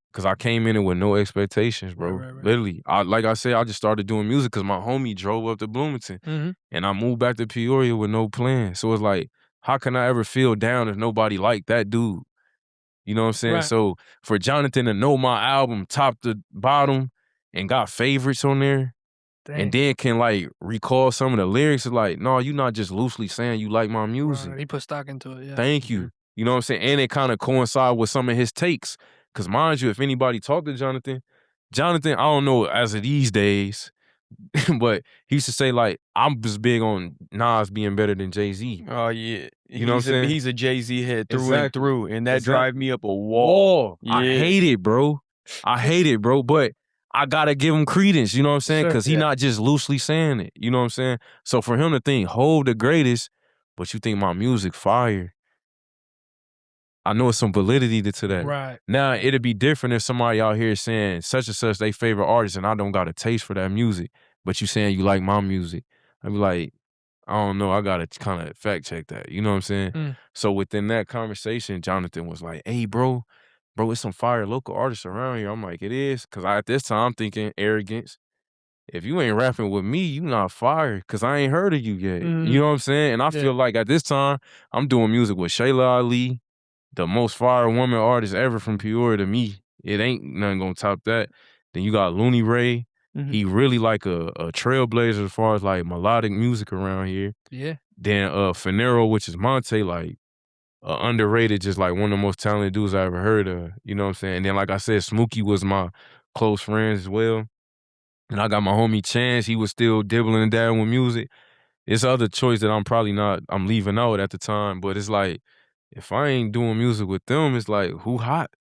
Because I came in it with no expectations, bro. Right. Literally, like I said, I just started doing music because my homie drove up to Bloomington, and I moved back to Peoria with no plan. So it's like, how can I ever feel down if nobody liked that dude? You know what I'm saying? Right. So for Jonathan to know my album top to bottom and got favorites on there, and then can like recall some of the lyrics, is like, no, you not just loosely saying you like my music. Right. He put stock into it. Yeah. Thank you. You know what I'm saying? And it kind of coincide with some of his takes. Cause mind you, if anybody talked to Jonathan, I don't know as of these days, but he used to say like, I'm just big on Nas being better than Jay-Z. Oh yeah, You know what I'm saying? He's a Jay-Z head through and Exactly. through, and that Exactly. drive me up a wall. I hate it, bro. I hate it, bro. But I gotta give him credence, you know what I'm saying? Sure, Cause he not just loosely saying it, you know what I'm saying? So for him to think, Hov the greatest, but you think my music fire, I know it's some validity to that. Right. Now, it'd be different if somebody out here saying such and such they favorite artist and I don't got a taste for that music, but you saying you like my music. I'd be like, I don't know, I gotta kind of fact check that, you know what I'm saying? So within that conversation, Jonathan was like, hey, bro, it's some fire local artists around here. I'm like, it is? Because at this time, I'm thinking arrogance. If you ain't rapping with me, you not fire because I ain't heard of you yet. You know what I'm saying? And I feel like at this time, I'm doing music with Shayla Ali, the most fire woman artist ever from Peoria to me. It ain't nothing gonna top that. Then you got Looney Ray. He really like a trailblazer as far as like melodic music around here. Yeah. Then Finero, which is Monte, like underrated, just like one of the most talented dudes I ever heard of. You know what I'm saying? And then like I said, Smokey was my close friend as well. And I got my homie Chance. He was still dibbling and dabbling with music. It's other choice that I'm leaving out at the time. But it's like, if I ain't doing music with them, it's like, who hot?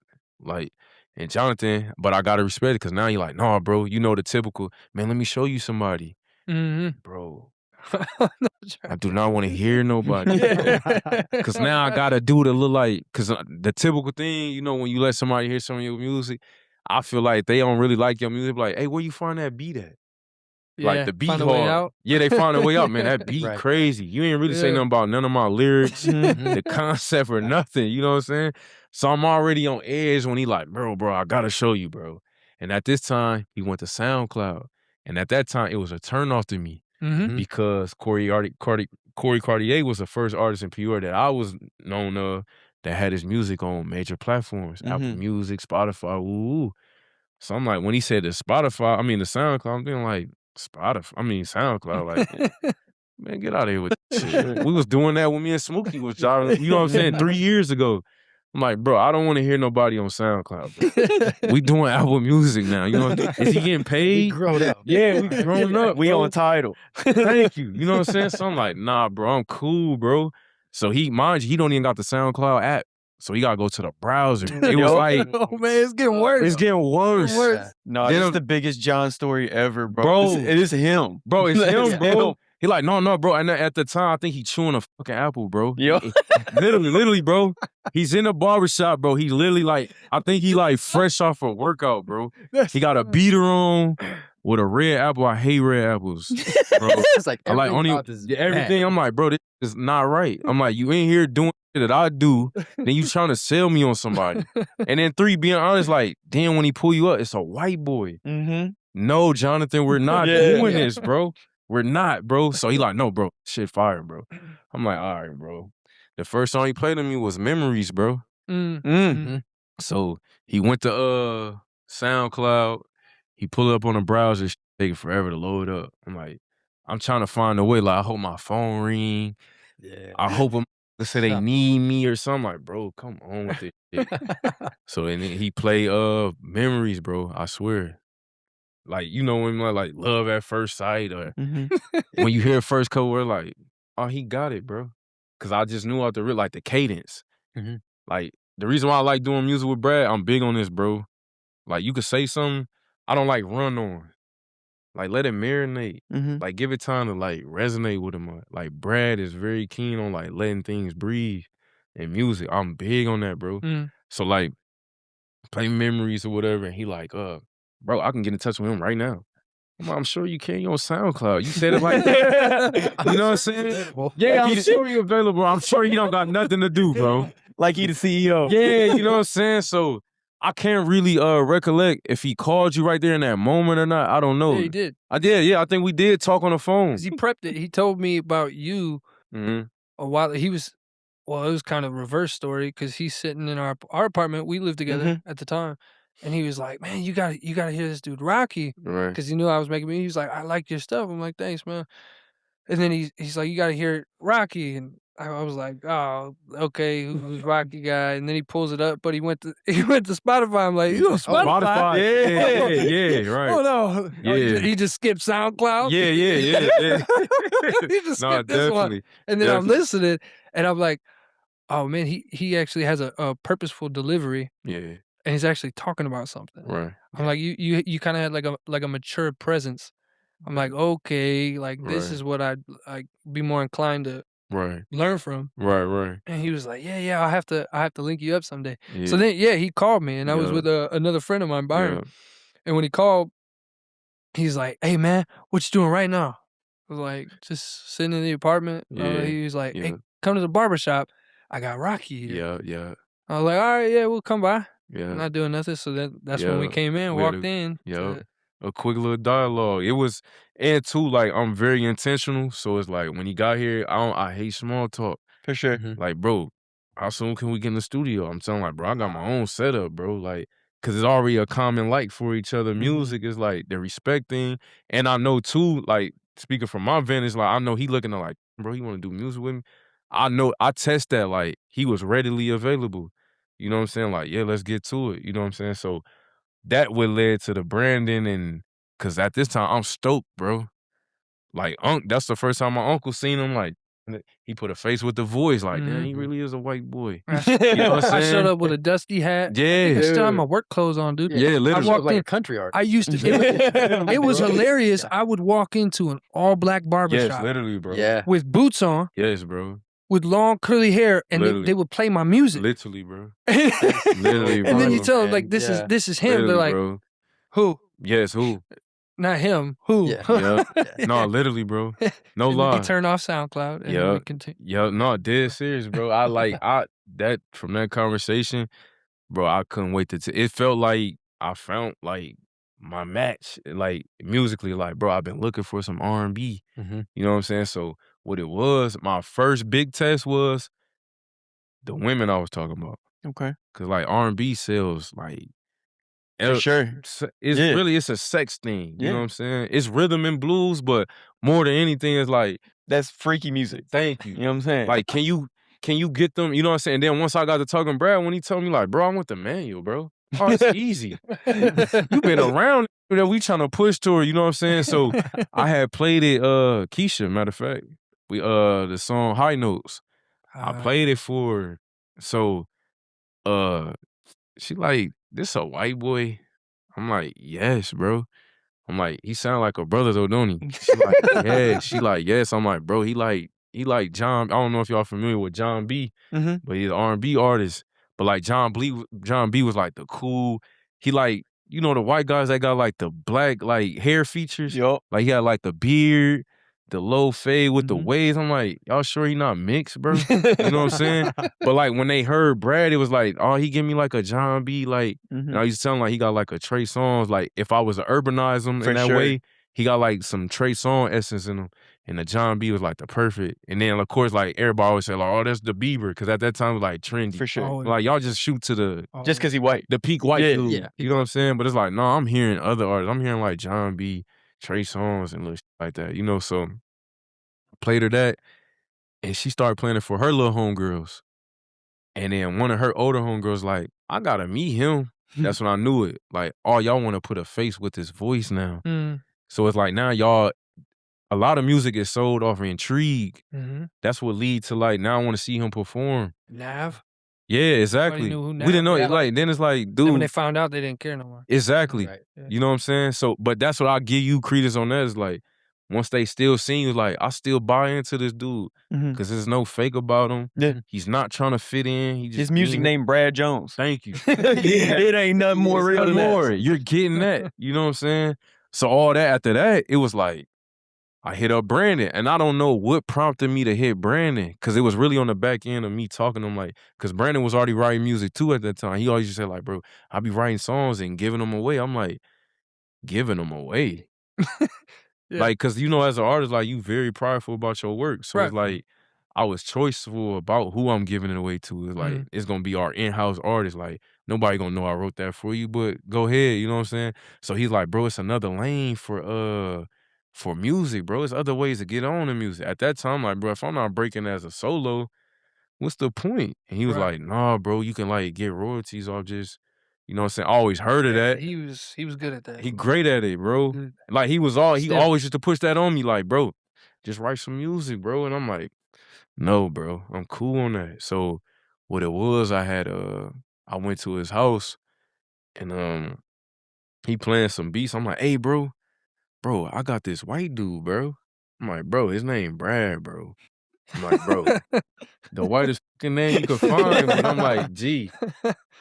Like, and Jonathan, but I gotta respect it because now you're like, nah, bro, you know the typical, man, let me show you somebody. Bro, I do not want to hear nobody. Because now I gotta do the little like, because the typical thing, you know, when you let somebody hear some of your music, I feel like they don't really like your music. Like, hey, where you find that beat at? Like the beat find a way hard. out. Yeah, they find a way out, man. That beat Right. crazy. You ain't really say nothing about none of my lyrics, the concept or nothing. You know what I'm saying? So I'm already on edge when he like, bro, I gotta show you, bro. And at this time, he went to SoundCloud. And at that time, it was a turnoff to me because Corey Cartier was the first artist in Peoria that I was known of that had his music on major platforms, Apple Music, Spotify, woo. So I'm like, when he said the SoundCloud, I'm thinking like, SoundCloud, like, man, get out of here with this shit. We was doing that when me and Smokey was driving, you know what I'm saying, 3 years ago. I'm like, bro, I don't want to hear nobody on SoundCloud, bro. We doing Apple Music now, you know what I'm saying? Is he getting paid? We grown up. Yeah, we grown up, We bro. on Tidal. Thank you. You know what I'm saying? So I'm like, nah, bro, I'm cool, bro. So mind you, he don't even got the SoundCloud app. So he gotta go to the browser. It was like, Oh man, it's getting worse. it's getting worse. No, Then it's the biggest John story ever, bro. Bro. It is him. Bro, it's him, It's bro. him. He like, no, bro. And at the time, I think he chewing a fucking apple, bro. Yo. Literally, bro. He's in a barbershop, bro. He literally like, I think he like fresh off a workout, bro. He got a beater on with a red apple. I hate red apples, bro. It's like I like everything only about this is everything. bad. I'm like, bro, this is not right. I'm like, you in here doing shit that I do, then you trying to sell me on somebody. And then 3, being honest, like, damn, when he pull you up, it's a white boy. No, Jonathan, we're not doing this, bro. We're not, bro. So he like, no, bro, shit fire, bro. I'm like, all right, bro. The first song he played to me was Memories, bro. So he went to SoundCloud. He pulled up on the browser, shit taking forever to load up. I'm like, I'm trying to find a way. Like, I hope my phone ring. Yeah. I hope they say they need me or something. Like, bro, come on with this shit. So and then he played Memories, bro. I swear. Like, you know, when like Love at First Sight or when you hear first couple words, like, oh, he got it, bro. Cause I just knew out the real, like the cadence. Like, the reason why I like doing music with Brad, I'm big on this, bro. Like, you could say something, I don't like run on. Like, let it marinate. Like, give it time to like resonate with him. Like, Brad is very keen on like letting things breathe in music. I'm big on that, bro. So like, play Memories or whatever, and he like, bro, I can get in touch with him right now. I'm sure you can. You on SoundCloud. You said it like that. You know what I'm saying? Yeah, I'm sure you available. I'm sure you don't got nothing to do, bro. Like he the CEO. Yeah, you know what I'm saying? So I can't really recollect if he called you right there in that moment or not. I don't know. Yeah, he did. I did, yeah. I think we did talk on the phone. 'Cause he prepped it. He told me about you Mm-hmm. a while. It was kind of a reverse story because he's sitting in our apartment. We lived together at the time. And he was like, man, you gotta hear this dude, Rocky. Right. Because he knew I was making music. He was like, I like your stuff. I'm like, thanks, man. And then he's like, you gotta hear Rocky. And I was like, oh, okay, who's Rocky guy? And then he pulls it up, but he went to Spotify. I'm like, you on Spotify? Yeah, right. Oh no. Yeah. He just skipped SoundCloud. Yeah. He just No, skipped this one. definitely. And then I'm listening and I'm like, oh man, he actually has a purposeful delivery. Yeah. And he's actually talking about something. Right. I'm like, you kind of had like a mature presence. I'm like, okay, like this Right. is what I'd be more inclined to learn from. Right. And he was like, yeah, I have to link you up someday. Yeah. So then, he called me, and I was with another friend of mine, Byron. Yeah. And when he called, he's like, hey man, what you doing right now? I was like, just sitting in the apartment. He was like, hey, come to the barbershop. I got Rocky here. Yeah. I was like, all right, yeah, we'll come by. Yeah. I'm not doing nothing. So that's when we came in, We had walked in. a quick little dialogue. It was, and too, like, I'm very intentional. So it's like, when he got here, I hate small talk. For sure. Like, bro, how soon can we get in the studio? I'm telling, like, bro, I got my own setup, bro. Like, because it's already a common like for each other. Music is like the respect thing. And I know too, like, speaking from my vantage, like, I know he looking to like, bro, he want to do music with me. I know, I test that, like, he was readily available. You know what I'm saying? Like, yeah, let's get to it. You know what I'm saying? So that would led to the branding, and because at this time I'm stoked, bro. Like, that's the first time my uncle seen him. Like, he put a face with the voice. Like, damn, he really is a white boy. You know what I'm I saying? showed up with a dusty hat. Yeah, I still have my work clothes on, dude. Yeah, literally. I walked like in. a country artist. I used to. It was hilarious. I would walk into an all black barbershop. Yes, literally, bro. Yeah. With boots on, Yes, bro. with long curly hair, and they would play my music. Literally, bro. Literally, bro. And then you tell them, like, And, this yeah. is him. They're Literally, like, bro. who? Yes, who? Not him. Who? Yeah. Yeah. No, literally, bro. No And lie. he turned off SoundCloud. And then we continued. Yeah, no, dead serious, bro. That from that conversation, bro, I couldn't wait to it felt like I found like my match, like musically, like, bro, I've been looking for some R&B. You know what I'm saying? So what it was, my first big test was the women I was talking about. Okay. Cause like R&B sells like For sure. It's really, it's a sex thing. You know what I'm saying? It's rhythm and blues, but more than anything, it's like, that's freaky music. Thank you. You know what I'm saying? Like, can you get them? You know what I'm saying? And then once I got to talking Brad, when he told me like, bro, I want the manual, bro. Oh, it's easy. You been around that we trying to push toward, you know what I'm saying? So I had played it, Keisha, matter of fact. We the song High Notes. I played it for her. So she like, this a white boy? I'm like, yes, bro. I'm like, he sound like a brother though, don't he? She like, yeah. She like, yes. I'm like, bro, he like John. I don't know if y'all familiar with John B, but he's an R&B artist. But like John B was like the cool. He like, you know, the white guys that got like the black like hair features. Yup. Like he had like the beard, the low fade with the waves. I'm like, y'all sure he not mixed, bro? You know what I'm saying? But like when they heard Brad, it was like, oh, he give me like a John B. Like, and I used to tell him like he got like a Trey Songz. Like if I was to urbanize him in that way, he got like some Trey Songz essence in him. And the John B was like the perfect. And then of course like everybody always say like, oh, that's the Bieber, because at that time it was like trendy. For sure. Like y'all just shoot to the just because he white. the peak white dude. Yeah. You know what I'm saying? But it's like, no, I'm hearing other artists. I'm hearing like John B, Trey Songz and little shit like that. You know, so played her that, and she started playing it for her little homegirls. And then one of her older homegirls like, I gotta meet him. That's when I knew it. Like, oh, y'all want to put a face with his voice now. So it's like now y'all, a lot of music is sold off of intrigue. That's what leads to like, now I want to see him perform. Nav. Yeah, exactly. Knew who We didn't know Nav- it. Like, then it's like, Then when dude. they found out, they didn't care no more. Exactly. Right. Yeah. You know what I'm saying? So, but that's what I give you credence on that is like, once they still see you, like, I still buy into this dude because there's no fake about him. Yeah. He's not trying to fit in. He just His music named Brad Jones. Thank you. It ain't nothing more real than that. You're getting that. You know what I'm saying? So all that after that, it was like, I hit up Brandon, and I don't know what prompted me to hit Brandon, because it was really on the back end of me talking to him, like, because Brandon was already writing music too at that time. He always used to say, like, bro, I be writing songs and giving them away. I'm like, giving them away? Yeah. Like, because, you know, as an artist, like, you very prideful about your work. So Right. it's like, I was choiceful about who I'm giving it away to. It's like, it's going to be our in-house artist. Like, nobody going to know I wrote that for you, but go ahead, you know what I'm saying? So he's like, bro, it's another lane for music, bro. It's other ways to get on in music. At that time, like, bro, if I'm not breaking as a solo, what's the point? And he was Right. like, nah, bro, you can, like, get royalties off just, you know what I'm saying? I always heard of Yeah, that. he was good at that. He great at it, bro. Good. Like, he Still. always used to push that on me, like, bro, just write some music, bro. And I'm like, no, bro, I'm cool on that. So what it was, I went to his house and he playing some beats. I'm like, hey, bro, I got this white dude, bro. I'm like, bro, his name Brad, bro. I'm like, bro, the whitest fucking name you could find. But I'm like, gee,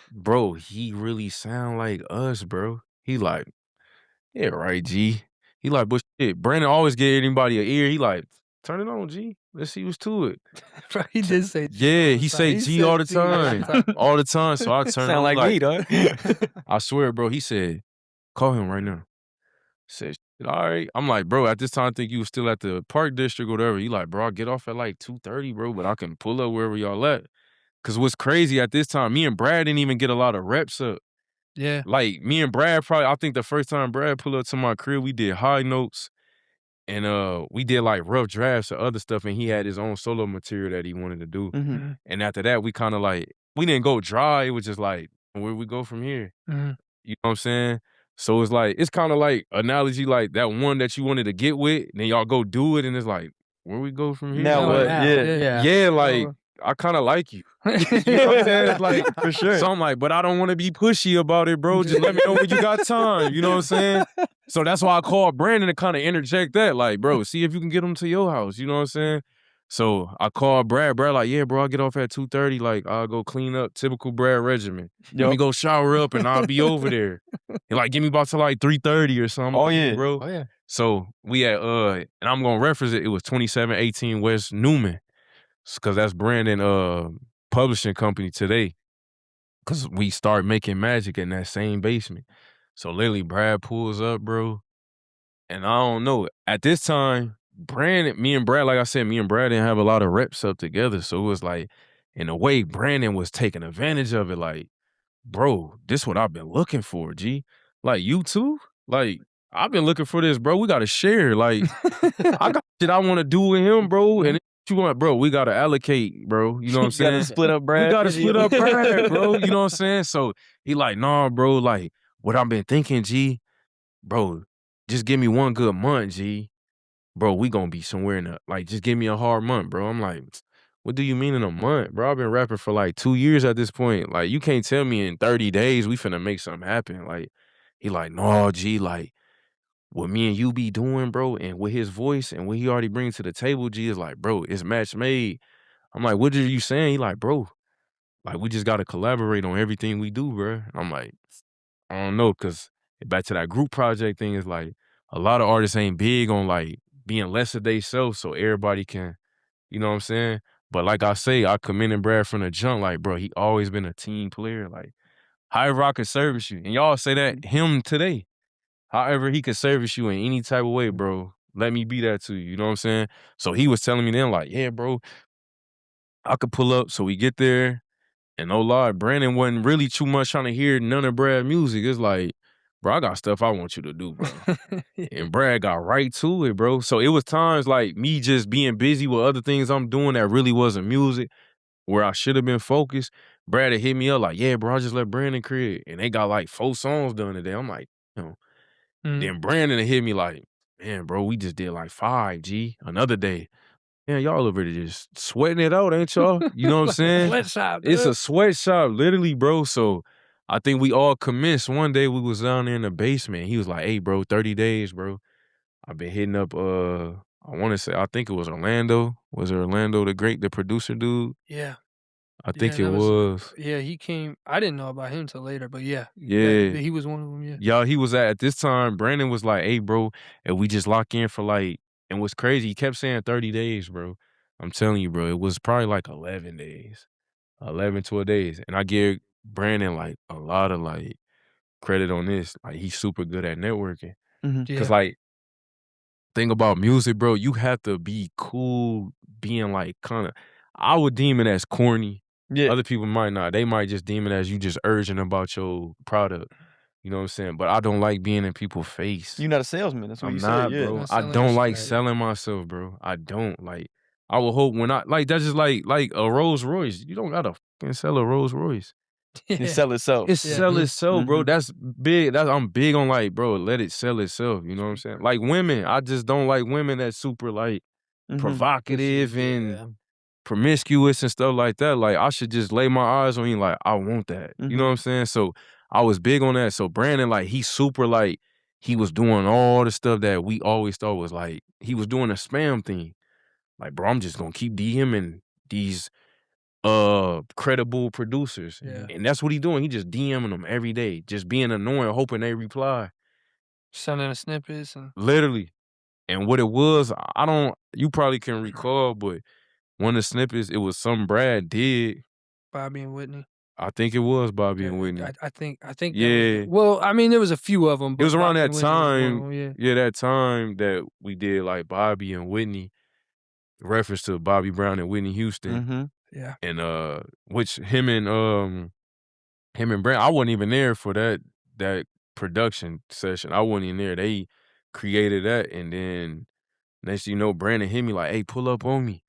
bro, he really sound like us, bro. He like, yeah, right, G. He like, but shit, Brandon always get anybody an ear. He like, turn it on, G. Let's see what's to it. Right, he did say G Yeah, all the he time. say He G says all the G all the time. time. All the time. So I turn Sound on like me, dog. I swear, bro, he said, call him right now. Said, all right. I'm like, bro, at this time I think you was still at the Park District or whatever. He like, bro, I get off at like 2:30, bro, but I can pull up wherever y'all at. Cause what's crazy at this time, me and Brad didn't even get a lot of reps up. Yeah. Like, me and Brad probably, I think the first time Brad pulled up to my crib, we did high notes. And we did like rough drafts or other stuff, and he had his own solo material that he wanted to do. Mhm. And after that, we kind of like, we didn't go dry. It was just like, where we go from here? Mhm. You know what I'm saying? So it's like, it's kind of like analogy, like that one that you wanted to get with, and then y'all go do it, and it's like, where we go from here? Now Oh, what? Like, Yeah. yeah, like, I kind of like you. You know what I'm saying? It's like, For sure. so I'm like, but I don't want to be pushy about it, bro. Just let me know when you got time. You know what I'm saying? So that's why I called Brandon to kind of interject that. Like, bro, see if you can get him to your house. You know what I'm saying? So I called Brad. Brad like, yeah, bro, I'll get off at 2:30. Like, I'll go clean up. Typical Brad regimen. Let me go shower up and I'll be over there. And like, give me about to like 3:30 or something. Oh, yeah. Bro. Oh yeah. So we at, and I'm going to reference it. It was 2718 West Newman. Cause that's Brandon, publishing company today. Cause we started making magic in that same basement. So literally Brad pulls up, bro. And I don't know. At this time, me and Brad, like I said, me and Brad didn't have a lot of reps up together. So it was like, in a way, Brandon was taking advantage of it. Like, bro, this what I've been looking for, G. Like, you too? Like, I've been looking for this, bro. We gotta share. Like, I got shit I want to do with him, bro. And you want, bro, we gotta allocate, bro. You know what I'm saying? Gotta split up Brad. We gotta split up Brad, bro. You know what I'm saying? So he like, nah, bro, like, what I've been thinking, G, bro, just give me one good month, G. Bro, we gonna be somewhere in the, like, just give me a hard month, bro. I'm like, what do you mean in a month? Bro, I've been rapping for like 2 years at this point. Like, you can't tell me in 30 days we finna make something happen. Like, he like, no, G, like, what me and you be doing, bro, and with his voice and what he already brings to the table, G, is like, bro, it's match made. I'm like, what are you saying? He like, bro, like, we just gotta collaborate on everything we do, bro. I'm like, I don't know, cause back to that group project thing is like, a lot of artists ain't big on like being less of they self so everybody can, you know what I'm saying? But like I say, I commended Brad from the jump, like, bro, he always been a team player. Like, however I could service you. And y'all say that him today. However he could service you in any type of way, bro, let me be that to you. You know what I'm saying? So he was telling me then, like, yeah, bro, I could pull up. So we get there. And no lie, Brandon wasn't really too much trying to hear none of Brad's music. It's like, bro, I got stuff I want you to do, bro. And Brad got right to it, bro. So it was times like me just being busy with other things I'm doing that really wasn't music, where I should have been focused. Brad had hit me up like, yeah, bro, I just let Brandon create. And they got like 4 songs done today. I'm like, you know. Then Brandon hit me like, man, bro, we just did like 5, G, another day. Man, y'all over there just sweating it out, ain't y'all? You know what I'm saying? Sweatshop, It's dude. a sweatshop, literally, bro. So I think we all commenced. One day we was down there in the basement. He was like, hey, bro, 30 days, bro. I've been hitting up, I want to say, I think it was Orlando. Was it Orlando the producer dude? Yeah. I think it that was. yeah, he came. I didn't know about him until later, but yeah, Yeah. he was one of them. Yeah. Y'all, he was at this time, Brandon was like, hey, bro, if we just lock in for like, and what's crazy, he kept saying 30 days, bro. I'm telling you, bro, it was probably like 11 days, 11, 12 days. And I give Brandon like a lot of like credit on this. Like, he's super good at networking. Mhm. Cause Yeah. like, thing about music, bro, you have to be cool being like kind of, I would deem it as corny. Yeah. Other people might not. They might just deem it as you just urging about your product. You know what I'm saying? But I don't like being in people's face. You're not a salesman. That's what I'm you not, said. Yeah. bro. Not I selling don't like yourself. selling myself, bro. I don't. Like, I would hope when I, like, that's just like a Rolls Royce. You don't gotta fucking sell a Rolls Royce. It sell itself. It Yeah. sell itself, bro. Mhm. That's big. I'm big on like, bro, let it sell itself. You know what I'm saying? Like women, I just don't like women that's super like Mhm. provocative and Yeah. promiscuous and stuff like that. Like, I should just lay my eyes on you. Like, I want that. You know what I'm saying? So I was big on that. So Brandon, like, he's super like, he was doing all the stuff that we always thought was like, he was doing a spam thing. Like, bro, I'm just gonna keep DMing these credible producers. Yeah. And that's what he doing. He just DMing them every day, just being annoying, hoping they reply. Sending the snippets and Literally. And what it was, you probably can recall, but one of the snippets, it was something Brad did. Bobby and Whitney. I think it was Bobby and Whitney. I think that was Yeah. well, I mean, there was a few of them, It but was around Bobby that and Whitney was one of time. 'em, yeah. Yeah, that time that we did like Bobby and Whitney, reference to Bobby Brown and Whitney Houston. Mhm. Yeah. And which him and Brand, I wasn't even there for that production session. I wasn't even there. They created that, and then next thing you know, Brandon hit me like, hey, pull up on me.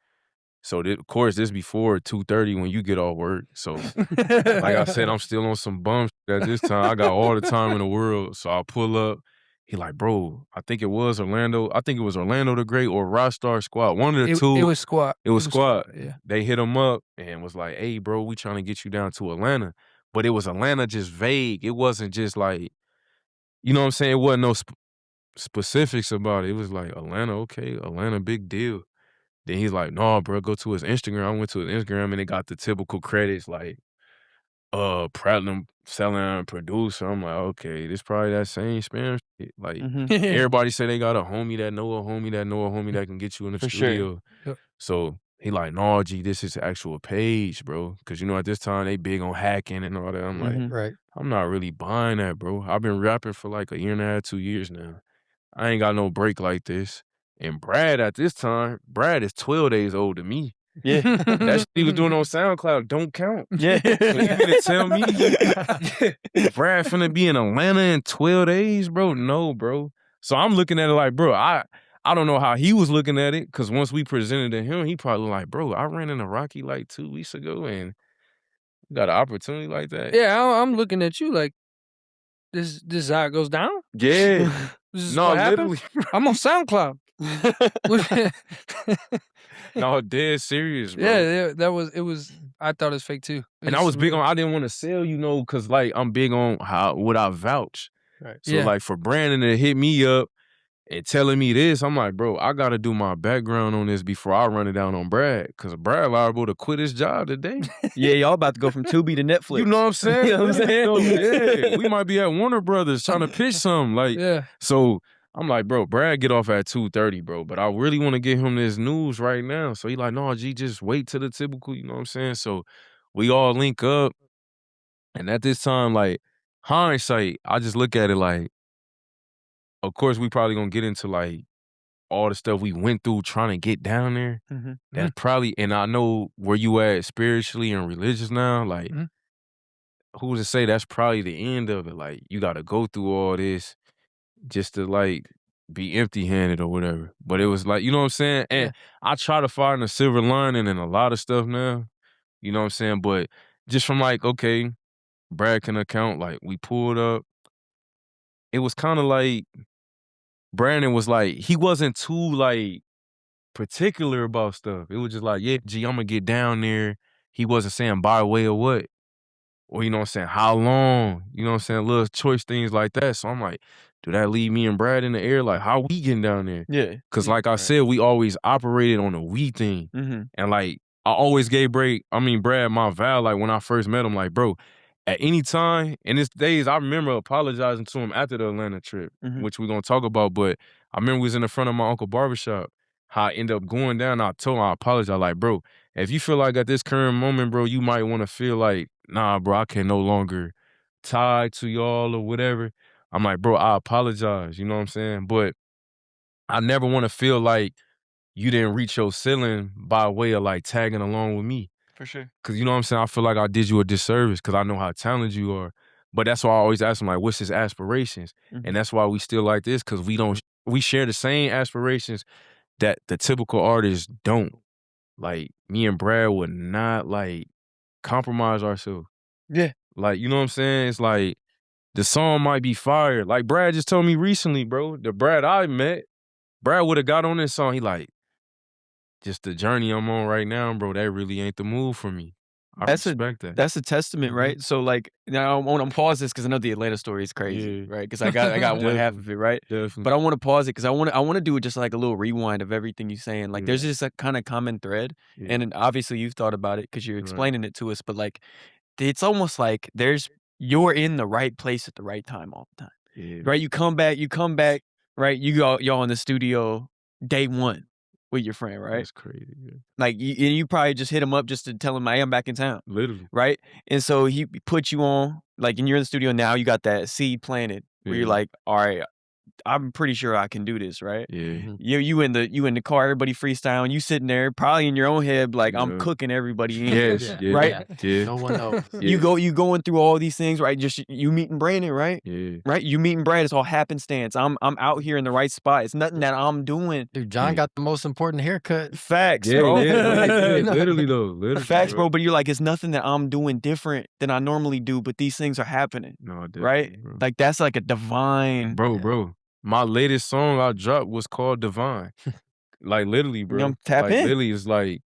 So of course, this before 2:30 when you get off work. So like I said, I'm still on some bum shit at this time. I got all the time in the world. So I pull up. He like, bro, I think it was Orlando. I think it was Orlando the Great or Rockstar Squad. One of the two. It was Squad. It was Squad. Yeah. They hit him up and was like, hey, bro, we trying to get you down to Atlanta. But it was Atlanta just vague. It wasn't just like, you know what I'm saying? It wasn't no specifics about it. It was like, Atlanta, okay, Atlanta, big deal. Then he's like, no, bro, go to his Instagram. I went to his Instagram and it got the typical credits like, platinum selling producer. I'm like, okay, this probably that same spam shit. Like, everybody say they got a homie that know a homie that know a homie that can get you in the For sure. studio. Yep. So he like, no, G, this is actual page, bro. Cause you know, at this time they big on hacking and all that. I'm like, Right. I'm not really buying that, bro. I've been rapping for like a year and a half, 2 years now. I ain't got no break like this. And Brad at this time, Brad is 12 days older than me. Yeah. That shit he was doing on SoundCloud don't count. Yeah. So you gonna tell me Brad finna be in Atlanta in 12 days, bro? No, bro. So I'm looking at it like, bro, I don't know how he was looking at it, because once we presented to him, he probably like, bro, I ran into Rocky like 2 weeks ago and got an opportunity like that. Yeah, I'm looking at you like, this is how it goes down? Yeah. This is No, what happens? literally. I'm on SoundCloud. No, dead serious, bro. Yeah, it was I thought it was fake too. And I was big on, I didn't want to sell, you know, because like I'm big on what I vouch. Right. So Yeah. like for Brandon to hit me up and telling me this, I'm like, bro, I got to do my background on this before I run it down on Brad, because Brad liable to quit his job today. Yeah, y'all about to go from Tubi to Netflix. You know what I'm saying? You know what I'm saying? Yeah, we might be at Warner Brothers trying to pitch something. Like, Yeah. so I'm like, bro, Brad get off at 2:30, bro, but I really want to get him this news right now. So he like, no, G, just wait till the typical, you know what I'm saying? So we all link up. And at this time, like, hindsight, I just look at it like, of course, we probably gonna get into like all the stuff we went through trying to get down there. Mhm. That's probably, and I know where you at spiritually and religious now. Like, Mhm. who's to say that's probably the end of it? Like, you got to go through all this just to like be empty-handed or whatever. But it was like, you know what I'm saying? And I try to find a silver lining in a lot of stuff now. You know what I'm saying? But just from like, okay, Brad can account, like we pulled up. It was kind of like Brandon was like, he wasn't too like particular about stuff. It was just like, yeah, G, I'm gonna get down there. He wasn't saying by way of what, or you know what I'm saying, how long, you know what I'm saying, little choice things like that. So I'm like, do that leave me and Brad in the air? Like, how we getting down there? Yeah. Because like I said, we always operated on a we thing. Mhm. And like, I always gave Brad my vow, like when I first met him, like, bro, at any time, and it's days, I remember apologizing to him after the Atlanta trip, which we're gonna talk about, but I remember we was in the front of my uncle barbershop, how I ended up going down, I told him I apologize, like, bro, if you feel like at this current moment, bro, you might wanna feel like, nah, bro, I can no longer tie to y'all or whatever. I'm like, bro, I apologize, you know what I'm saying? But I never wanna feel like you didn't reach your ceiling by way of like tagging along with me. For sure. Cause you know what I'm saying? I feel like I did you a disservice because I know how talented you are. But that's why I always ask him, like, what's his aspirations? And that's why we still like this, because we share the same aspirations that the typical artists don't. Like, me and Brad would not like compromise ourselves. Yeah. Like, you know what I'm saying? It's like the song might be fire. Like Brad just told me recently, bro, the Brad I met, Brad would have got on this song. He like, just the journey I'm on right now, bro, that really ain't the move for me. I respect that. That's a testament, right? So like, now I want to pause this because I know the Atlanta story is crazy, right? Because I got one half of it, right? Definitely. But I want to pause it because I want to do it just like a little rewind of everything you're saying. Like, there's just a kind of common thread, and then obviously you've thought about it because you're explaining it to us. But like, it's almost like you're in the right place at the right time all the time, right? You come back, right? Y'all in the studio day one with your friend, right? That's crazy. Yeah. Like, you probably just hit him up just to tell him I am back in town. Literally. Right? And so he put you on, like, and you're in the studio now, you got that seed planted where you're like, all right, I'm pretty sure I can do this, right? Yeah. You in the car, everybody freestyling, you sitting there, probably in your own head, like, I'm cooking everybody in. Yes. Yeah. Right? Yeah. No one knows. You going through all these things, right? Just you meeting Brandon, right? Yeah. Right? You meeting Brad, it's all happenstance. I'm out here in the right spot. It's nothing that I'm doing. Dude, John got the most important haircut. Facts, Yeah, bro. literally though. Literally. Facts, bro. But you're like, it's nothing that I'm doing different than I normally do, but these things are happening. No, definitely, Right? bro. Like, that's like a divine. Bro. My latest song I dropped was called Divine. Like, literally, bro. Tap like, in. Literally, it's like,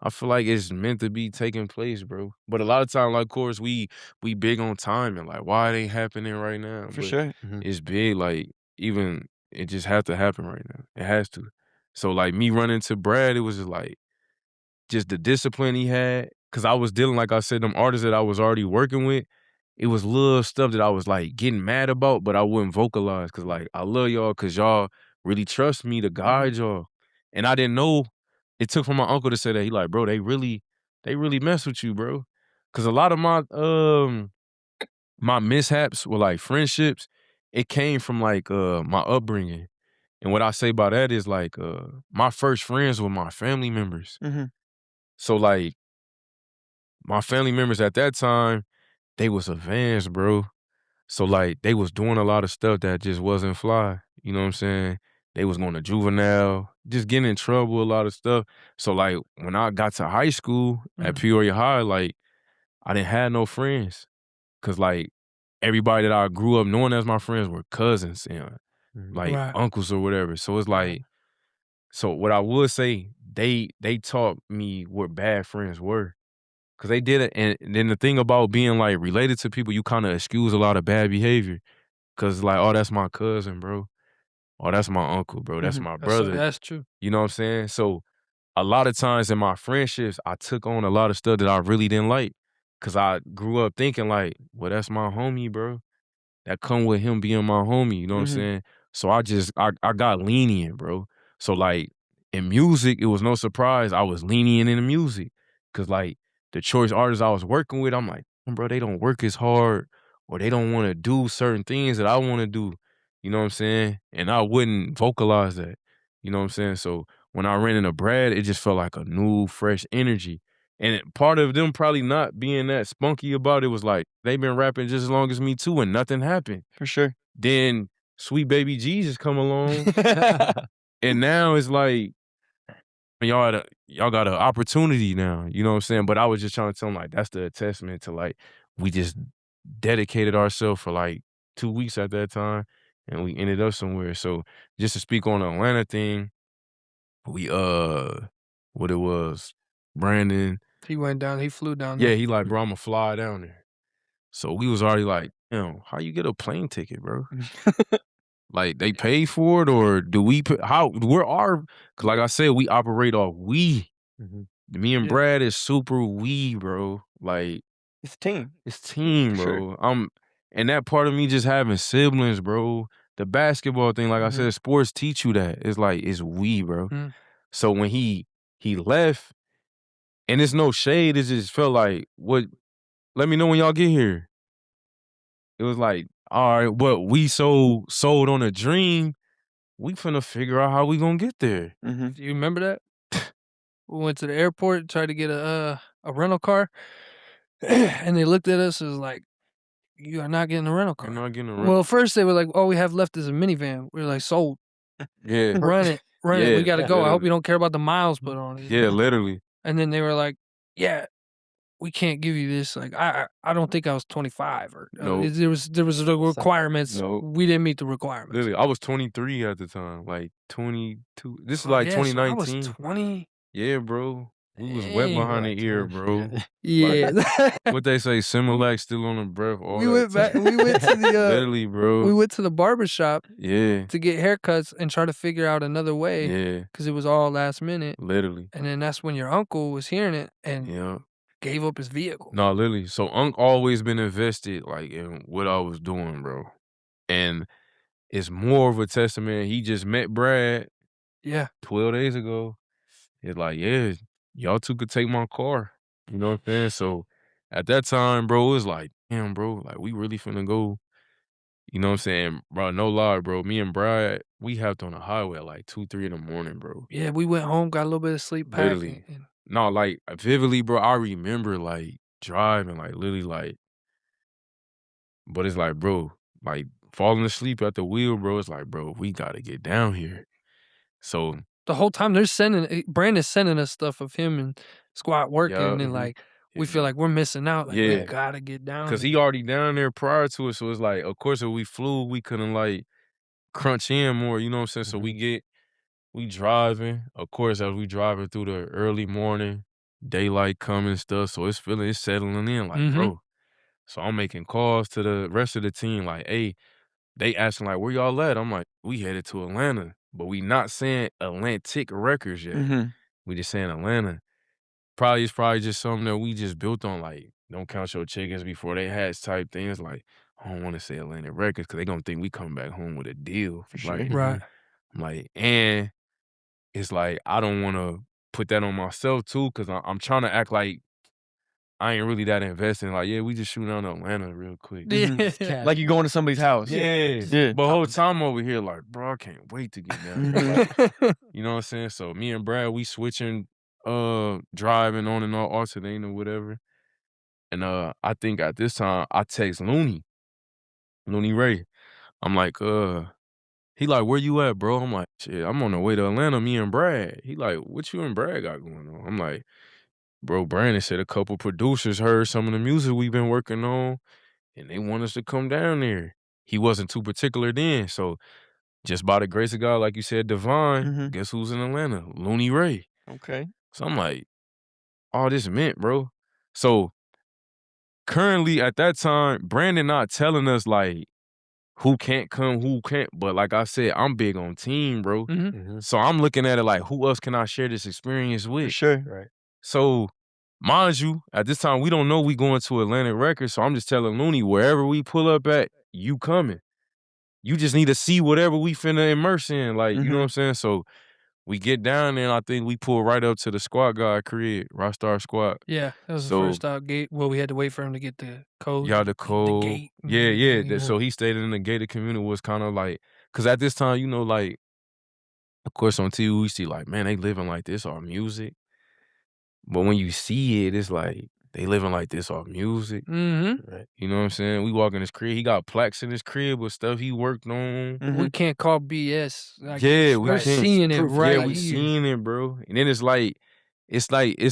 I feel like it's meant to be taking place, bro. But a lot of time, like, of course, we big on timing. Like, why it ain't happening right now? For But sure. it's big. Like, even it just has to happen right now. It has to. So, like, me running to Brad, it was just like, just the discipline he had. Cause I was dealing, like I said, them artists that I was already working with, it was little stuff that I was like getting mad about, but I wouldn't vocalize. Cause like, I love y'all cause y'all really trust me to guide y'all. And I didn't know, it took for my uncle to say that. He like, bro, they really mess with you, bro. Cause a lot of my mishaps were like friendships. It came from like my upbringing. And what I say by that is like my first friends were my family members. So like my family members at that time, they was advanced, bro. So like they was doing a lot of stuff that just wasn't fly. You know what I'm saying? They was going to juvenile, just getting in trouble, a lot of stuff. So like when I got to high school at Peoria High, like I didn't have no friends. Cause like everybody that I grew up knowing as my friends were cousins and like uncles or whatever. So it's like, so what I would say, they taught me what bad friends were. Cause they did it. And then the thing about being like related to people, you kind of excuse a lot of bad behavior. Cause like, oh, that's my cousin, bro. Oh, that's my uncle, bro. That's my brother. That's true. You know what I'm saying? So a lot of times in my friendships, I took on a lot of stuff that I really didn't like. Cause I grew up thinking like, well, that's my homie, bro. That come with him being my homie, you know what I'm saying? So I got lenient, bro. So like in music, it was no surprise I was lenient in the music. Cause like the choice artists I was working with, I'm like, bro, they don't work as hard or they don't want to do certain things that I want to do. You know what I'm saying? And I wouldn't vocalize that. You know what I'm saying? So when I ran into Brad, it just felt like a new, fresh energy. And part of them probably not being that spunky about it was like, they've been rapping just as long as me too and nothing happened. For sure. Then Sweet Baby Jesus come along and now it's like, y'all got an opportunity now, you know what I'm saying? But I was just trying to tell them like, that's the testament to like, we just dedicated ourselves for like 2 weeks at that time and we ended up somewhere. So just to speak on the Atlanta thing, we, what it was, Brandon. He flew down Yeah, there. he like, bro, I'ma fly down there. So we was already like, how you get a plane ticket, bro? Like they paid for it or do we put, cause like I said, we operate off we. me and Yeah. Brad is super we, bro. Like, It's a team. it's team, For bro. sure. And that part of me just having siblings, bro. The basketball thing, like I said, sports teach you that. It's like, it's we, bro. Mm. So when he left, and it's no shade, it just felt like, what, let me know when y'all get here. It was like, all right, what we sold on a dream, we finna figure out how we gonna get there. Do you remember that? We went to the airport, tried to get a rental car, and they looked at us and was like, "You are not getting a rental car." You're not getting a Well, first they were like, "All we have left is a minivan." We were like, "Sold. Yeah. Run it. Yeah, We gotta go. I hope literally. you don't care about the miles put on it." Yeah, literally. And then they were like, "Yeah, we can't give you this." Like, I don't think I was 25 or No. there was the requirements. No. We didn't meet the requirements. Literally, I was 23 at the time, like 22. This is Oh, like yeah, so I 2019. was 20. Yeah, bro. We was wet Dang. behind Like the ear, 12. bro. Yeah. What they say, Similac still on the breath. All we that went back. We went to the literally, bro. we went to the barber shop Yeah, to get haircuts and try to figure out another way yeah, because it was all last minute. literally. And then that's when your uncle was hearing it and Yeah. gave up his vehicle. No, literally. So Unc always been invested like in what I was doing, bro. And it's more of a testament. He just met Brad Yeah. 12 days ago. It's like, yeah, y'all two could take my car. You know what I'm saying? So at that time, bro, it was like, damn, bro, like we really finna go. You know what I'm saying? Bro, no lie, bro. Me and Brad, we hopped on the highway at like 2, 3 in the morning, bro. Yeah, we went home, got a little bit of sleep, packed, Literally. and No, like vividly, bro, I remember like driving, like literally like, but it's like, bro, like falling asleep at the wheel, bro. It's like, bro, we gotta get down here. So the whole time they're sending Brandon's sending us stuff of him and Squat working, Yeah, and like we feel like we're missing out. Like, we Yeah. gotta get down. Cause there. he already down there prior to it, so it's like, of course, if we flew, we couldn't like crunch in more. You know what I'm saying? So we driving. Of course, as we driving through the early morning, daylight coming stuff. So it's settling in, like, bro. So I'm making calls to the rest of the team, like, hey, they asking like, where y'all at? I'm like, we headed to Atlanta, but we not saying Atlantic Records yet. We just saying Atlanta. It's probably just something that we just built on, like, don't count your chickens before they hatch type things. Like, I don't want to say Atlantic Records because they gonna think we come back home with a deal. For sure. Like, Right. I'm like, and it's like, I don't want to put that on myself too because I'm trying to act like I ain't really that invested. Like, yeah, we just shooting out Atlanta real quick. Yeah. Like you going to somebody's house. Yeah. But whole time over here, like, bro, I can't wait to get down here. Like, you know what I'm saying? So me and Brad, we switching, driving on and off, alternating or whatever. And I think at this time I text Looney Ray. I'm like, he like, where you at, bro? I'm like, shit, I'm on the way to Atlanta, me and Brad. He like, what you and Brad got going on? I'm like, bro, Brandon said a couple producers heard some of the music we've been working on and they want us to come down there. He wasn't too particular then, so just by the grace of God, like you said, Divine, guess who's in Atlanta? Looney Ray. Okay. So I'm like, all this meant, bro. So currently at that time, Brandon not telling us like who can't come, who can't. But like I said, I'm big on team, bro. So I'm looking at it like, who else can I share this experience with? For sure. Right. So mind you, at this time, we don't know we going to Atlantic Records. So I'm just telling Looney, wherever we pull up at, you coming. You just need to see whatever we finna immerse in. Like, you know what I'm saying? So we get down there and I think we pull right up to the squad guy crib, Rockstar Squad. Yeah, that was So- the first out gate. Well, we had to wait for him to get the code. Yeah, the code. gate. Yeah. So he stayed in the gated community was kind of like, because at this time, you know, like, of course on TV we see like, man, they living like this off music. But when you see it, it's like, they living like this off music. Right. You know what I'm saying? We walk in his crib. He got plaques in his crib with stuff he worked on. We can't call BS. Like, Yeah, we're we can't. seeing it Proof, right Yeah, we here. seeing it, bro. And then it's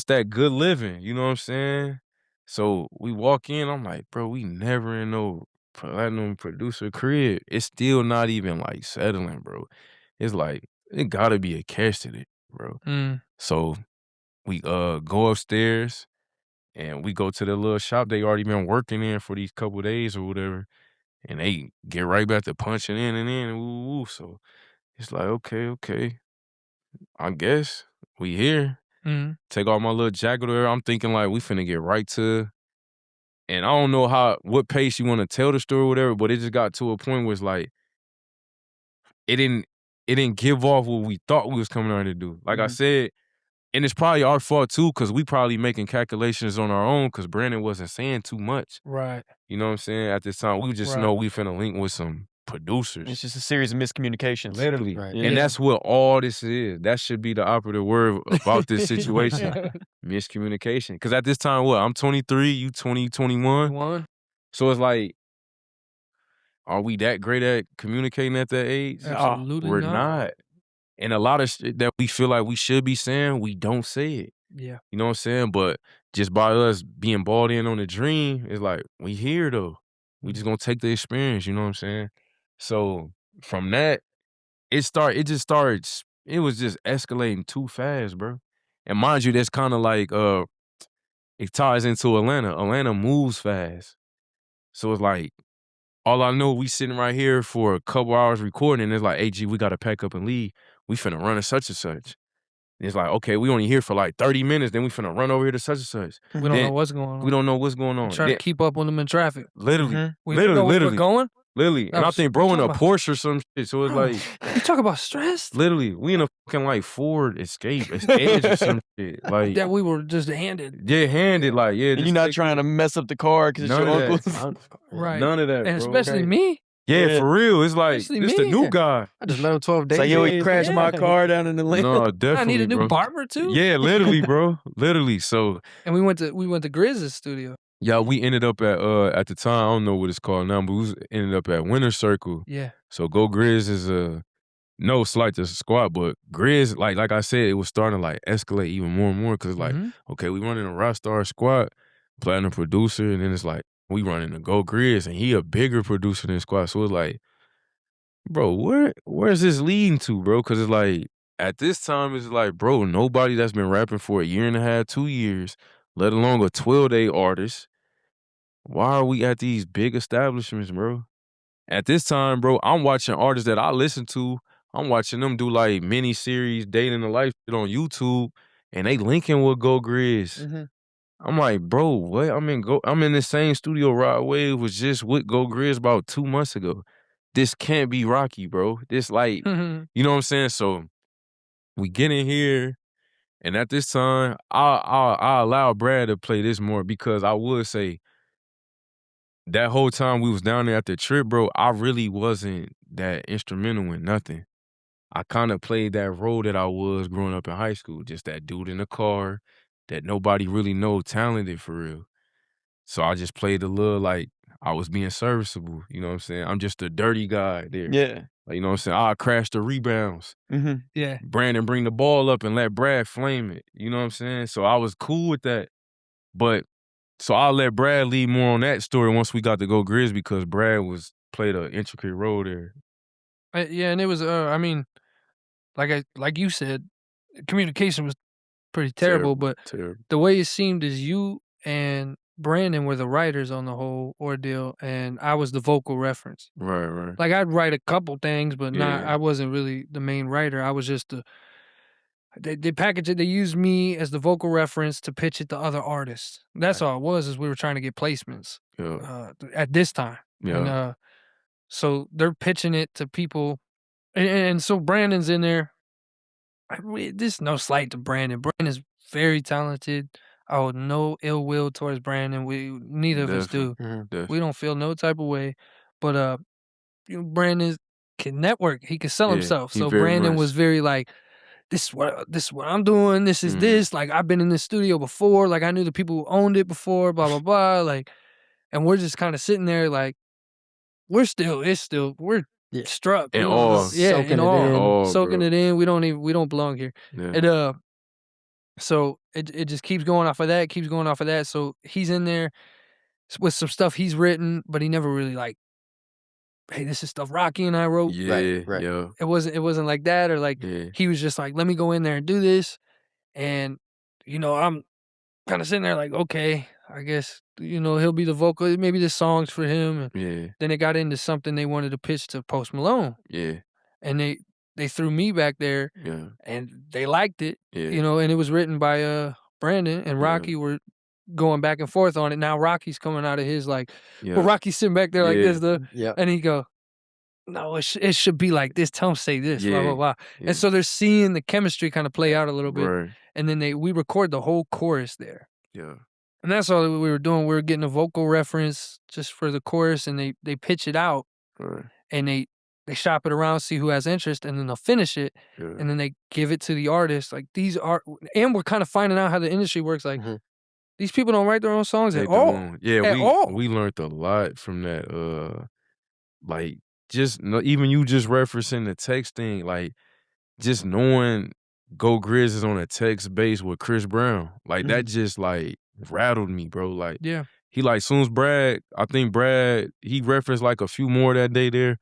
that good living. You know what I'm saying? So we walk in, I'm like, bro, we never in no platinum producer crib. It's still not even like settling, bro. It's like, it gotta be a catch to it, bro. So we go upstairs and we go to the little shop they already been working in for these couple days or whatever. And they get right back to punching in and woo. So it's like, okay, I guess we here. Take off my little jacket there. I'm thinking like we finna get right to, and I don't know what pace you want to tell the story or whatever, but it just got to a point where it's like it didn't give off what we thought we was coming out to do. Like I said, and it's probably our fault too, because we probably making calculations on our own because Brandon wasn't saying too much. Right. You know what I'm saying? At this time, we just know we finna link with some producers. It's just a series of miscommunications. Literally. Right. And that's what all this is. That should be the operative word about this situation. Miscommunication. Because at this time, I'm 23, you 20, 21. So it's like, are we that great at communicating at that age? Absolutely We're not. not. And a lot of shit that we feel like we should be saying, we don't say it. Yeah. You know what I'm saying? But just by us being balled in on the dream, it's like, we here though. We just gonna take the experience, you know what I'm saying? So from that, it was just escalating too fast, bro. And mind you, that's kind of like, it ties into Atlanta. Atlanta moves fast. So it's like, all I know, we sitting right here for a couple hours recording, and it's like, hey, G, we got to pack up and leave. We finna run to such and such. And it's like, okay, we only here for like 30 minutes, then we finna run over here to such and such. We don't know what's going on. We don't know what's going on. Trying to keep up on them in traffic. Literally. We know where we're going. Literally. And I think bro in a Porsche or some shit, so it's like. You talk about stress? Literally. We in a fucking like Ford Escape, Edge or some shit. Like. That we were just handed. Yeah, handed, like, yeah. And you're not trying to mess up the car because it's your uncle's. Right. None of that, and bro. especially me. Yeah, for real. It's like, Especially this the me. new guy. I just met him 12 days. So you crashed my car down in Atlanta. No, definitely, I need a new bro. barber too. Yeah, literally, bro. Literally. So. And we went to Grizz's studio. Yeah, we ended up at the time, I don't know what it's called now, but we ended up at Winter Circle. Yeah. So Go Grizz is no slight to the squad, but Grizz, like I said, it was starting to like escalate even more and more because like, okay, we running a Rockstar squad, platinum producer, and then it's like, we running a Go Grizz, and he a bigger producer than squad. So it's like, bro, where's this leading to, bro? Because it's like, at this time, it's like, bro, nobody that's been rapping for a year and a half, 2 years, let alone a 12-day artist. Why are we at these big establishments, bro? At this time, bro, I'm watching artists that I listen to. I'm watching them do like mini-series, Dating the Life shit on YouTube, and they linking with Go Grizz. I'm like, bro, what? I'm in the same studio Rod Wave was just with Go Grizz about 2 months ago. This can't be Rocky, bro. This like, you know what I'm saying? So we get in here, and at this time, I allow Brad to play this more because I would say that whole time we was down there at the trip, bro, I really wasn't that instrumental in nothing. I kind of played that role that I was growing up in high school, just that dude in the car that nobody really know talented for real. So I just played a little like I was being serviceable, you know what I'm saying? I'm just a dirty guy there. Yeah. Like, you know what I'm saying? I crash the rebounds. Yeah. Brandon bring the ball up and let Brad flame it. You know what I'm saying? So I was cool with that. But so I'll let Brad lead more on that story once we got to Go Grizz because Brad played an intricate role there. Yeah, and it was I mean, like you said, communication was pretty terrible, but the way it seemed is you and Brandon were the writers on the whole ordeal, and I was the vocal reference. Right. Like I'd write a couple things, but Yeah. I wasn't really the main writer. I was just they packaged it. They used me as the vocal reference to pitch it to other artists. That's all it was. Is we were trying to get placements at this time. Yeah. And so they're pitching it to people, and so Brandon's in there. This no slight to Brandon. Brandon's very talented. Oh, no ill will towards Brandon. Neither of us do. We don't feel no type of way. But Brandon can network. He can sell himself. So Brandon was very like, this is what I'm doing. This is this. Like I've been in this studio before. Like I knew the people who owned it before. Blah blah blah. Like, and we're just kind of sitting there like we're struck. In awe. Soaking it in. We don't belong here. Yeah. And so it just keeps going off of that. So he's in there with some stuff he's written, but he never really like, hey, this is stuff Rocky and I wrote. Yeah, Right. yeah. It wasn't like that, or like he was just like, let me go in there and do this. And I'm kind of sitting there like, okay, I guess he'll be the vocal. Maybe this song's for him. And then it got into something they wanted to pitch to Post Malone. Yeah. And they they threw me back there, Yeah. and they liked it, Yeah. you know, and it was written by Brandon and Yeah. Rocky were going back and forth on it. Now Rocky's coming out of his like, Yeah. well, Rocky's sitting back there like Yeah. this, Yeah. and he go, no, it should be like this. Tell him say this, blah blah Yeah. blah. Yeah. And so they're seeing the chemistry kind of play out a little bit, Right. and then we record the whole chorus there. Yeah. And that's all we were doing. We were getting a vocal reference just for the chorus, and they pitch it out, Right. and they shop it around, see who has interest, and then they'll finish it, Yeah. and then they give it to the artist. Like these are, and we're kind of finding out how the industry works. Like these people don't write their own songs They at all. don't. Yeah, At all. we learned a lot from that. Like just even you just referencing the text thing, like just knowing Go Grizz is on a text base with Chris Brown, like that just like rattled me, bro. Like Yeah. he like soon as Brad, I think Brad, he referenced like a few more that day there.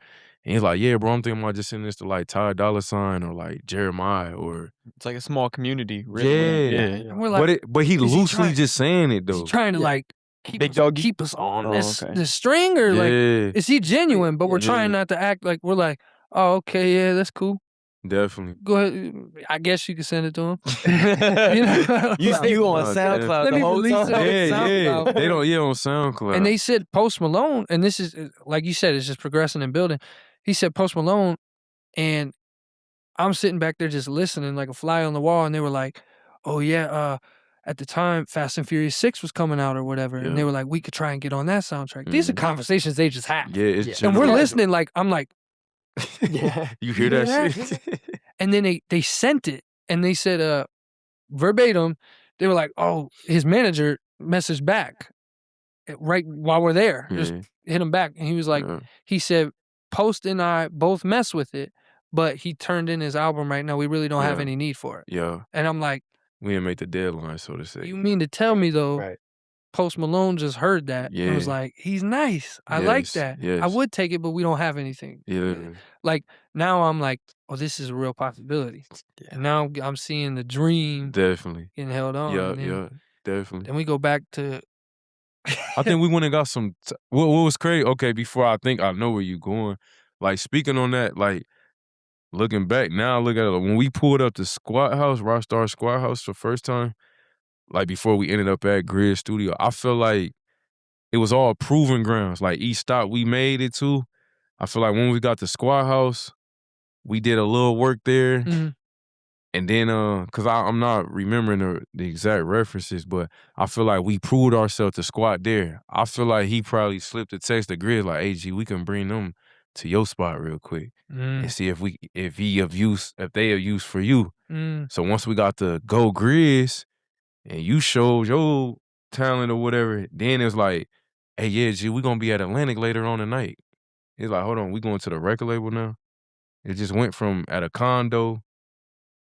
And he's like, yeah, bro, I'm thinking about just sending this to like Ty Dolla $ign or like Jeremiah or It's like a small community, really. yeah. And we're like, But he is he loosely trying- just saying it is though. he trying to like keep Big us, doggy? keep us on Oh, this okay. this string, or like Yeah, is he genuine? But we're Yeah. trying not to act like we're like, oh, okay, yeah, that's cool. definitely. Go ahead. I guess you can send it to him. you on Oh, SoundCloud Let the me whole release time. it on Yeah, SoundCloud. they don't. Yeah, on SoundCloud. And they said Post Malone, and this is like you said, it's just progressing and building. He said Post Malone, and I'm sitting back there just listening like a fly on the wall, and they were like, "Oh yeah, at the time Fast and Furious 6 was coming out or whatever," and they Yeah. were like, "We could try and get on that soundtrack." These are conversations they just have, yeah, it's Yeah. and we're general. listening like I'm like, Yeah. You hear You that hear shit? and then they sent it, and they said verbatim, they were like, "Oh, his manager messaged back right while we're there, just Yeah, hit him back," and he was like, yeah, he said, Post and I both mess with it, but he turned in his album right now. We really don't have Yeah. any need for it. yeah. And I'm like, We didn't make the deadline, so to say. you mean to tell me though, Right. Post Malone just heard that and was Yeah. like, he's nice. I like Yes, that. I yes. would take it, but we don't have anything. Yeah, Like now I'm like, oh, this is a real possibility. Yeah. And now I'm seeing the dream definitely. getting held on. Yeah, and then, yeah, definitely. Then we go back to I think we went and got some. What was crazy? Okay, before I think I know where you going. Like speaking on that, like looking back now, look at it. When we pulled up the Squat House, Rockstar Squat House for the first time, like before we ended up at Grid Studio, I feel like it was all proving grounds. Like each stop we made it to, I feel like when we got to Squat House, we did a little work there. Mhm. And then, cause I'm not remembering the exact references, but I feel like we proved ourselves to Squat there. I feel like he probably slipped a text to Grid like, "Hey G, we can bring them to your spot real quick and see if they of use for you." So once we got to Go Grizz and you showed your talent or whatever, then it's like, "Hey yeah, G, we gonna be at Atlantic later on tonight." It's like, hold on, we going to the record label now? It just went from at a condo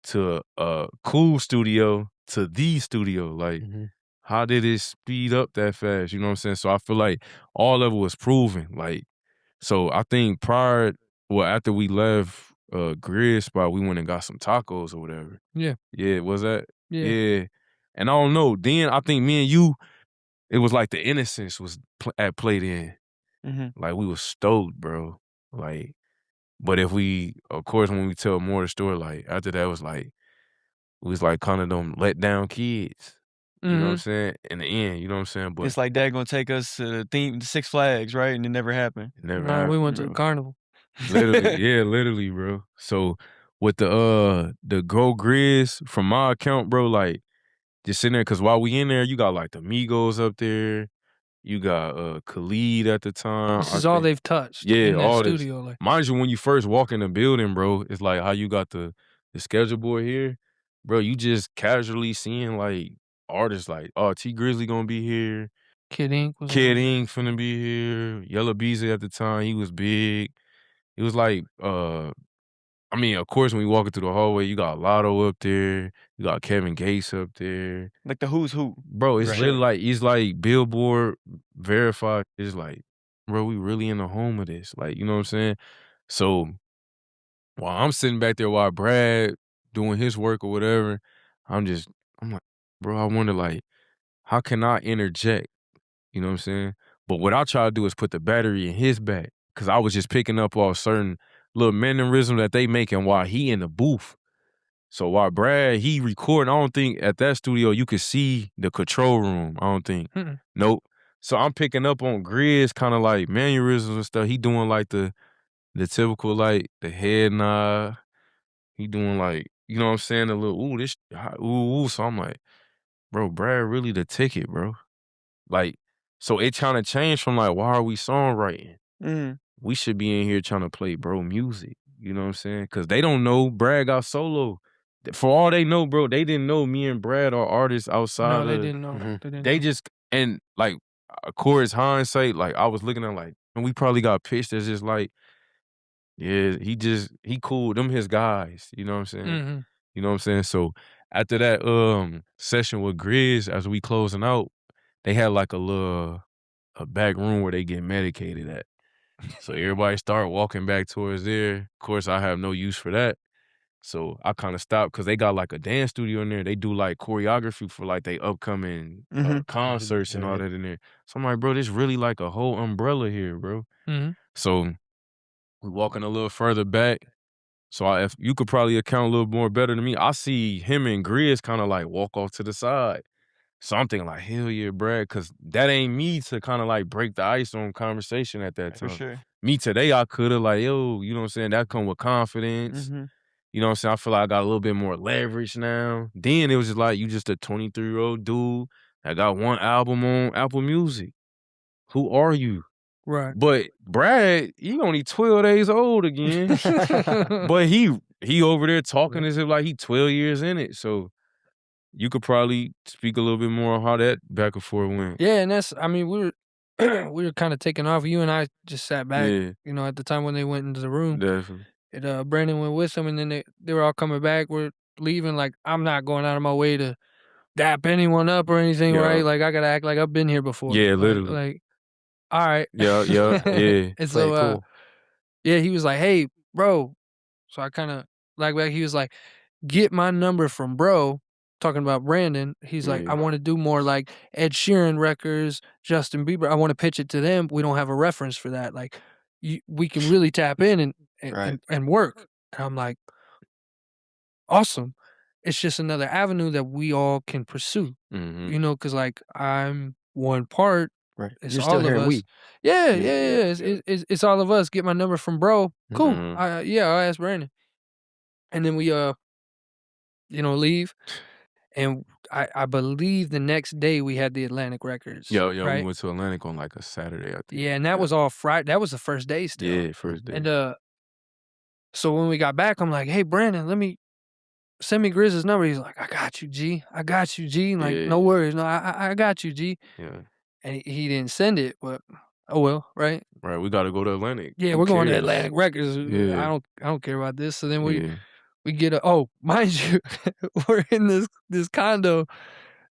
to a cool studio to the studio. Like, how did it speed up that fast? You know what I'm saying? So I feel like all of it was proven. Like, so I think after we left Grid Spot, we went and got some tacos or whatever. Yeah. Yeah, was that? Yeah. Yeah. And I don't know. Then I think me and you, it was like the innocence was at play then. Like we was stoked, bro. Like, but of course, when we tell more of the story, like after that was like, we was like kind of them let down kids. You know what I'm saying? In the end, you know what I'm saying? But It's like Dad gonna take us to the Six Flags, right? And it never happened. it never Nah, we happened, went to bro. the carnival. Literally, yeah, literally, bro. So with the Go Grizz from my account, bro, like just sitting there, cause while we in there, you got like the Migos up there, you got Khalid at the time. This is all they've touched. Yeah, in that all this. studio. Like, Mind you, when you first walk in the building, bro, it's like how you got the schedule board here, bro. You just casually seeing like artists like, oh, T Grizzly gonna be here, Kid Ink was Kid Ink finna be here, Yellow Beezy at the time, he was big. It was like, I mean, of course, when you walking through the hallway, you got Lotto up there, you got Kevin Gates up there. Like the who's who. Bro, it's Right. really like, it's like Billboard verified. It's like, bro, we really in the home of this. Like, you know what I'm saying? So while I'm sitting back there while Brad doing his work or whatever, I'm like, bro, I wonder like, how can I interject? You know what I'm saying? But what I try to do is put the battery in his back. Cause I was just picking up all certain little mannerism that they making while he in the booth. So while Brad, he recording, I don't think at that studio you could see the control room. I don't think. Mm-mm. Nope. So I'm picking up on Grizz kind of like mannerisms and stuff. He doing like the typical like the head nod. He doing like, you know what I'm saying, a little ooh, this ooh. So I'm like, bro, Brad really the ticket, bro. Like, so it kind of changed from like, why are we songwriting? We should be in here trying to play bro music. You know what I'm saying? Cause they don't know Brad got solo. For all they know, bro, they didn't know me and Brad are artists outside No, of. they didn't know. Mhm. They didn't They know. just, and like, of course, hindsight, like I was looking at like, and we probably got pitched as just like, yeah, he cool. Them his guys. You know what I'm saying? Mm-hmm. You know what I'm saying? So after that session with Grizz, as we closing out, they had like a back room where they get medicated at. So everybody start walking back towards there. Of course, I have no use for that. So I kind of stopped because they got like a dance studio in there. They do like choreography for like they upcoming concerts and all that in there. So I'm like, bro, this really like a whole umbrella here, bro. Mm-hmm. So we walking a little further back. So if you could probably account a little more better than me, I see him and Grizz kind of like walk off to the side. So I'm thinking like, hell yeah, Brad, because that ain't me to kind of like break the ice on conversation at that time. For sure. Me today, I could have like, yo, you know what I'm saying? That come with confidence. You know what I'm saying? I feel like I got a little bit more leverage now. Then it was just like, you just a 23-year-old dude that got one album on Apple Music. Who are you? Right. But Brad, he only 12 days old again. But he over there talking as if like he 12 years in it. So you could probably speak a little bit more on how that back and forth went. Yeah, and that's, I mean, we were kind of taking off. You and I just sat back, Yeah, you know, at the time when they went into the room. definitely. And Brandon went with them, and then they were all coming back. We're leaving. Like, I'm not going out of my way to dap anyone up or anything, Yeah. right? Like, I gotta act like I've been here before. Yeah, Like- literally. Like, all right. Yeah, yeah. And Play so, it cool. yeah, he was like, "Hey, bro." So I kind of like back. He was like, "Get my number from bro." Talking about Brandon. He's like, Yeah. "I want to do more like Ed Sheeran records, Justin Bieber. I want to pitch it to them. We don't have a reference for that. Like, we can really tap in Right. and work." And I'm like, "Awesome." It's just another avenue that we all can pursue. Mhm. You know, because like I'm one part. Right. It's You're all still of hearing us. we. Yeah, Yeah, yeah. yeah. It's all of us. Get my number from bro. Cool. Mhm. I'll ask Brandon. And then we you know, leave. And I believe the next day we had the Atlantic Records. Yeah, right? we went to Atlantic on like a Saturday, I think. Yeah, and that was all Friday. That was the first day still. Yeah, first day. And so when we got back, I'm like, "Hey Brandon, send me Grizz's number." He's like, "I got you, G. I got you, G." Like, Yeah. no worries. No, I got you, G. Yeah. And he didn't send it, but oh well, right? Right, we gotta go to Atlantic. Yeah, Who we're going to cares? Atlantic Records. Yeah. I don't care about this. So then we Yeah. get mind you, we're in this condo.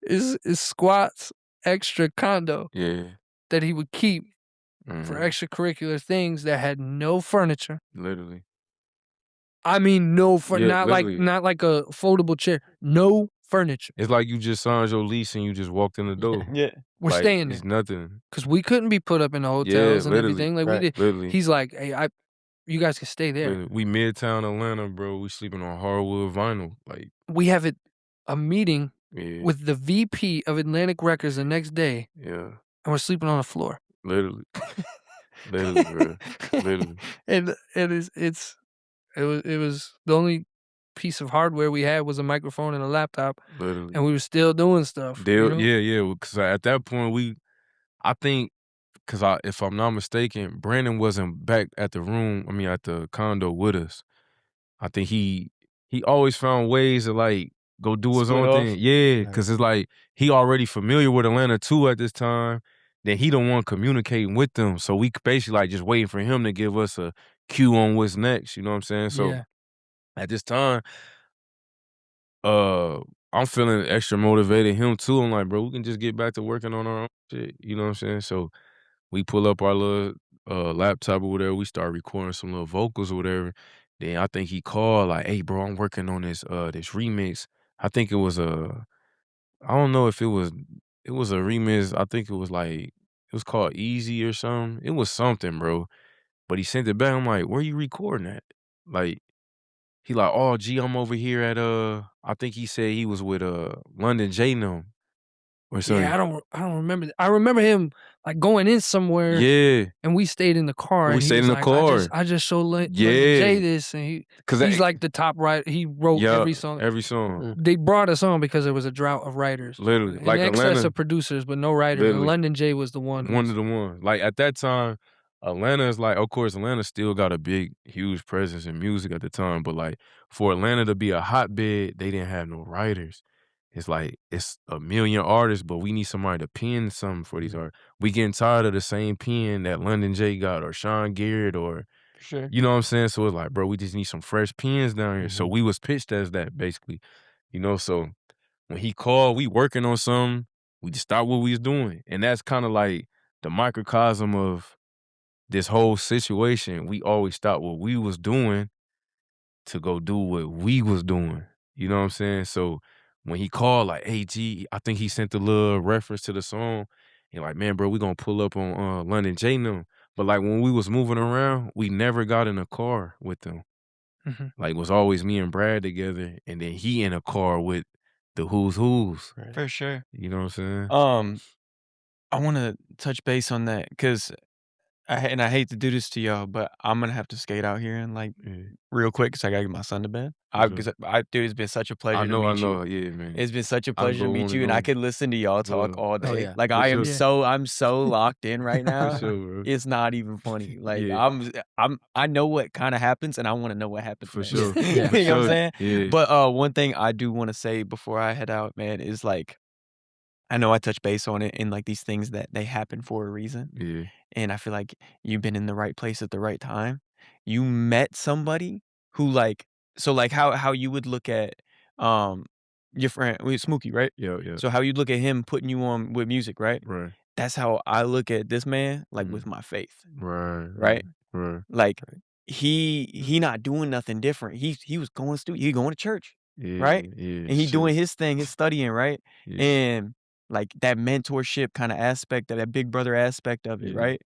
Is Squat's extra condo Yeah. that he would keep for Mhm. extracurricular things that had no furniture. Literally. I mean, no Yeah, not literally. like a foldable chair. No furniture. It's like you just signed your lease and you just walked in the door. Yeah. We're Like, staying there it's nothing. because we couldn't be put up in the hotels and literally. everything like we Right. did. Literally. He's like, "Hey, you guys can stay there." Literally. We midtown Atlanta, bro. We sleeping on hardwood vinyl. Like, We have a meeting yeah. with the VP of Atlantic Records the next day, Yeah. and we're sleeping on the floor. Literally. Literally, bro. Literally. And it was the only piece of hardware we had was a microphone and a laptop, Literally. and we were still doing stuff. you know? Yeah. Because at that point, I think, because if I'm not mistaken, Brandon wasn't back at the condo with us. I think he always found ways to like go do his Split own off? thing. Yeah, because it's like he already familiar with Atlanta too at this time. Then he don't want communicating with them, so we basically like just waiting for him to give us a cue on what's next. You know what I'm saying? So Yeah. at this time, I'm feeling extra motivated. Him too. I'm like, bro, we can just get back to working on our own shit. You know what I'm saying? So we pull up our little laptop or whatever. We start recording some little vocals or whatever. Then I think he called like, "Hey, bro, I'm working on this remix." I think it was I don't know if it was a remix. I think it was called Easy or something. It was something, bro. But he sent it back. I'm like, where you recording at? Like, he like, oh, gee, I'm over here at I think he said he was with London J No or something. Yeah, I don't remember. I remember him like going in somewhere. Yeah, and we stayed in the car. We and he stayed was in the like, car. I just showed London Yeah. J this, and Cause he's like the top writer. He wrote every song. Every song. They brought us on because there was a drought of writers. Literally. An Like excess Atlanta. of producers, but no writers. And Literally. London J was the one. One of the ones. Like at that time, Atlanta is like, of course, Atlanta still got a big, huge presence in music at the time. But like for Atlanta to be a hotbed, they didn't have no writers. It's like it's a million artists, but we need somebody to pen something for these artists. We getting tired of the same pen that London J got or Sean Garrett or Sure. you know what I'm saying? So it's like, bro, we just need some fresh pens down here. So we was pitched as that basically. You know, so when he called, we working on something, we just stopped what we was doing. And that's kind of like the microcosm of this whole situation. We always stopped what we was doing to go do what we was doing. You know what I'm saying? So when he called, like, hey, G, I think he sent a little reference to the song. And like, man, bro, we gonna pull up on London J No. But like when we was moving around, we never got in a car with them. Like it was always me and Brad together, and then he in a car with the who's. Right. For sure. You know what I'm saying? I want to touch base on that because I hate to do this to y'all, but I'm gonna have to skate out here and like real quick because I gotta get my son to bed. Dude, it's been such a pleasure. I know, to meet you. yeah, man. It's been such a I'll pleasure to go meet on you, and and I on. could listen to y'all talk all day. Oh, yeah. Like For I am sure. I'm so locked in right now. For sure, bro. It's not even funny. Like Yeah. I know what kind of happens, and I want to know what happens For next. sure. You For know what I'm sure. saying? Yeah. But one thing I do want to say before I head out, man, is like I know I touch base on it and like these things that they happen for a reason. Yeah. And I feel like you've been in the right place at the right time. You met somebody who like so like how you would look at your friend Smokey, right? Yeah. So how you look at him putting you on with music, right? Right. That's how I look at this man, like with my faith. Right? Like he not doing nothing different. He was going to he going to church, Yeah. right? Yeah. And he doing his thing, his studying, right? Yeah. And like that mentorship kind of aspect of that big brother aspect of it, Yeah. right?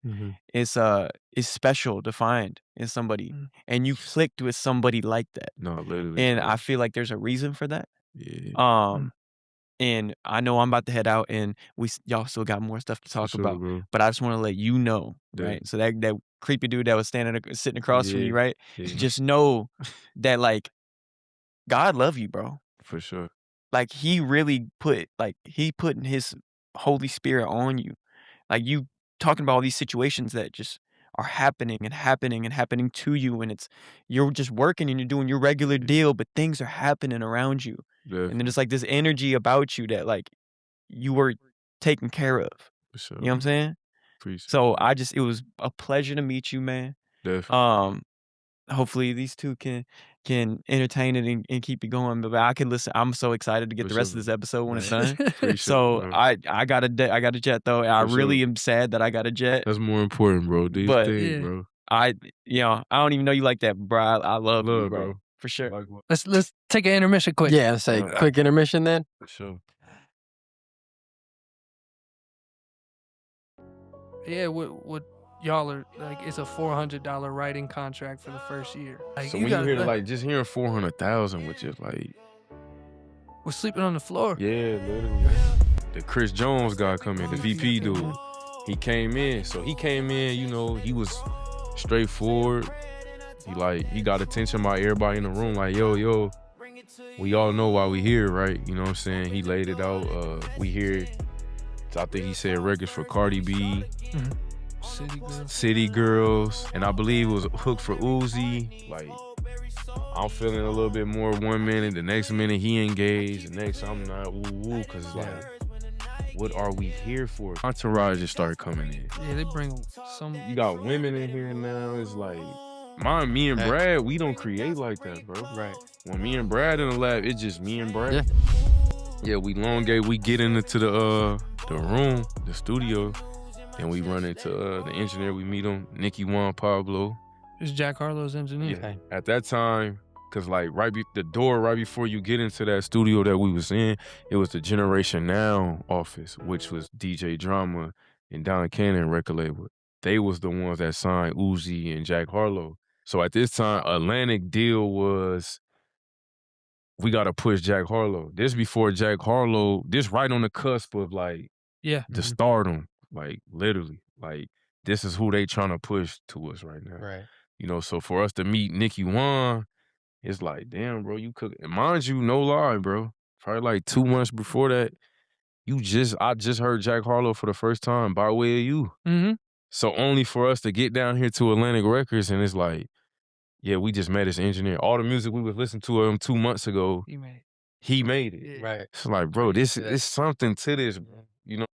It's special to find in somebody. And you clicked with somebody like that. No, literally. And bro. I feel like there's a reason for that. Yeah. And I know I'm about to head out and y'all still got more stuff to talk sure, about. bro. But I just want to let you know, right? So that creepy dude that was sitting across from you, right? Yeah. Just know that like God love you, bro. For sure. Like he really putting his Holy Spirit on you. Like you talking about all these situations that just are happening and happening and happening to you, and you're just working and you're doing your regular deal, but things are happening around you. Definitely. And then there's like this energy about you that like you were taken care of. For sure. You know what I'm saying? Appreciate So it was a pleasure to meet you, man. Definitely. Hopefully these two can entertain it and keep it going. But I can listen. I'm so excited to get For the rest sure. of this episode when it's done. Appreciate So it, bro. I got a jet though. And I For really sure. am sad that I got a jet. That's more important, bro. These But- things, Yeah. bro. I don't even know you like that, bro. I love you, bro. For sure. Like what? Let's take an intermission quick. Yeah, I'll say quick intermission then. For sure. Yeah, what y'all are like, it's a $400 writing contract for the first year. Like, So when you hear like just hearing 400,000, which is like, we're sleeping on the floor. yeah, literally. The Chris Jones guy coming, the VP dude. He came in. So he came in, you know, he was straightforward. He got attention by everybody in the room. Like, yo, we all know why we here, right? You know what I'm saying? He laid it out. We here. I think he said records for Cardi B, City Girls, and I believe it was Hook for Uzi. Like, I'm feeling a little bit more 1 minute, the next minute he engaged, the next I'm not, woo, because it's like, what are we here for? Entourage just started coming in. Yeah, they bring some. You got women in here now, it's like, me and Brad, we don't create like that, bro. Right. When me and Brad in the lab, it's just me and Brad. Yeah, we elongate, we get into the room, the studio, and we run into the engineer, we meet him, Nicky Juan Pablo. It's Jack Harlow's engineer. Yeah. At that time, cause like the door right before you get into that studio that we was in, it was the Generation Now office, which was DJ Drama and Don Cannon record label. they was the ones that signed Uzi and Jack Harlow. So at this time, Atlantic deal was, we got to push Jack Harlow. This before Jack Harlow, this right on the cusp of like Yeah. the stardom, like literally. Like this is who they trying to push to us right now. Right. You know, so for us to meet Nicki Wan, it's like, damn, bro, you cook. And mind you, no lie, bro. Probably like 2 months before that, I just heard Jack Harlow for the first time by way of you. Mm-hmm. So only for us to get down here to Atlantic Records and it's like, yeah, we just met his engineer. All the music we was listening to him 2 months ago, he made it. Yeah. Right. It's like, bro, this is something to this, bro. You know?